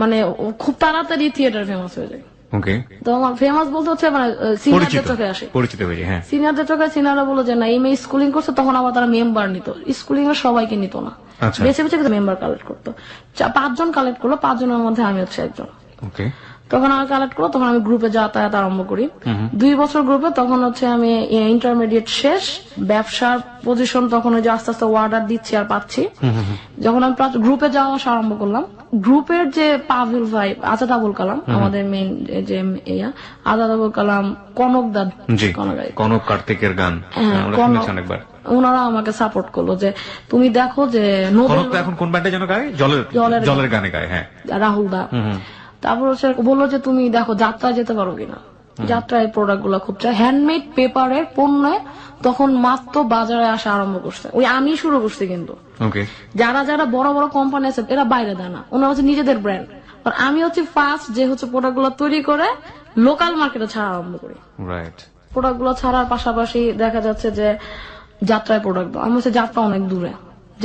মানে খুব তাড়াতাড়ি থিয়েটার ফেমাস হয়ে যাই। তো আমার ফেমাস বলতে হচ্ছে মানে সিনিয়রদের চোখে আসে, সিনিয়রদের চোখে। সিনিয়ররা বলো যে না এই মেয়ে স্কুলিং করছে, তখন আবার তারা মেম্বার নিত, স্কুলিং এর সবাইকে নিত না, বেছে বেছে মেম্বার কালেক্ট করতো। 5 জন কালেক্ট করলো, 5 জনের মধ্যে আমি হচ্ছে একজন। তখন আমি কালেক্ট করো, তখন আমি গ্রুপে যাতায়াত আরম্ভ করি। 2 বছর গ্রুপে, তখন হচ্ছে আমি ইন্টারমিডিয়েট শেষ, ব্যবসার পজিশন তখন ওই যে আস্তে আস্তে অর্ডার দিচ্ছি আর পাচ্ছি। যখন আমি গ্রুপে যাওয়া আসা আরম্ভ করলাম, গ্রুপের যে পাভেল ভাই, আজাদ আবুল কালাম, আমাদের মেইন যে আজাদ আবুল কালাম, কনক দাদ, কনক কার্তিকের গান আমরা শুনেছি অনেকবার। ওনারা আমাকে সাপোর্ট করলো যে তুমি দেখো যে কনক এখন কোন ব্যান্ডে যেন গায়, জলের গানে গায়, হ্যাঁ, রাহুল দা। তারপর হচ্ছে বললো যে তুমি দেখো যাত্রায় যেতে পারো কিনা, যাত্রায় প্রোডাক্ট গুলা খুব চাই, হ্যান্ডমেড পেপারের পণ্য তখন মাত্র বাজারে আসা আরম্ভ করছে। ওই আমি শুরু করছি, কিন্তু যারা যারা বড় বড় কোম্পানি আছে এরা বাইরে দেয় না, ওনারা হচ্ছে নিজেদের ব্র্যান্ড। আর আমি হচ্ছে ফার্স্ট যে হচ্ছে প্রোডাক্ট গুলো তৈরি করে লোকাল মার্কেটে ছাড়া আরম্ভ করি। প্রোডাক্ট গুলো ছাড়ার পাশাপাশি দেখা যাচ্ছে যে যাত্রায় প্রোডাক্ট দাও, আমি হচ্ছে যাত্রা অনেক দূরে,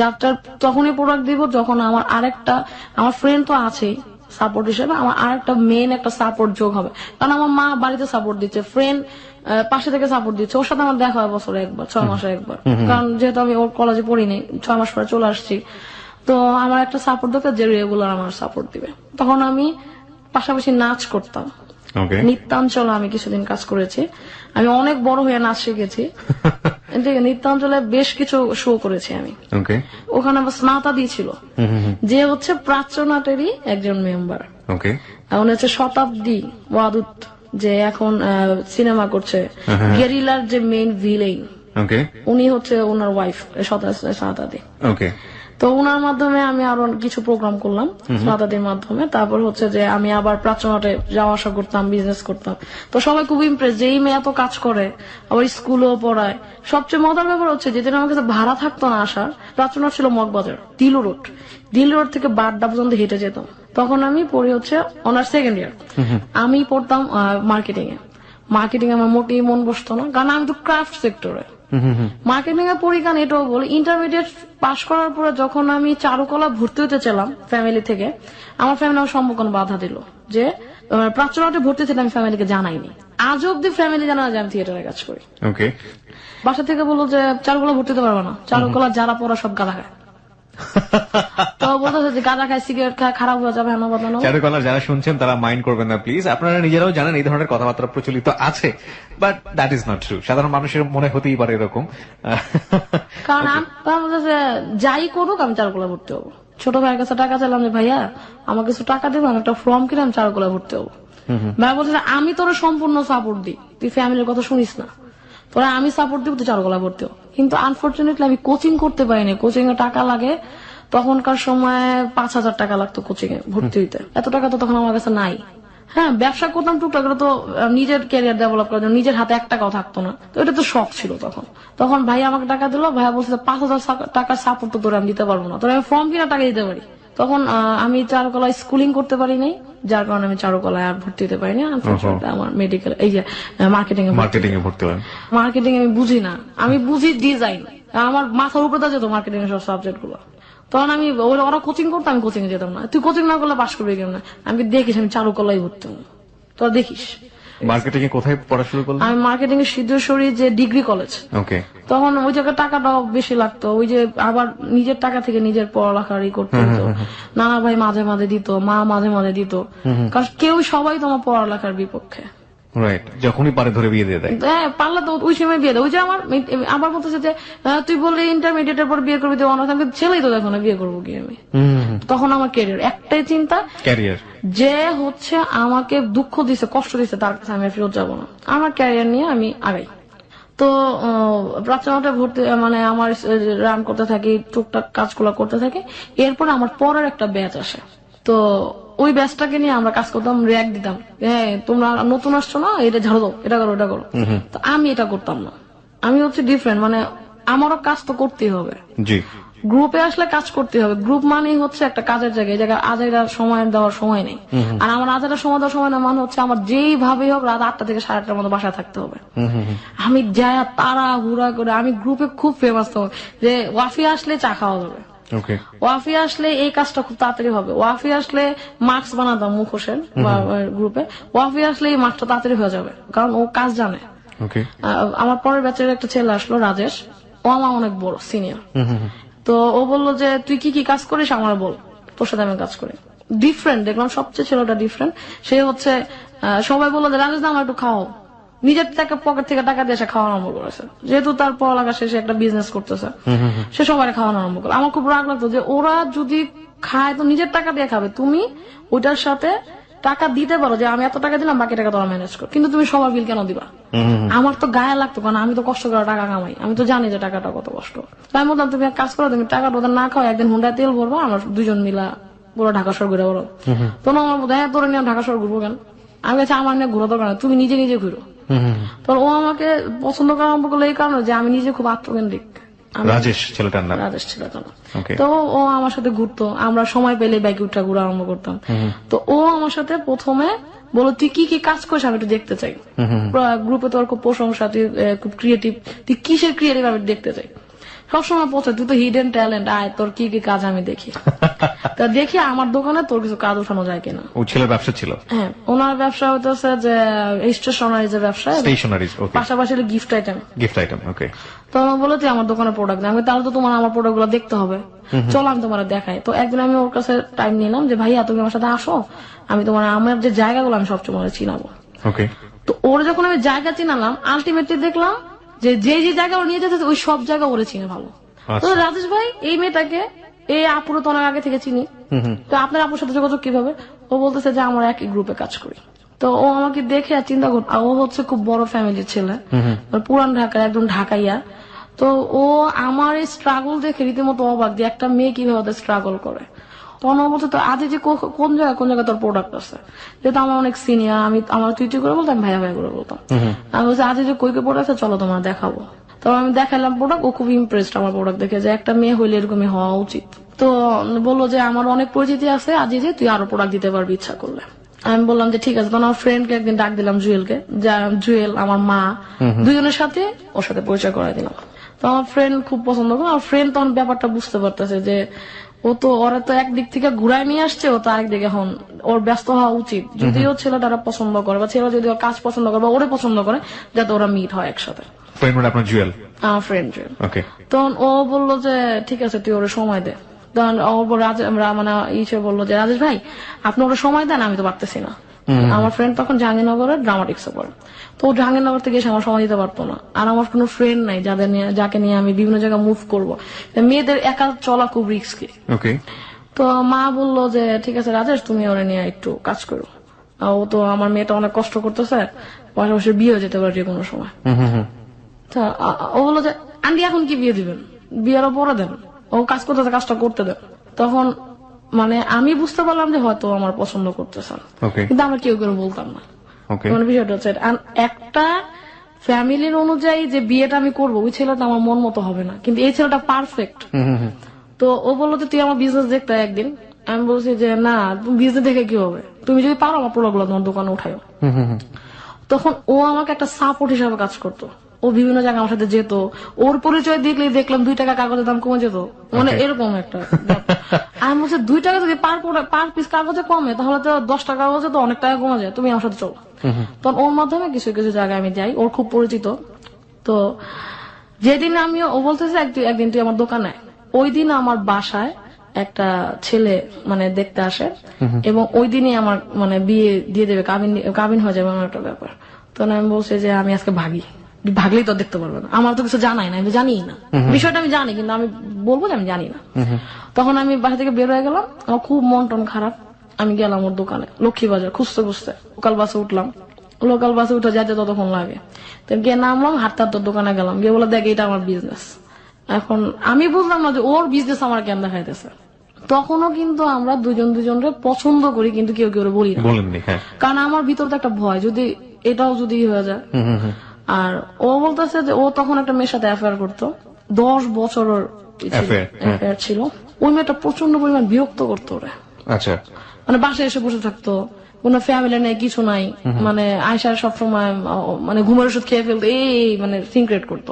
যাত্রার তখনই প্রোডাক্ট দিব যখন আমার আরেকটা, আমার ফ্রেন্ড তো আছেই সাপোর্ট হিসেবে, আমার আরেকটা মেন একটা সাপোর্ট যোগ হবে। কারণ আমার মা বাড়িতে সাপোর্ট দিচ্ছে, ফ্রেন্ড পাশে থেকে সাপোর্ট দিচ্ছে, ওর সাথে আমার দেখা হয় বছরে একবার, 6 মাসে একবার। কারণ যেহেতু আমি ওর কলেজে পড়িনি, 6 মাস পরে চলে আসছি, তো আমার একটা সাপোর্ট দরকার যে রেগুলার আমার সাপোর্ট দিবে। তখন আমি পাশাপাশি নাচ করতাম, নৃত্যাঞ্চলে আমি কিছুদিন কাজ করেছি। আমি অনেক বড় হয়ে নাচ শিখেছি। নৃত্যাঞ্চলে বেশ কিছু শো করেছি আমি। ওখানে আমার স্নাতা দিয়েছিল, যে হচ্ছে প্রাচ্যনাটেরই একজন মেম্বার। এখন হচ্ছে শতাব্দী ওয়াদুদ, যে এখন সিনেমা করছে, গেরিলার যে মেইন ভিলেন, উনি হচ্ছে ওনার ওয়াইফ স্নাতাদি। তো ওনার মাধ্যমে আমি আরো কিছু প্রোগ্রাম করলাম স্নাতাদির মাধ্যমে। তারপর হচ্ছে যে আমি আবার প্রাচ্যনাটে যাওয়া আসা করতাম, বিজনেস করতাম। তো সবাই খুব ইমপ্রেস যে এই মেয়ে এত কাজ করে, আবার স্কুলেও পড়ায়। সবচেয়ে মজার ব্যাপার হচ্ছে যেদিন আমার কাছে ভাড়া থাকতো না আসার, প্রাচ্যনাট ছিল মগবাজার, দিল রোড থেকে বাড্ডা পর্যন্ত হেঁটে যেতাম। তখন আমি পড়ি হচ্ছে অনার্স সেকেন্ড ইয়ার, আমি পড়তাম মার্কেটিং আমার মোটেই মন বসতো না, কারণ আমি তো ক্রাফট সেক্টরে। মার্কেটিং এর পরীক্ষা এটাও বলি, ইন্টারমিডিয়েট পাশ করার পরে যখন আমি চারুকলা ভর্তি হতে চাইলাম ফ্যামিলি থেকে, আমার ফ্যামিলি আমার সম্পূর্ণ বাধা দিল যে প্রাচ্যনাটে ভর্তি ছিল, আমি ফ্যামিলিকে জানাইনি। আজ অব্দি ফ্যামিলি জানা যে আমি থিয়েটারে কাজ করি। বাসা থেকে বললো যে চারুকলা ভর্তি হতে পারবে না, চারুকলা যারা পড়া সব গাঁজা খায়। তো বলতেছে যে গাঁজা খায়, সিগারেট খায়, খারাপ হয়ে যাবে। চারুকলার যারা শুনছেন তারা মাইন্ড করবেন না প্লিজ, আপনারা নিজেরাও জানেন এই ধরনের কথাবার্তা প্রচলিত আছে, but that is not true. সাধারণ মানুষের মনে হতেই পারে এরকম। কারণ যাই করুক আমি চারুকলা ভর্তি হবো। ছোট ভাইয়ের কাছে টাকা চাইলাম যে ভাইয়া আমার কিছু টাকা দেবো, আমি একটা ফর্ম কিনে আমি চারুকলা ভর্তি হবো। ভাই বলছে আমি তোর সম্পূর্ণ সাপোর্ট দিই, তুই ফ্যামিলির কথা শুনিস না, তোরা আমি সাপোর্ট দিব, তুই চারুকলা ভর্তি হবো। কিন্তু আনফর্চুনেটলি আমি কোচিং করতে পারিনি, কোচিং এ টাকা লাগে। তখনকার সময় 5,000 টাকা লাগতো কোচিং এ ভর্তি হইতে, এত টাকা তো তখন আমার কাছে নাই। হ্যাঁ, ব্যবসা করতাম টুকটাক, তো নিজের ক্যারিয়ার ডেভেলপ করার জন্য নিজের হাতে 1 টাকাও থাকতো না, তো এটা তো শখ ছিল তখন ভাই আমাকে টাকা দিল, ভাইয়া বলছে 5,000 টাকার সাপোর্ট তো তোরা আমি দিতে পারবো না, তোরা আমি ফর্ম কিনা টাকা দিতে পারি। তখন আমি চারুকলায় স্কুলিং করতে পারি নাই, যার কারণে আমি চারুকলায় আর ভর্তি হতে পারিনি। আনফর্চুনেটলি আমার মেডিকেল, এই যে মার্কেটিং এ ভর্তি হয়। মার্কেটিং আমি বুঝি না, আমি বুঝি ডিজাইন, আমার মাথার উপরে যেত মার্কেটিং এর সব সাবজেক্ট গুলো। তখন আমি ওরা কোচিং করতো, আমি কোচিং এ যেতাম না। তুই কোচিং না করলে পাশ করবি কেমন? আমি দেখিস আমি চারুকলায় ভর্তি হবো, তোরা দেখিস। মার্কেটিং এ কোথায় পড়া শুরু করলাম? আমি মার্কেটিং এর সিদ্ধেশ্বরী যে ডিগ্রি কলেজ। তখন ওই জায়গায় টাকাটাও বেশি লাগতো, ওই যে আবার নিজের টাকা থেকে নিজের পড়ালেখারই করতে হতো। নানা ভাই মাঝে মাঝে দিত, মা মাঝে মাঝে দিত, কারণ সবাই তোমার পড়ালেখার বিপক্ষে। যখনই পারে ধরে বিয়ে দিয়ে দেয়। হ্যাঁ, পারলে তো ওই সময় বিয়ে দেয়। ওই যে আমার বলতেছে যে তুই বললি ইন্টারমিডিয়েটের পর বিয়ে করবি, ছেলেই তো দেখো না, বিয়ে করবো কি আমি। তখন আমার ক্যারিয়ার, একটাই চিন্তা, ক্যারিয়ার। যে হচ্ছে আমাকে দুঃখ দিছে, কষ্ট দিছে, তার কাছে আমি ফেরত যাবো না, আমার ক্যারিয়ার নিয়ে আমি আগাই। তো প্রাচ্যনাটে ভর্তি মানে আমার রান করতে থাকি, টুকটাক কাজগুলো করতে থাকি। এরপর আমার পরের একটা ব্যাচ আসে, তো ওই ব্যাচটাকে নিয়ে আমরা কাজ করতাম, র্যাক দিতাম, হ্যাঁ তোমরা নতুন আসছো না, এটা ঝাড়ো দাও, এটা করো, এটা করো। তো আমি এটা করতাম না, আমি হচ্ছে ডিফারেন্ট, মানে আমারও কাজ তো করতেই হবে। গ্রুপে আসলে কাজ করতে হবে। গ্রুপ মানেই হচ্ছে একটা কাজের জায়গা, এই জায়গায় আজাইরা সময় দেওয়ার সময় নেই। আর আমার আজাইরা সময় দেওয়ার সময় না মানে হচ্ছে আমার যেইভাবেই হোক রাত 8টা থেকে 8:30টার মধ্যে বাসায় থাকতে হবে। আমি যাই তারা হুড়া করে, আমি গ্রুপে খুব ফেমাস তো, যে ওয়াফি আসলে চা খাওয়া যাবে, ওয়াফি আসলে এই কাজটা খুব তাড়াতাড়ি হবে, ওয়াফি আসলে মাস্ক বানাতাম মুখোশের গ্রুপে, ওয়াফি আসলে এই মাস্কটা তাড়াতাড়ি হয়ে যাবে, কারণ ও কাজ জানে। আমার পরের ব্যাচের একটা ছেলে আসলো, রাজেশ, ও আমার অনেক বড় সিনিয়র। তো ও বললো যে তুই কি কি কাজ করিস আমার বল, তোর সাথে আমি কাজ করি। ডিফারেন্ট দেখলাম, সবচেয়ে ছেলেটা ডিফারেন্ট। সে হচ্ছে সবাই বললো যে রাজেশ না আমার একটু খাও, নিজের টাকা পকেট থেকে টাকা দিয়ে সে খাওয়া আরম্ভ করেছে, যেহেতু তার পড়ালেখা শেষে একটা বিজনেস করতেছে, সে সবাই খাওয়ানো আরম্ভ করে। আমার খুব রাগ লাগতো যে ওরা যদি খায় তো নিজের টাকা দিয়ে খাবে, তুমি ওইটার সাথে টাকা দিতে পারো যে আমি এত টাকা দিলাম বাকি টাকা তোমার ম্যানেজ করো, কিন্তু তুমি সবার বিল কেন দিবা? আমার তো গায়ে লাগতো, কারণ আমি তো কষ্ট করে টাকা কামাই, আমি তো জানি যে টাকাটা কত কষ্ট। তাই বললাম তুমি এক কাজ করো, তুমি টাকা ওদের না খাও, একদিন হুন্ডায় তেল ভরবো, আমরা দুজন মিলা পুরো ঢাকা শহর ঘুরে বলো। তখন আমার বোধ হয় তোর নিয়ে ঢাকা শহর ঘুরবো কেন? আমি কাছে আমার নিয়ে ঘুরো দরকার, তুমি নিজে নিজে ঘুরো। তো ও আমাকে পছন্দ করা আরম্ভ করলো এই কারণে যে আমি নিজে খুব আত্মকেন্দ্রিক। রাজেশ ছেলেটার নাম? রাজেশ ছিল তো। তো ও আমার সাথে ঘুরতো, আমরা সময় পেলে বাইকে উঠা ঘুরা আরম্ভ করতাম। তো ও আমার সাথে প্রথমে বলো তুই কি কি কাজ করিস আমি একটু দেখতে চাই, গ্রুপে তোর খুব প্রশংসা, তুই খুব ক্রিয়েটিভ, তুই কিসের ক্রিয়েটিভ আমি দেখতে চাই। সবসময় পৌঁছে তুই তো হিডেন ট্যালেন্ট, আয় তোর কি কি কাজ আমি দেখি। তা দেখি আমার দোকানে তোর কিছু কাজ উঠানো যায় কিনা। ও ছেলের ব্যবসা ছিল? হ্যাঁ, ওনার ব্যবসা হইতেছে যে স্টেশনারিজ এর ব্যবসা, স্টেশনারিজ, ওকে। পাশাপাশি গিফট আইটেম। গিফট আইটেম, ওকে। তো আমি বলে তুই আমার দোকানে প্রোডাক্ট দেয়, আমি তাহলে তো তোমার আমার প্রোডাক্ট গুলো দেখতে হবে, চলো আমি তোমার দেখাই। তো একদিন আমি ওর কাছে টাইম নিলাম যে ভাইয়া তুমি আমার সাথে আসো, আমি তোমার আমার যে জায়গাগুলো আমি সবচেয়ে মনে চিনাবো। ওকে। তো ওর যখন আমি জায়গা চিনালাম, আলটিমেটলি দেখলাম যে যে যে জায়গা ওর নিয়ে যেতেছে ওই সব জায়গা ওরে চিনে ভালো। তো রাজেশ ভাই এই মেয়েটাকে এই আপুরো তো অনেক আগে থেকে চিনি, তো আপনার আপুর সাথে যোগাযোগ কিভাবে? ও বলতেছে যে আমরা একই গ্রুপে কাজ করি। তো ও আমাকে দেখে আর চিন্তা কর, ও হচ্ছে খুব বড় ফ্যামিলির ছেলে, পুরান ঢাকার একদম ঢাকাইয়া। তো ও আমার এই স্ট্রাগল দেখে রীতিমতো অবাক যে একটা মেয়ে কিভাবে স্ট্রাগল করে। তখন ও বলছে তো আজ যে কোন জায়গায় তোর প্রোডাক্ট আছে, যেহেতু আমার অনেক সিনিয়র, আমি আমার তুই করে বলতাম, ভাইয়া ভাইয়া করে বলতাম। আমি বলছি আজ যে কই প্রোডাক্ট আছে চলো তোমার দেখাবো। তো আমি দেখালাম প্রোডাক্ট, ও খুব ইমপ্রেসড আমার প্রোডাক্ট দেখে যে একটা মেয়ে হইলে এরকমই হওয়া উচিত। তো বললো যে আমার অনেক পরিচিতি আছে, আজ যে তুই আরো প্রোডাক্ট দিতে পারবি ইচ্ছা করলে। আমি বললাম যে ঠিক আছে। তখন আমার ফ্রেন্ডকে একদিন ডাক দিলাম, জুয়েলকে, যা জুয়েল আমার মা, দুজনের সাথে ওর সাথে পরিচয় করাই দিলাম। তো আমার ফ্রেন্ড খুব পছন্দ করে, আমার ফ্রেন্ড তখন ব্যাপারটা বুঝতে পারতেছে যে ও তো ওরা তো একদিক থেকে ঘুরায় নিয়ে আসছে, ও তো আরেকদিকে এখন ওর ব্যস্ত হওয়া উচিত, যদিও ছেলেটারা পছন্দ করে বা ছেলে যদি ওর কাজ পছন্দ করে বা ওরে পছন্দ করে, যাতে ওরা মিট হয় একসাথে। ফ্রেন্ড মানে আপনার জুয়েল? আমার ফ্রেন্ড জুয়েল। ওকে। তখন ও বললো যে ঠিক আছে তুই ওরে সময় দে। তখন মানে ইসে বললো যে রাজেশ ভাই আপনি ওরা সময় দেন, আমি তো পারতেছি না। আমার ফ্রেন্ড তখন জাহাঙ্গীরনগরের ড্রামাটিক্সে পড়ে, তো জাহাঙ্গীরনগর থেকে এসে আমার সময় দিতে পারতো না। আর আমার কোনো ফ্রেন্ড নাই যাকে নিয়ে আমি বিভিন্ন জায়গায় মুভ করবো। মেয়েদের একা চলা খুব রিস্কি। ওকে। তো মা বললো যে ঠিক আছে রাজেশ তুমি ওরা নিয়ে একটু কাজ করো, ও তো আমার মেয়েটা অনেক কষ্ট করতেছে, পাশাপাশি বিয়ে হয়ে যেতে পারে যে কোনো সময়। ও বললো যে আন্টি এখন কি বিয়ে দিবেন, বিয়েরও পরে দেন, ও কাজ করতেছে কাজটা করতে দেন। তখন মানে আমি বুঝতে পারলাম যে হয়তো আমার পছন্দ করতেছেন, কিন্তু আমরা কেউ কেউ বলতাম না। মানে বিষয়টা হচ্ছে একটা ফ্যামিলির অনুযায়ী যে বিয়েটা আমি করবো ওই ছেলেটা আমার মন মতো হবে না, কিন্তু এই ছেলেটা পারফেক্ট। তো ও বললো যে তুই আমার বিজনেস দেখতে একদিন। আমি বলছি যে না তুমি বিজনেস দেখে কি হবে, তুমি যদি পারো আমার প্রোডাক্ট গুলো তোমার দোকানে উঠাও। তখন ও আমাকে একটা সাপোর্ট হিসাবে কাজ করতো, ও বিভিন্ন জায়গায় আমার সাথে যেত, ওর পরিচয় দেখলাম 2 টাকা কাগজের দাম কমে যেত, মানে এরকম একটা। আমি বলছি 2 টাকা যদি পার পিস কাগজে কমে তাহলে তো 10 টাকা কাগজে তো অনেক টাকা কমে যায়, তুমি আমার সাথে চলো। তখন ওর মাধ্যমে কিছু কিছু জায়গায় আমি যাই, ওর খুব পরিচিত। তো যেদিন ও বলতেছে একদিন তুই আমার দোকানে, ওই দিন আমার বাসায় একটা ছেলে মানে দেখতে আসে, এবং ওই দিনই আমার মানে বিয়ে দিয়ে দেবে, কাবিন হয়ে যাবে আমার একটা ব্যাপার। তখন আমি বলছি যে আমি আজকে ভাগলেই তো দেখতে পারবে না, আমার তো কিছু জানাই না, আমি জানি না বিষয়টা, আমি জানি কিন্তু আমি বলবো যে আমি জানি না। তখন আমি বাসা থেকে বের হয়ে গেলাম, আমার খুব মন টন খারাপ। আমি গেলাম ওর দোকানে লক্ষ্মীবাজার খুঁজতে লোকাল বাসে উঠলাম, লোকাল বাসে উঠে যাইতে ততক্ষণ লাগে। তো গিয়ে নামলাম, হাঁটতে হাঁটতে দোকানে গেলাম, গিয়ে বলে দেখ এটা আমার বিজনেস। এখন আমি বুঝলাম না যে ওর বিজনেস আমার কেন দেখাইতেছে। তখনও কিন্তু আমরা দুজনরে পছন্দ করি, কিন্তু কেউ কেউ বলি না, কারণ আমার ভিতর তো একটা ভয় যদি এটাও যদি হয়ে যায়। আর ও বলতেছে যে ও তখন একটা মেয়ের সাথে অ্যাফেয়ার করতো, 10 বছরের অ্যাফেয়ার ছিল। ওই মেয়েটা প্রচন্ড পরিমাণ বিরক্ত করতো ওরে। আচ্ছা, মানে বাসায় এসে বসে থাকতো, কোনো ফ্যামিলি নেই, কিছু নাই, মানে আয়সা সবসময় মানে ঘুমের ওষুধ খেয়ে ফেলতো, এই মানে সিনক্রেট করতো।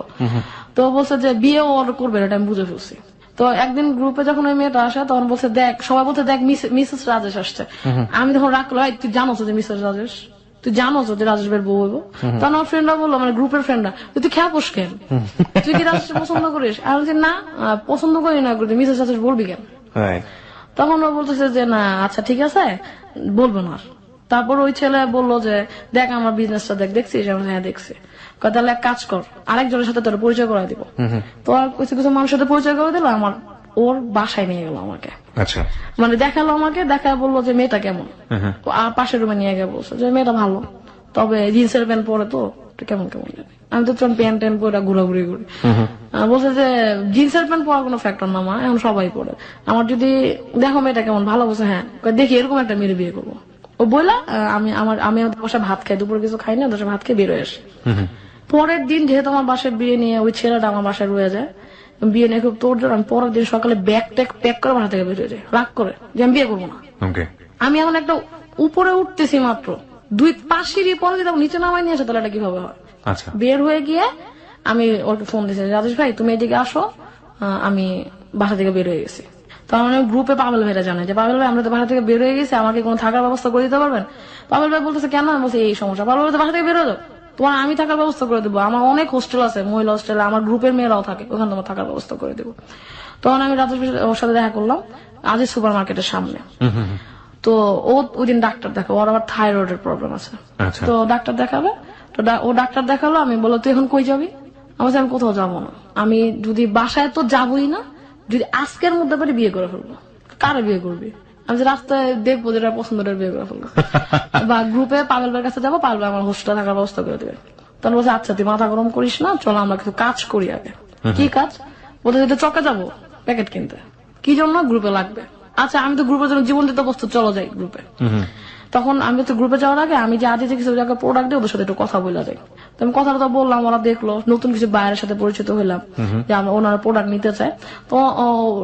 তো বলছে যে বিয়ে ওর করবে, এটা আমি বুঝে ফেলছি। তো একদিন গ্রুপে যখন ওই মেয়েটা আসে তখন বলছে দেখ, সবাই বলছে দেখ মিসেস রাজেশ আসছে। আমি তখন রাখলো, তুই জানো যে মিসেস রাজেশ, তুই জানো যে রাজেশ ভাইয়ের বউ হইব। তখন আমার ফ্রেন্ডরা বললো, মানে গ্রুপের ফ্রেন্ডরা, তুই খেয়া পোষ কেন, তুই কি রাজেশ পছন্দ করিস? আর বলছি না পছন্দ করি না, মিসেস রাজেশ বলবি কেন? তখন ও বলতেছে যে না আচ্ছা ঠিক আছে বলবো না আর। তারপর ওই ছেলে বললো যে দেখ আমার বিজনেসটা দেখছিস? আমি হ্যাঁ দেখছি। কয় তাহলে এক কাজ কর, আরেকজনের সাথে তোর পরিচয় করাই দিব। তো আর কিছু কিছু মানুষের সাথে পরিচয় করে দিল, আমার ওর বাসায় নিয়ে গেল আমাকে। আচ্ছা, মানে দেখালো আমাকে, দেখা বললো যে মেয়েটা কেমন। আর পাশের রুমে নিয়ে গিয়ে বলছে যে মেয়েটা ভালো, তবে জিন্সের প্যান্ট পরে তো একটু কেমন কেমন জানি। আমি তো প্যান্ট ট্যান্ট পরে ঘোরাঘুরি করি। বলছে যে জিন্সের প্যান্ট পরা কোনো ফ্যাক্টর না মা, এখন সবাই পরে। আমার যদি দেখো মেয়েটা কেমন ভালো, বলছে হ্যাঁ। দেখি এরকম একটা মেয়ের বিয়ে করবো। ও বললা আমি ওদের বাসায় ভাত খাই, দুপুরে কিছু খাই না, ওদের ভাত খেয়ে বেরোয় আসি। পরের দিন যেহেতু আমার বাসায় বিয়ে নিয়ে ওই ছেলেটা আমার বাসায় রয়ে যায়, বিয়ে নিয়ে খুব তোর জোর, আমি পরের দিন সকালে ব্যাগ ট্যাগ প্যাক করে বাসা থেকে বেরিয়ে যাই রাগ করে যে আমি বিয়ে করবো না। আমি এখন একটা উপরে উঠতেছি মাত্র 2-5 সিঁড়ি পরে যদি নিচে নামাই নিয়ে আসে তাহলে এটা কিভাবে হয়। আচ্ছা, বের হয়ে গিয়ে আমি ওকে ফোন দিয়েছি, রাজেশ ভাই তুমি এদিকে আসো, আমি বাসা থেকে বের হয়ে গেছি। তো আমার গ্রুপে পাবেল ভাইরা জানে যে পাবেল ভাই আমরা তো বাসা থেকে বের হয়ে গেছি, আমাকে কোনো থাকার ব্যবস্থা করে দিতে পারবেন? পাবেল ভাই বলতেছে কেন? আমি বলছি এই সমস্যা। পাবেল ভাই তো বাসা থেকে বের হয়ে যাও, তোমার আমি থাকার ব্যবস্থা করে দেবো, আমার অনেক হোস্টেল আছে, মহিলা হোস্টেলে আমার গ্রুপের মেয়েরাও থাকে, ওখানে তোমার থাকার ব্যবস্থা করে দেবো। তখন আমি রাজেশ ওর সাথে দেখা করলাম আজিজ সুপার মার্কেটের সামনে। তো ও ওই দিন ডাক্তার দেখাবো, ওর আবার থাইরয়েডের প্রবলেম আছে। তো ডাক্তার দেখাবে, তো ও ডাক্তার দেখালো। আমি বললো তুই এখন কই যাবি? আমি কোথাও যাবো না, আমি যদি বাসায় তো যাবোই না, যদি আজকের মধ্যে পারি বিয়ে করে ফেলবো। কারে বিয়ে করবি? আমি যে রাস্তায় দেখবো যেটা পছন্দের বিয়ে করে ফেলবো, বা গ্রুপে পাবেল ভাইয়ের কাছে যাবো, পাবেল ভাই আমার হোস্টেলে থাকার ব্যবস্থা করে দেবে। তখন বলছে আচ্ছা তুই মাথা গরম করিস না, চলো আমরা কিছু কাজ করি আগে। কি কাজ? বলতে চকে যাবো প্যাকেট কিনতে। কি জন্য? গ্রুপে লাগবে। আচ্ছা আমি তো গ্রুপের জন্য জীবন দিতে প্রস্তুত, চলো যাই গ্রুপে। তখন আমি তো গ্রুপে যাওয়ার আগে আমি যে আদি কিছু জায়গায় প্রোডাক্ট দিই ওদের সাথে একটু কথা বলে যাই। তো আমি কথাটা তো বললাম, ওরা দেখলো, নতুন কিছু বাইরের সাথে পরিচিত হইলাম যে ওনারা প্রোডাক্ট নিতে চায়। তো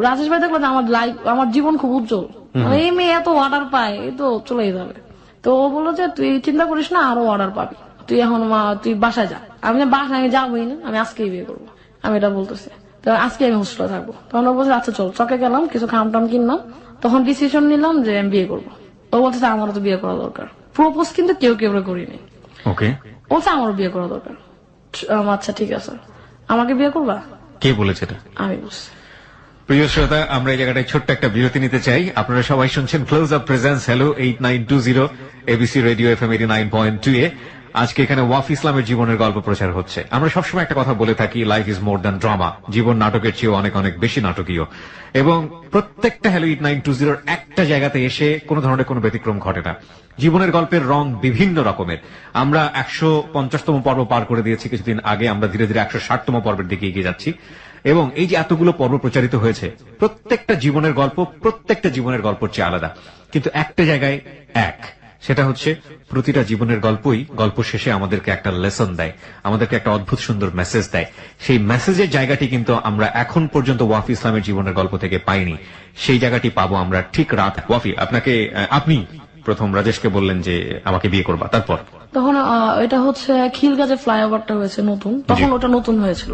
রাজেশ ভাই দেখলো যে আমার লাইফ, আমার জীবন খুব উজ্জ্বল, মানে এই মেয়ে এত অর্ডার পায়, এই তো চলেই যাবে। তো ও বললো যে তুই চিন্তা করিস না, আরো অর্ডার পাবি, তুই এখন তুই বাসায় যা। আমি বাসায় আমি যাবোই না, আমি আজকেই বিয়ে করবো, আমি এটা বলতেছি। তো আজকে আমি হোস্টেলে থাকবো। তখন ও বলছে আচ্ছা চল। চকে গেলাম, কিছু খাম টাম কিনলাম, তখন ডিসিশন নিলাম যে আমি বিয়ে করবো। ও বলতেছে আমারও তো বিয়ে করা দরকার। প্রপোজ কিন্তু কেউ করিনি। ওকে, বলছে আমারও বিয়ে করা দরকার। আচ্ছা ঠিক আছে, আমাকে বিয়ে করবা? কে বলেছে এটা? আমি বলছি। প্রিয় শ্রোতা, আমরা এই জায়গাটায় ছোট্ট একটা বিরতি নিতে চাই। আপনারা সবাই শুনছেন close up presence hello 8920 ABC radio FM 89.2 এ। আজকে এখানে ওয়াফি ইসলামের জীবনের গল্প প্রচার হচ্ছে। আমরা সবসময় একটা কথা বলে থাকি, life is more than drama. জীবন নাটকের চেয়েও অনেক অনেক বেশি নাটকীয়, এবং প্রত্যেকটা হ্যালো 8920 একটা জায়গাতে এসে কোনো ধরনের কোনো ব্যতিক্রম ঘটে না। জীবনের গল্পের রং বিভিন্ন রকমের। আমরা 150তম পর্ব পার করে দিয়েছি কিছুদিন আগে, আমরা ধীরে ধীরে 160তম পর্বের দিকে এগিয়ে যাচ্ছি। এবং এই যে এতগুলো পর্ব প্রচারিত হয়েছে, প্রত্যেকটা জীবনের গল্পের চেয়ে আলাদা, কিন্তু একটা জায়গায় এক, সেটা হচ্ছে প্রতিটা জীবনের গল্পই গল্প শেষে আমাদেরকে একটা লেসন দেয়, আমাদেরকে একটা অদ্ভুত সুন্দর মেসেজ দেয়। সেই মেসেজের জায়গাটি কিন্তু আমরা এখন পর্যন্ত ওয়াফি ইসলামের জীবনের গল্প থেকে পাইনি। সেই জায়গাটি পাবো আমরা ঠিক রাত। ওয়াফি, আপনি প্রথম রাজেশকে বললেন যে আমাকে বিয়ে করবা, তারপর? তখন এটা হচ্ছে খিলগাজে ফ্লাইওভারটা হয়েছে নতুন, তখন ওটা নতুন হয়েছিল।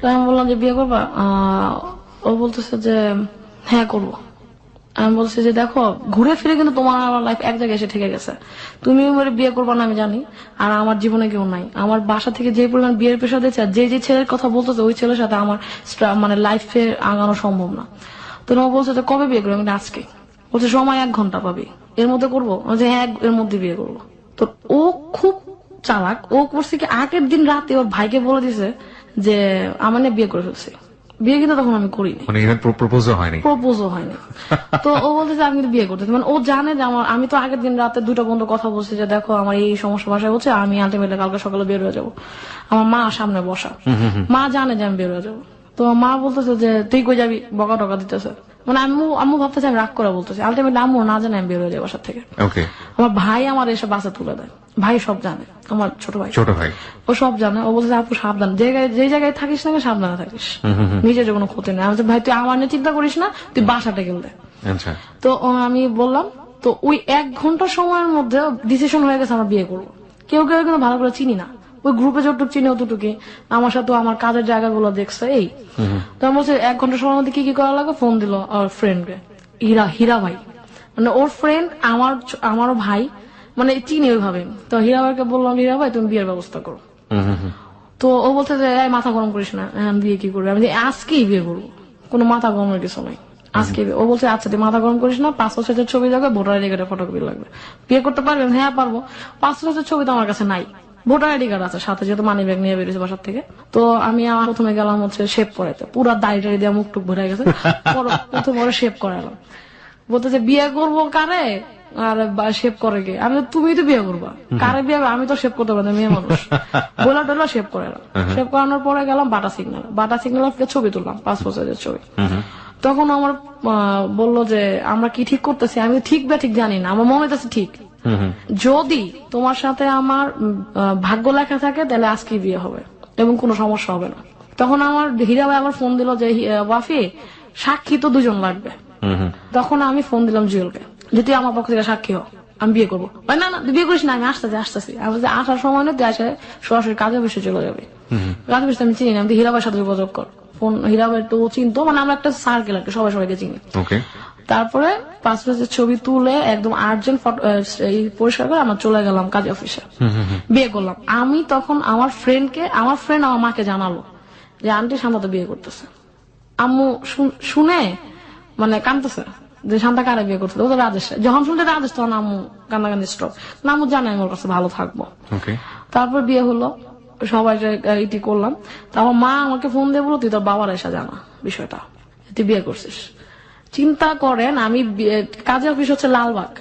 তো আমি বললাম যে বিয়ে করবা? ও বলতেছে যে হ্যাঁ করবো। আমি বলছি যে দেখো ঘুরে ফিরে কিন্তু তোমার আমার লাইফ এক জায়গায় এসে থেকে গেছে, তুমি বিয়ে করবা না আমি জানি, আর আমার জীবনে কেউ নাই। আমার বাসা থেকে যে পরিমাণ বিয়ের পেশা দিয়েছে, যে ছেলের কথা বলতেছে ওই ছেলের সাথে আমার মানে লাইফে আগানো সম্ভব না। তো ও বলছে যে কবে বিয়ে করবো? আমি আজকে। বলছে সময় 1 ঘন্টা পাবি, এর মধ্যে করবো? যে হ্যাঁ এর মধ্যে বিয়ে করবো। তো ও খুব চালাক, ও করছে কি আগের দিন রাতে ওর ভাইকে বলে দিছে যে আমার নিয়ে বিয়ে করে ফেলছে। বিয়ে কিন্তু তখন আমি করিনি, মানে প্রপোজও হয়নি। তো ও বলতেছে আমি কিন্তু বিয়ে করতেছি, মানে ও জানে যে আমি তো আগের দিন রাতে 2টা বন্ধু কথা বলছি যে দেখো আমার এই সমস্যা বাসায় হচ্ছে, আমি আলটিমেটলি কালকে সকালে বের হয়ে যাবো। আমার মা সামনে বসা, মা জানে যে আমি বের হয়ে যাবো। তো মা বলতেছে যে তুই কই যাবি, বকা টকা দিতেছে। মানে আম্মু ভাবতেছে আমি রাগ করে বলতেছি, আলটিমেটলি আম্মু না জানে আমি বের হয়ে যাবো বাসার থেকে। আমার ভাই আমার এসে বাসে তুলে দেয়, ভাই সব জানে, আমার ছোট ভাই ও সব জানে। ও বলছে আপু সাবধান, যে জায়গায় থাকিস না সাবধানে থাকিস, নিজের কোনো ক্ষতি নেই। আমি ভাই তুই আমার নিয়ে চিন্তা করিস না, তুই বাসাটা গেলে। তো আমি বললাম, তো ওই 1 ঘন্টা সময়ের মধ্যে ডিসিশন হয়ে গেছে আমরা বিয়ে করবো। কেউ কিন্তু ভালো করে চিনি না, ওই গ্রুপে যতটুকু চিনি অতটুকু, আমার সাথে আমার কাজের জায়গাগুলো দেখছে এই। তো আমি বলছি 1 ঘন্টা সময়ের মধ্যে কি করা লাগে। ফোন দিল আমার ফ্রেন্ডকে, হীরা ভাই, মানে ওর ফ্রেন্ড আমারও ভাই, মানে চিনি ওইভাবে। তো হীরা ভাইকে বললাম হীরা ভাই তুমি বিয়ের ব্যবস্থা করো। তো ও বলছে যে মাথা গরম করিস না, বিয়ে কি করবে? আমি আজকেই বিয়ে করবো, কোনো মাথা গরমের কিছু নাই। আজকে ও বলছে আচ্ছা তুই মাথা গরম করিস না, পাসপোর্ট সাইজের ছবি লাগবে, ভোটার আইডি কার্ডের ফটোকপি লাগবে। বিয়ে করতে পারবেন? হ্যাঁ পারবো। পাসপোর্ট সাইজের ছবি তো আমার কাছে নাই, ভোটার আইডি কার্ড আছে সাথে, যেহেতু মানি ব্যাগ নিয়ে বেরিয়েছে বাসার থেকে। তো আমি আমার প্রথমে গেলাম হচ্ছে শেভ করাইতে, পুরা দাড়ি টাড়ি দিয়ে মুখ টুক ভরে গেছে, প্রথমে ওরা শেভ করালাম। বলতেছে বিয়ে করবো কারে আর শেভ করে গে? আমি তুমি তো বিয়ে করবা, কারে বিয়ে? আমি তো শেভ করতে পারি না, মেয়ে মানুষ। বলা টলা শেভ করালাম। শেভ করানোর পরে গেলাম বাটা সিগন্যাল থেকে ছবি তুললাম, পাসপোর্ট সাইজের ছবি। তখন আমার বললো যে আমরা কি ঠিক করতেছি, আমি ঠিক বা ঠিক জানি না, আমার মনে হইতেছে ঠিক। যদি তোমার সাথে আমার ভাগ্য লেখা থাকে তাহলে আজকে বিয়ে হবে এবং কোনো সমস্যা হবে না। তখন আমার হীরা ভাই আবার ফোন দিল যে ওয়াফি সাক্ষী তো দুজন লাগবে। তখন আমি ফোন দিলাম জুয়েলকে যে তুই আমার পক্ষ থেকে সাক্ষী হও, আমি বিয়ে করবো। না না তুই বিয়ে করিস না, আমি আসতেছি। আমি আসার সময় না তুই আসে সরাসরি কাজে অফিসে চলে যাবে। কাজে অফিসে আমি চিনি না, আমি হীরা ভাইয়ের সাথে যোগাযোগ কর। ফোন হীরা ভাই একটু চিনতো, মানে আমরা একটা সার্কেল একটা সবাইকে চিনি। তারপরে পাসপোর্টের ছবি তুলে একদম আর্জেন্ট পরিষ্কার করে আমরা চলে গেলাম কাজী অফিসে, বিয়ে করলাম। আমি তখন আমার ফ্রেন্ড আমার মাকে জানালো যে আন্টি শান্তা বিয়ে করতেছে। আম্মু শুনে মানে কাঁদতেছে যে শান্তা কারে বিয়ে করতে, ও তো রাজেশ। যখন শুনতে রাজেশ তখন আম্মু কান্দাকান্দি স্ট্রক। আম্মু জানে আমি ওর কাছে ভালো থাকবো। তারপর বিয়ে হলো, সবাই ইটি করলাম। তারপর মা আমাকে ফোন দিয়ে বলো তুই তোর বাবার এসে জানা বিষয়টা, তুই বিয়ে করছিস। চিন্তা করেন আমি কাজের অফিস হচ্ছে লালবাগ,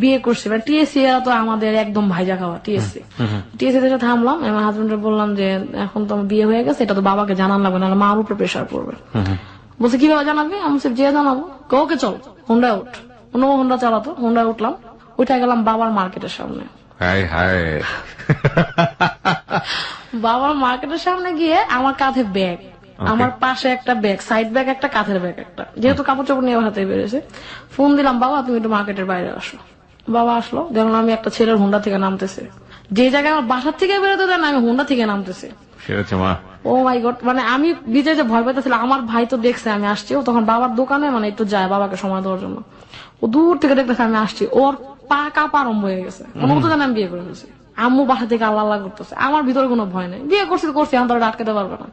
বিয়ে করছি, মানে টিএসসি এরা তো আমাদের একদম ভাইজা খাওয়া। টিএসসি থেকে থামলাম, আমার হাজবেন্ডের বললাম যে এখন তো আমার বিয়ে হয়ে গেছে, এটা তো বাবাকে জানান লাগবে, নাহলে মার উপরে প্রেশার পড়বে। বলছে কিভাবে জানাবি? আমি যে জানাবো, ওকে চল হোন্ডায় উঠ। অন্য হোন্ডা চালাতো, হোন্ডায় উঠলাম, উঠে গেলাম বাবার মার্কেটের সামনে। বাবার মার্কেটের সামনে গিয়ে আমার কাঁধে ব্যাগ, আমার পাশে একটা ব্যাগ, সাইড ব্যাগ একটা, কাঁধের ব্যাগ একটা, যেহেতু কাপড় চোপড় নিয়ে হাতে বেরিয়েছে। ফোন দিলাম বাবা তুমি একটু মার্কেটের বাইরে আসো। বাবা আসলো, দেখলাম আমি একটা ছেলের হোন্ডা থেকে নামতেছে, যে জায়গায় আমার বাসার থেকে বেরোতে দেন আমি হোন্ডা থেকে নামতেছে। ও মাই গড, মানে আমি বিজয় যে ভয় পাইতেছিলাম, আমার ভাই তো দেখছে আমি আসছি, ও তখন বাবার দোকানে মানে একটু যায় বাবাকে সময় দেওয়ার জন্য। ও দূর থেকে দেখতেছে আমি আসছি, ওর পা কাঁপা আরম্ভ হয়ে গেছে, ও তো জানে আমি বিয়ে করে ফেলছি। আম্মু বাসা থেকে আল্লাহ আল্লাহ করতেছে, আমার ভিতরে কোনো ভয় নেই, বিয়ে করছি এখন তো আটকাতে পারবে না।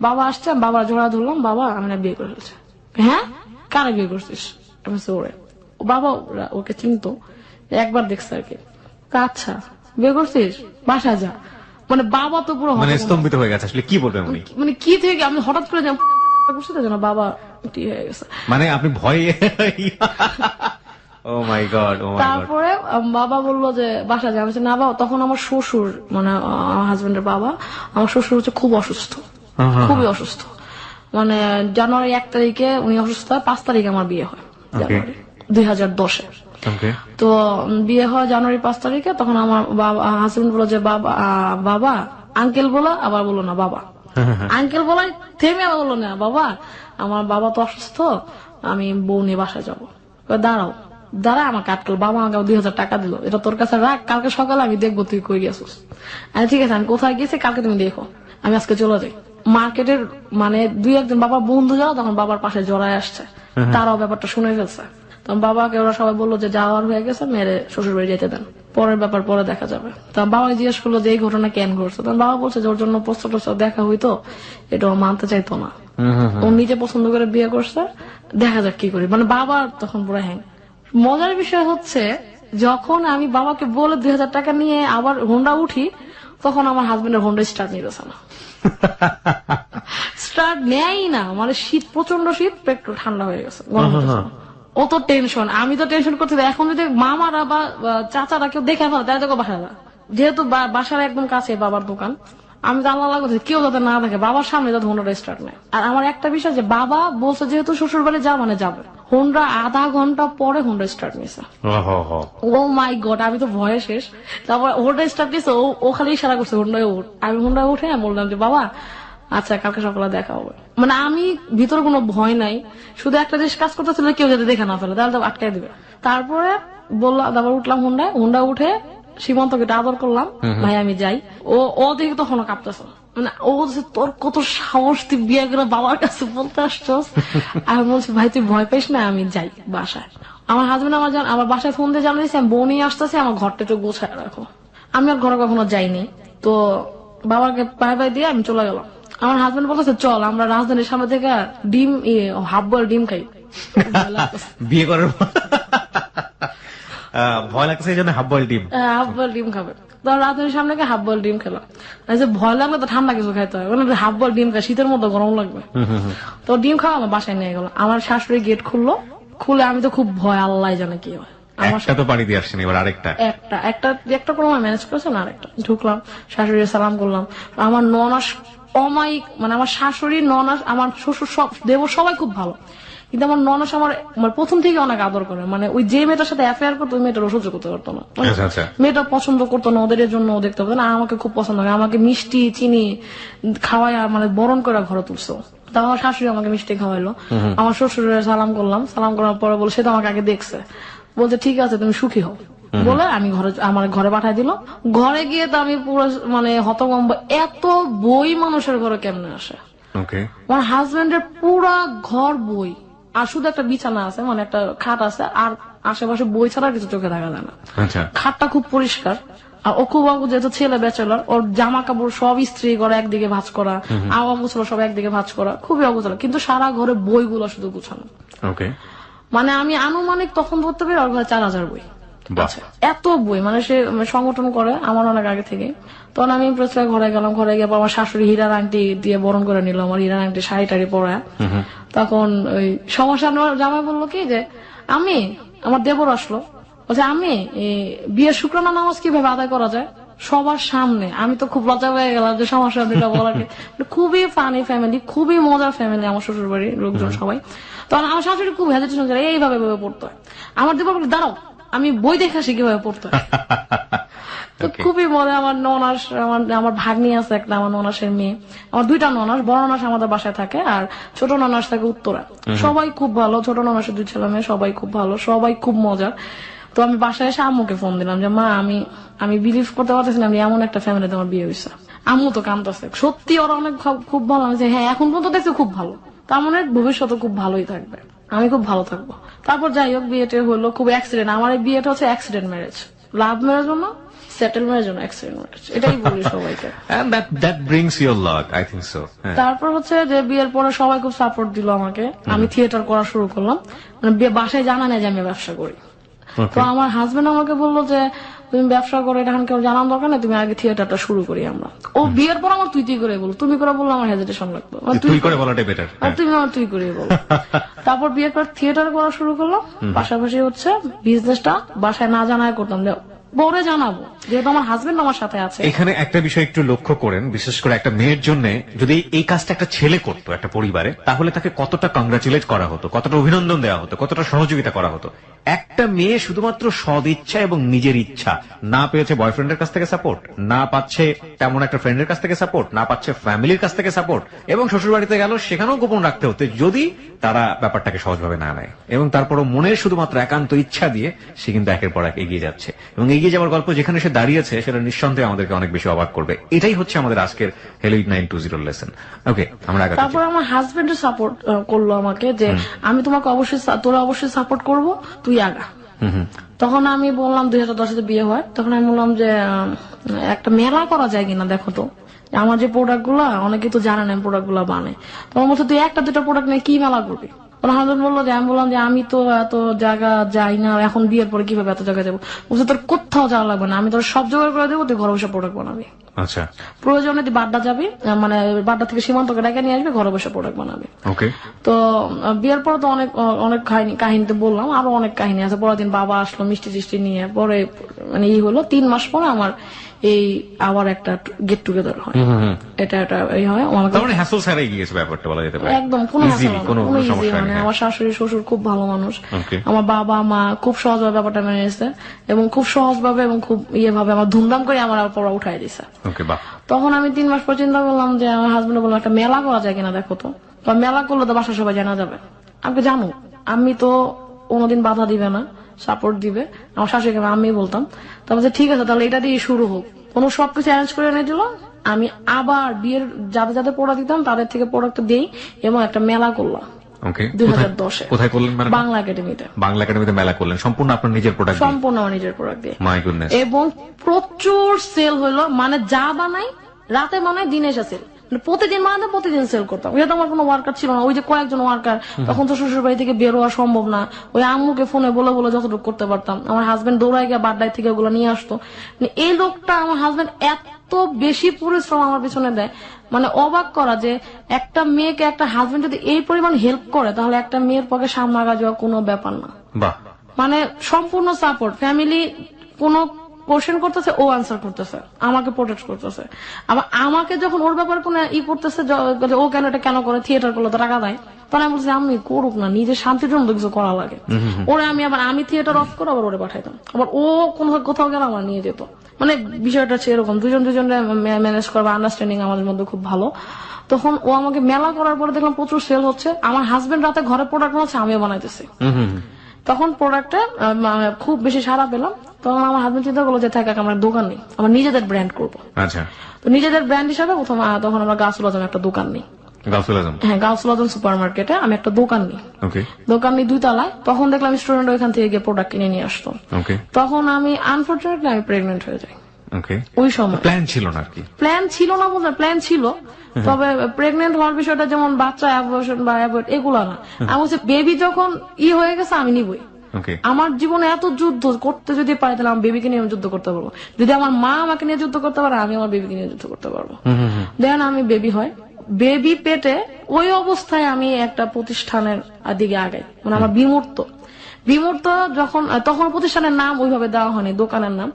বাবা আসছে, বাবা জোড়া ধরলাম, বাবা আমি না বিয়ে করে ফেলছি। হ্যাঁ কারে বিয়ে করছিস? ওরে বাবা ওকে চিনতো, একবার দেখছে আর কি। আচ্ছা বিয়ে করছিস, বাসা যা। মানে বাবা তো পুরো স্তম্ভিত হয়ে গেছে, আসলে কি বলবেন উনি? মানে কি থেকে আমি হঠাৎ করে বাবা হয়ে গেছে, মানে আপনি ভয়ে ও মাই গড। তারপরে বাবা বললো যে বাসা যাবে না বাবা। তখন আমার শ্বশুর, মানে আমার হাজবেন্ডের বাবা, আমার শ্বশুর হচ্ছে খুব অসুস্থ, খুবই অসুস্থ। মানে জানুয়ারি 1 তারিখে উনি অসুস্থ হয়, 5 তারিখে আমার বিয়ে হয়, জানুয়ারি 2010-এ। তো বিয়ে হয় জানুয়ারি 5 তারিখে। তখন আমার বাবা হাজবেন্ড বললো যে বাবা আঙ্কেল বলো, আবার বললো না বাবা আঙ্কেল বলাই থেমে আবার বললো না বাবা, আমার বাবা তো অসুস্থ, আমি বউ নিয়ে বাসায় যাবো। দাঁড়া আমাকে আটকাল, বাবা আমাকে 2000 টাকা দিল, এটা তোর কাছে রাখ, কালকে সকালে আমি দেখবো তুই কই গেছিস। ঠিক আছে আমি কোথায় গেছি কালকে তুমি দেখো, আমি আজকে চলে যাই। মার্কেটের মানে 2-1 বাবার বন্ধু যাও, তখন বাবার পাশে জড়ায় আসছে, তারাও ব্যাপারটা শুনে ফেলছে। তখন বাবাকে ওরা সবাই বললো যে যাওয়ার হয়ে গেছে, মেরে শ্বশুর বাড়ি যেতে দেন, পরের ব্যাপার পরে দেখা যাবে। তখন বাবা জিজ্ঞেস করলো যে এই ঘটনা কেন ঘটছে, তখন বাবা বলছে যে ওর জন্য প্রস্তাব দেখা হইতো, এটা ও মানতে চাইতো না, ও নিজে পছন্দ করে বিয়ে করছে, দেখা যাক কি করি। মানে বাবা তখন পুরো হ্যাং। মজার বিষয় হচ্ছে যখন আমি বাবাকে বলে 2000 টাকা নিয়ে আবার হোন্ডা উঠি, তখন আমার হাজবেন্ডের হোন্ডা স্টার্ট নিতেছে না, স্টার্ট নেয় না। মানে শীত, প্রচন্ড শীত, পেট্রোল ঠান্ডা হয়ে গেছে, ও তো টেনশন, আমি তো টেনশন করছি। এখন যদি মামারা বা চাচারা কেউ দেখে ফেলে তাই তো বাসায়, যেহেতু বাসার একদম কাছে বাবার দোকান, আমি তো আল্লাহ করছি কেউ যাতে না দেখে, বাবার সামনে যাতে হোন্ডা স্টার্ট নেয়। আর আমার একটা বিষয় যে বাবা বলছে যেহেতু শ্বশুর বাড়ি যা মানে যাবে, হোন্ডা আধা ঘন্টা পরে হোন্ডা স্টার্ট নিয়েছে। ও মাই গড, আমি তো ভয়ে শেষ। তারপর হোন্ডা স্টার্ট নিয়েছে, ও খালি ইশারা করছে হোন্ডায় উঠ। আমি হোন্ডায় উঠে বললাম যে বাবা আচ্ছা কালকে সকালে দেখা হবে। মানে আমি ভিতরে কোনো ভয় নাই, শুধু একটা জিনিস কাজ করতেছিল কেউ যাতে দেখে না ফেলে, তাহলে তো আটকাই দিবে। তারপরে বললাম, তারপর উঠলাম হোন্ডা উঠে সীমান্তকে আদর করলাম, ভাই আমি যাই। ও দেখে তখন কাঁপতেছে, মানে ও বলছে তোর কত সাহস, তুই বিয়ে করে বাবার কাছে বলতে আসছস। আমি বলছি ভাই তুই ভয় পাইস না, আমি যাই বাসায়। আমার হাজবেন্ড আমার বাসায় ফোন দিয়ে জানিয়েছি আমি বউ নিয়ে আসতেছি, আমার ঘরটা একটু গোছায় রাখো। আমি আর ঘরে কখনো যাইনি, তো বাবাকে বাই বাই দিয়ে আমি চলে গেলাম। আমার হাজবেন্ড বলতেছে চল আমরা রাজধানীর সামনে থেকে ডিম হাফ বয়েল ডিম খাই। ভয় লাগতেছে। বিয়ে করার পর ভয় লাগছে এই জন্য হাফ বয়েল ডিম। হাফ বয়েল ডিম খাবে, তো রাতের সামনে হাফ বয়েল ডিম খেলাম। যে ভয় লাগলে তো ঠান্ডা কিছু খাইতে হয়, হাফ বয়েল ডিম খায়, শীতের মতো গরম লাগবে। তো ডিম খাওয়া আমার বাসায় নিয়ে গেল, আমার শাশুড়ি গেট খুললো, খুলে আমি তো খুব ভয়, আল্লাহ জানে কি হয়। একটা তো পাড়ি দিয়ে আসছেন, এবার আরেকটা। একটা কোনো ম্যানেজ করেছে না, আরেকটা ঢুকলাম, শাশুড়ি সালাম করলাম। আমার ননাস অমায়িক, মানে আমার শাশুড়ি ননাস আমার শ্বশুর সব দেবর সবাই খুব ভালো, কিন্তু আমার ননাস আমার প্রথম থেকে অনেক আদর করে। মানে ওই যে মেয়েটার সাথে অ্যাফেয়ার করতো ওই মেয়েটার সহ্য করতে পারতো না, আচ্ছা আচ্ছা। মেয়েটা পছন্দ করতো না, ওদের জন্য ও দেখতে পারতো না। আমাকে খুব পছন্দ করে, আমাকে মিষ্টি চিনি খাওয়ায় মানে বরণ করে ঘরে তুলছো। তা আমার শাশুড়ি আমাকে মিষ্টি খাওয়াইলো, আমার শ্বশুরের সালাম করলাম, সালাম করার পরে বলে সে তো আমাকে আগে দেখছে, বলছে ঠিক আছে তুমি সুখী হও বলে আমি আমার ঘরে পাঠাই দিল। ঘরে গিয়ে তো আমি পুরো মানে হতভম্ব, এত বই মানুষের ঘরে কেমনে আসে। আমার হাজবেন্ডের পুরা ঘর বই, আর শুধু একটা বিছানা আছে, মানে একটা খাট আছে, আর আশেপাশে বই ছাড়া কিছু চোখে দেখা যায় না। খাটটা খুব পরিষ্কার, আর ও খুব যেহেতু ছেলে ব্যাচেলর, ওর জামা কাপড় সব ইস্ত্রি করে একদিকে ভাঁজ করা, আওয়া গোছালো সব একদিকে ভাঁজ করা, খুবই অগোছালো, কিন্তু সারা ঘরে বইগুলো শুধু গুছানো। মানে আমি আনুমানিক তখন ধরতে পারি ওর ঘরে 4000 বই আছে, এত বই। মানে সে সংগঠন করে আমার অনেক আগে থেকে। তখন আমি প্রচুর ঘরে গেলাম, ঘরে গিয়ে আমার শাশুড়ি হীরার আংটি দিয়ে বরণ করে নিল, আমার হীরার আংটি শাড়ি টাড়ি পরা। তখন ওই সমস্যা জামাই বললো কি যে আমি, আমার দেবর আসলো, বলছে আমি বিয়ের শুক্রানা নামাজ কিভাবে আদায় করা যায় সবার সামনে। আমি তো খুব লজ্জা হয়ে গেলাম যে সমস্যা যেটা বলার। খুবই ফানি ফ্যামিলি, খুবই মজার ফ্যামিলি আমার শ্বশুর বাড়ির লোকজন সবাই। তখন আমার শাশুড়ি খুব হেজিটেশন করে এইভাবে পড়তে হয়। আমার দেবর বলে দাঁড়াও আমি বই দেখে আসি কিভাবে পড়তে হয়। তো খুবই মজা। আমার ননাস, আমার ভাগ্নি আছে একটা, আমার ননাসের মেয়ে, আমার 2টা ননাস, বড় ননাস আমাদের বাসায় থাকে আর ছোট ননাস থাকে উত্তরা। সবাই খুব ভালো, ছোট ননাসের 2 ছেলে মেয়ে সবাই খুব ভালো, সবাই খুব মজার। তো আমি বাসায় এসে আম্মুকে ফোন দিলাম যে মা আমি বিলিভ করতে পারতেছিলাম এমন একটা ফ্যামিলিতে আমার বিয়ে হয়েছে। আম্মু তো কাঁদতেছে, সত্যি ওরা অনেক খুব ভালো। আমি হ্যাঁ এখন পর্যন্ত দেখছি খুব ভালো, তার মানে ভবিষ্যতে খুব ভালোই থাকবে, আমি খুব ভালো থাকবো। তারপর যাই হোক বিয়েটা হলো খুব অ্যাক্সিডেন্ট। আমার এই বিয়েটা হচ্ছে অ্যাক্সিডেন্ট ম্যারেজ, লাভ ম্যারেজ না, সেটেল ম্যারেজ না, অ্যাক্সিডেন্ট ম্যারেজ, এটাই বলি সবাইকে। তারপর হচ্ছে যে বিয়ের পরে সবাই খুব সাপোর্ট দিল আমাকে, আমি থিয়েটার করা শুরু করলাম। মানে বাসায় জানা নেই যে আমি ব্যবসা করি। তো আমার হাজবেন্ড আমাকে বললো যে তুমি ব্যবসা করো, এটা এখন কেউ জানার দরকার নেই, তুমি আগে থিয়েটারটা শুরু করি আমরা। ও বিয়ের পর আমার তুই করে বলো, তুমি করে বললো আমার হেজিটেশন লাগতো, তুই করে বলাটাই বেটার, তুমি আমার তুই করে বলো। তারপর বিয়ের পর থিয়েটার করা শুরু করলাম, পাশাপাশি হচ্ছে বিজনেসটা বাসায় না জানায় করতাম, পরে জানাবো যেহেতু আমার হাজবেন্ড আমার সাথে আছে। এখানে একটা বিষয় একটু লক্ষ্য করেন, বিশেষ করে একটা মেয়ের জন্য যদি এই কাজটা একটা ছেলে করতো একটা পরিবারে, তাহলে তাকে কতটা কংগ্রাচুলেট করা হতো, কতটা অভিনন্দন দেওয়া হতো, কতটা সহযোগিতা করা হতো। একটা মেয়ে শুধুমাত্র সদ ইচ্ছা এবং নিজের ইচ্ছা, না পেয়েছে বয়ফ্রেন্ডের কাছ থেকে সাপোর্ট, না পাচ্ছে তেমন একটা ফ্রেন্ডের কাছ থেকে সাপোর্ট, না পাচ্ছে ফ্যামিলির কাছ থেকে সাপোর্ট, এবং শ্বশুর বাড়িতে গেল সেখানেও গোপন রাখতে হতো যদি তারা ব্যাপারটাকে সহজভাবে না নেয়। এবং তারপরও মনের শুধুমাত্র একান্ত ইচ্ছা দিয়ে সে কিন্তু একের পর এক এগিয়ে যাচ্ছে, এবং এগিয়ে যাওয়ার গল্প যেখানে সে দাঁড়িয়েছে সেটা নিঃসন্দেহে আমাদেরকে অনেক বেশি অবাক করবে। এটাই হচ্ছে আমাদের আজকের হ্যালো 920 লেসন। ওকে, আমরা আগে তারপর আমার হাজবেন্ডও সাপোর্ট করলো আমাকে যে আমি তোমাকে অবশ্যই, তোরা অবশ্যই সাপোর্ট করবো, তুই আগা। তখন আমি বললাম 2010-এ বিয়ে হয়, তখন আমি বললাম যে একটা মেলা করা যায় কিনা দেখো তো, আমার যে প্রোডাক্ট গুলা অনেকে তো জানে না প্রোডাক্ট গুলা বানায়, তোমার মধ্যে তুই 1-2টা প্রোডাক্ট নিয়ে কি মেলা করবি। হাজবেন্ড বললো যে আমি বললাম যে আমি তো এত জায়গা যাই না, এখন বিয়ের পরে কিভাবে এত জায়গায় যাবো। বলছে তোর কোথাও যাওয়া লাগবে না, আমি তোর সব জোগাড় করে দেবো, তুই ঘরে বসে প্রোডাক্ট বানাবি। আচ্ছা, প্রয়োজনে তুই বাড্ডা যাবি, মানে বাড্ডা থেকে সীমান্তকে ডেকে নিয়ে আসবি, ঘরে বসে প্রোডাক্ট বানাবি। তো বিয়ের পরে তো অনেক কাহিনীতে বললাম, আরো অনেক কাহিনী আছে। পরের দিন বাবা আসলো মিষ্টি টিষ্টি নিয়ে, পরে মানে হলো 3 মাস পরে আমার এই আবার একটা গেট টুগেদার হয়। এটা এই হয় একদম কোনো সমস্যা নেই। আমার শাশুড়ি শ্বশুর খুব ভালো মানুষ, আমার বাবা মা খুব সহজভাবে ব্যাপারটা মেনে নিয়েছে, এবং খুব সহজভাবে এবং খুব ভাবে আমার ধুমধাম করে আমার পড়া উঠাই দিছে। তখন আমি 3 মাস পর চিন্তা করলাম যে আমার হাজবেন্ড বললাম একটা মেলা করা যায় কিনা দেখো তো। মেলা করলে তো বাসা সবাই জানা যাবে, আমাকে জানো আমি তো কোনোদিন বাধা দিবে না, সাপোর্ট দিবে। আমার শাশুড়িকে আমি বলতাম, তারপর ঠিক আছে তাহলে এটা দিয়ে শুরু হোক। কোনো সবকিছু অ্যারেঞ্জ করে এনে দিল, আমি আবার বিয়ের যাদের যাদের প্রোডাক্ট দিতাম তাদের থেকে প্রোডাক্ট দিই, এবং একটা মেলা করলাম 2010-এ। কোথায় করলেন? বাংলা একাডেমিতে। বাংলা একাডেমিতে মেলা করলেন সম্পূর্ণ আপনার নিজের প্রোডাক্ট? সম্পূর্ণ আমার নিজের প্রোডাক্ট দিয়ে। My goodness. এবং প্রচুর সেল হইলো, মানে যা বানাই রাতে বানাই দিনে এসে সেল। মানে প্রতিদিন বানাতাম, প্রতিদিন সেল করতাম। যেহেতু আমার কোনো ওয়ার্কার ছিল না, ওই যে কয়েকজন ওয়ার্কার, তখন তো শ্বশুর বাড়ি থেকে বের হওয়া সম্ভব না, ওই আম্মুকে ফোনে বলে বলে যতটুকু করতে পারতাম। আমার হাজবেন্ড দৌড়ায় গিয়ে বাড্ডায় থেকে ওগুলো নিয়ে আসতো। মানে এই লোকটা, আমার হাজবেন্ড এত বেশি পরিশ্রম আমার পিছনে দেয়, মানে অবাক করা যে একটা মেয়েকে একটা হাজবেন্ড যদি এই পরিমাণ হেল্প করে, তাহলে একটা মেয়ের পক্ষে সামনে আগা যাওয়া কোনো ব্যাপার না। বাহ, মানে সম্পূর্ণ সাপোর্ট, ফ্যামিলি কোনো কোশ্চেন করতেছে ও আনসার করতেছে, আমাকে প্রোটেক্ট করতেছে। আবার আমাকে যখন ওর ব্যাপারে কোনো করতেছে, ও কেন এটা কেন করে, থিয়েটার করলে তো টাকা দেয়, তখন আমি বলছি আমি করুক না, নিজের শান্তির জন্য কিছু করা লাগে। ওরা আমি থিয়েটার অফ করে আবার ওরে পাঠাইতাম, আবার ও কোথাও গেলে আমার নিয়ে যেত। মানে বিষয়টা হচ্ছে এরকম, দুজন ম্যানেজ করবে, আন্ডারস্ট্যান্ডিং আমাদের মধ্যে খুব ভালো। তখন ও আমাকে মেলা করার পরে দেখলাম প্রচুর সেল হচ্ছে, আমার হাজবেন্ড রাতে ঘরে প্রোডাক্ট বানাচ্ছে, আমিও বানাইতেছি। তখন প্রোডাক্টে খুব বেশি সাড়া পেলাম। তখন আমার হাজবেন্ড চিন্তা করলো যে থাক, আমার দোকান নেই, আমরা নিজেদের ব্র্যান্ড করবো। আচ্ছা, তো নিজেদের ব্র্যান্ড হিসাবে তখন আমরা গাউসুল আজম একটা দোকান নিই। গাউসুল আজম? হ্যাঁ, গাউসুল আজম সুপার মার্কেটে আমি একটা দোকান নিই। ওকে। দোকান নিই 2 তলায়। তখন দেখলাম স্টুডেন্ট ওইখান থেকে গিয়ে প্রোডাক্ট কিনে নিয়ে আসতো। ওকে। তখন আমি আনফরচুনেটলি আমি প্রেগনেন্ট হয়ে যাই। ওকে। ওই সময় প্ল্যান ছিল না আর কি? প্ল্যান ছিল না বলতে, প্ল্যান ছিল, তবে প্রেগনেন্ট হওয়ার বিষয়টা যেমন বাচ্চা অ্যাবর্শন বা অ্যাবর্ট এগুলো না। আমি বলছি বেবি যখন হয়ে গেছে আমি নিবই। ওকে। আমার জীবনে এত যুদ্ধ করতে যদি পারি, তাহলে আমি বেবিকে নিয়ে যুদ্ধ করতে পারবো। যদি আমার মা আমাকে নিয়ে যুদ্ধ করতে পারে, আমি আমার বেবিকে নিয়ে যুদ্ধ করতে পারবো। দেখেন, আমি বেবি হয়, বেবি পেটে ওই অবস্থায় আমি একটা প্রতিষ্ঠানের দিকে আগাই, মানে আমার বিমূর্ত যখন, তখন প্রতিষ্ঠানের নাম ওইভাবে দেওয়া হয়নি, দোকানের নাম।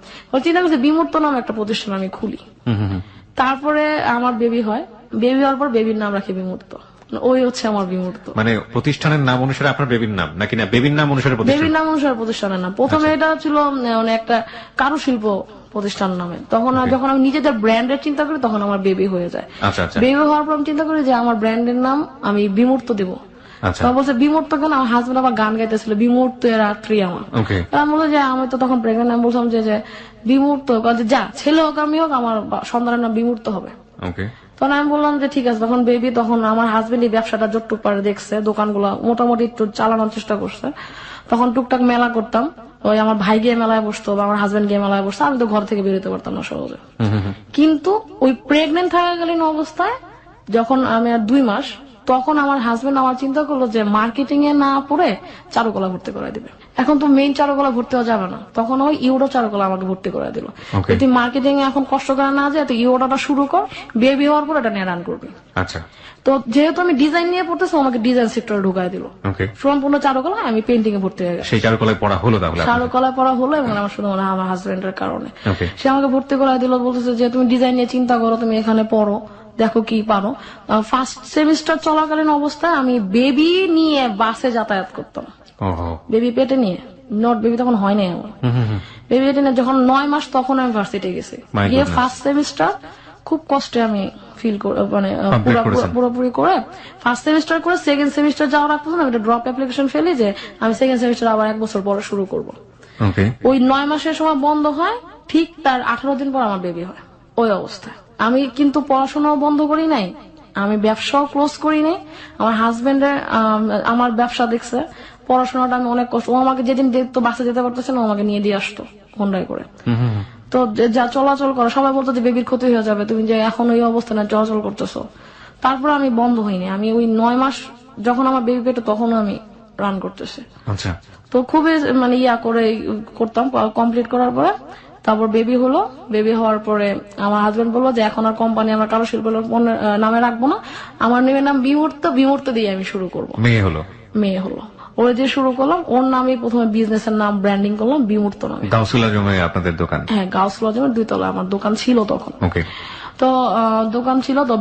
চিন্তা করছি বিমূর্ত নাম একটা প্রতিষ্ঠান আমি খুলি। তারপরে আমার বেবি হয়, বেবি হওয়ার পর বেবির নাম রাখি বিমূর্ত। ওই হচ্ছে আমার বিমূর্ত। মানে প্রতিষ্ঠানের নাম অনুসারে আপনার বেবির নাম, নাকি না বেবির নাম অনুসারে প্রতিষ্ঠান? বেবির নাম অনুসারে প্রতিষ্ঠানের নাম। প্রথমে এটা ছিল মানে একটা কারুশিল্প প্রতিষ্ঠান নামে। তখন যখন আমি নিজেদের ব্র্যান্ডের চিন্তা করি, তখন আমার বেবি হয়ে যায়। আচ্ছা আচ্ছা। বেবি হওয়ার পর আমি চিন্তা করি যে আমার ব্র্যান্ডের নাম আমি বিমূর্ত দেবো। আচ্ছা। বলছে বিমূর্ত কেন? আমার হাজবেন্ড আবার গান গাইতেছিল, বিমূর্ত রাত্রি আমার। ওকে। আমি বলছি যে আমি তো তখন প্রেগনেন্ট, আমি বলছিলাম যে বিমূর্ত, যা ছেলে হোক আমি হোক, আমার সন্তানের নাম বিমূর্ত হবে। ওকে। তখন আমি বললাম যে ঠিক আছে। তখন বেবি, তখন আমার হাজবেন্ড এই ব্যবসাটা যতটুক পারে দেখছে, দোকানগুলো মোটামুটি একটু চালানোর চেষ্টা করছে। তখন টুকটাক মেলা করতাম, ওই আমার ভাই গিয়ে মেলায় বসতো বা আমার হাজবেন্ড গিয়ে মেলায় বসতো, আমি তো ঘর থেকে বেরোতে পারতাম না সহজে। কিন্তু ওই প্রেগনেন্ট থাকাকালীন অবস্থায় যখন আমি আর 2 মাস, তখন আমার হাজবেন্ড আমার চিন্তা করলো যে মার্কেটিং এ না পড়ে চারুকলা ভর্তি করে দিবে। এখন তো মেইন চারুকলা ভর্তি হওয়া যাবে না, তখন ওই ইউরো চারুকলা আমাকে ভর্তি করে দিল। যদি মার্কেটিং এ এখন কষ্ট করে না যায়, তো ইউরোটা শুরু কর, বেবি হওয়ার পর এটা নিয়ে রান করবি। আচ্ছা। তো যেহেতু আমি ডিজাইন নিয়ে পড়তেছি, আমাকে ডিজাইন সেক্টরে ঢুকাই দিল। সম্পূর্ণ চারুকলা, আমি পেন্টিং এ ভর্তি হয়ে গেছি। সেই চারুকলায় পড়া হলো তাহলে? চারুকলায় পড়া হলো, এবং আমার শুধু আমার হাজবেন্ডের কারণে সে আমাকে ভর্তি করে দিল। বলতেছে যে তুমি ডিজাইন নিয়ে চিন্তা করো, তুমি এখানে পড়ো, দেখো কি পারো। ফার্স্ট সেমিস্টার চলাকালীন অবস্থায় আমি বেবি নিয়ে বাসে যাতায়াত করতাম, বেবি পেটে নিয়ে। বেবি তখন হয় নাই আমার, বেবি পেটে নিয়ে যখন 9 মাস, তখন আমি ভার্সিটি গেছি। গিয়ে ফার্স্ট সেমিস্টার খুব কষ্টে আমি ফিল মানে পুরোপুরি করে ফার্স্ট সেমিস্টার করে সেকেন্ড সেমিস্টার যাওয়ার আগ পর্যন্ত আমি একটা ড্রপ অ্যাপ্লিকেশন ফেলি যে আমি সেকেন্ড সেমিস্টার আবার 1 বছর পরে শুরু করবো। ওই 9 মাসের সময় বন্ধ হয়, ঠিক তার 18 দিন পর আমার বেবি হয়। ওই অবস্থায় আমি কিন্তু পড়াশোনাও বন্ধ করি নাই, আমি ব্যবসাও ক্লোজ করি নাই। আমার হাজবেন্ডের আমার ব্যবসা দেখছে, পড়াশোনাটা আমি অনেক কষ্ট। ও আমাকে যেদিন দেখতো বাসে যেতে পারতেছে না, ও আমাকে নিয়ে দিয়ে আসতো হোন্ডায় করে। তো যা চলাচল করে, সবাই বলতো যে বেবির ক্ষতি হয়ে যাবে, তুমি যে এখন ওই অবস্থা না চলাচল করতেছো। তারপর আমি বন্ধ হইনি, আমি ওই 9 মাস যখন আমার বেবি পেটে, তখন আমি রান করতেছি। আচ্ছা। তো খুবই মানে করে করতাম। কমপ্লিট করার পরে তারপর বেবি হলো। বেবি হওয়ার পরে আমার হাজবেন্ড বললো যে এখন আর কোম্পানি আমার কারো শিল্প নামে রাখবো না, আমার মেয়ের নাম বিমূর্ত দিয়ে আমি শুরু করবো। মেয়ে হলো ওই যে শুরু করলাম, ওর নামে প্রথমে বিজনেসের নাম ব্র্যান্ডিং করলাম বিমূর্ত নামে। গাউসুল আজমে আপনাদের দোকান? হ্যাঁ, গাউসুল আজমের 2 তলায় আমার দোকান ছিল তখন। তো দোকান ছিল। তো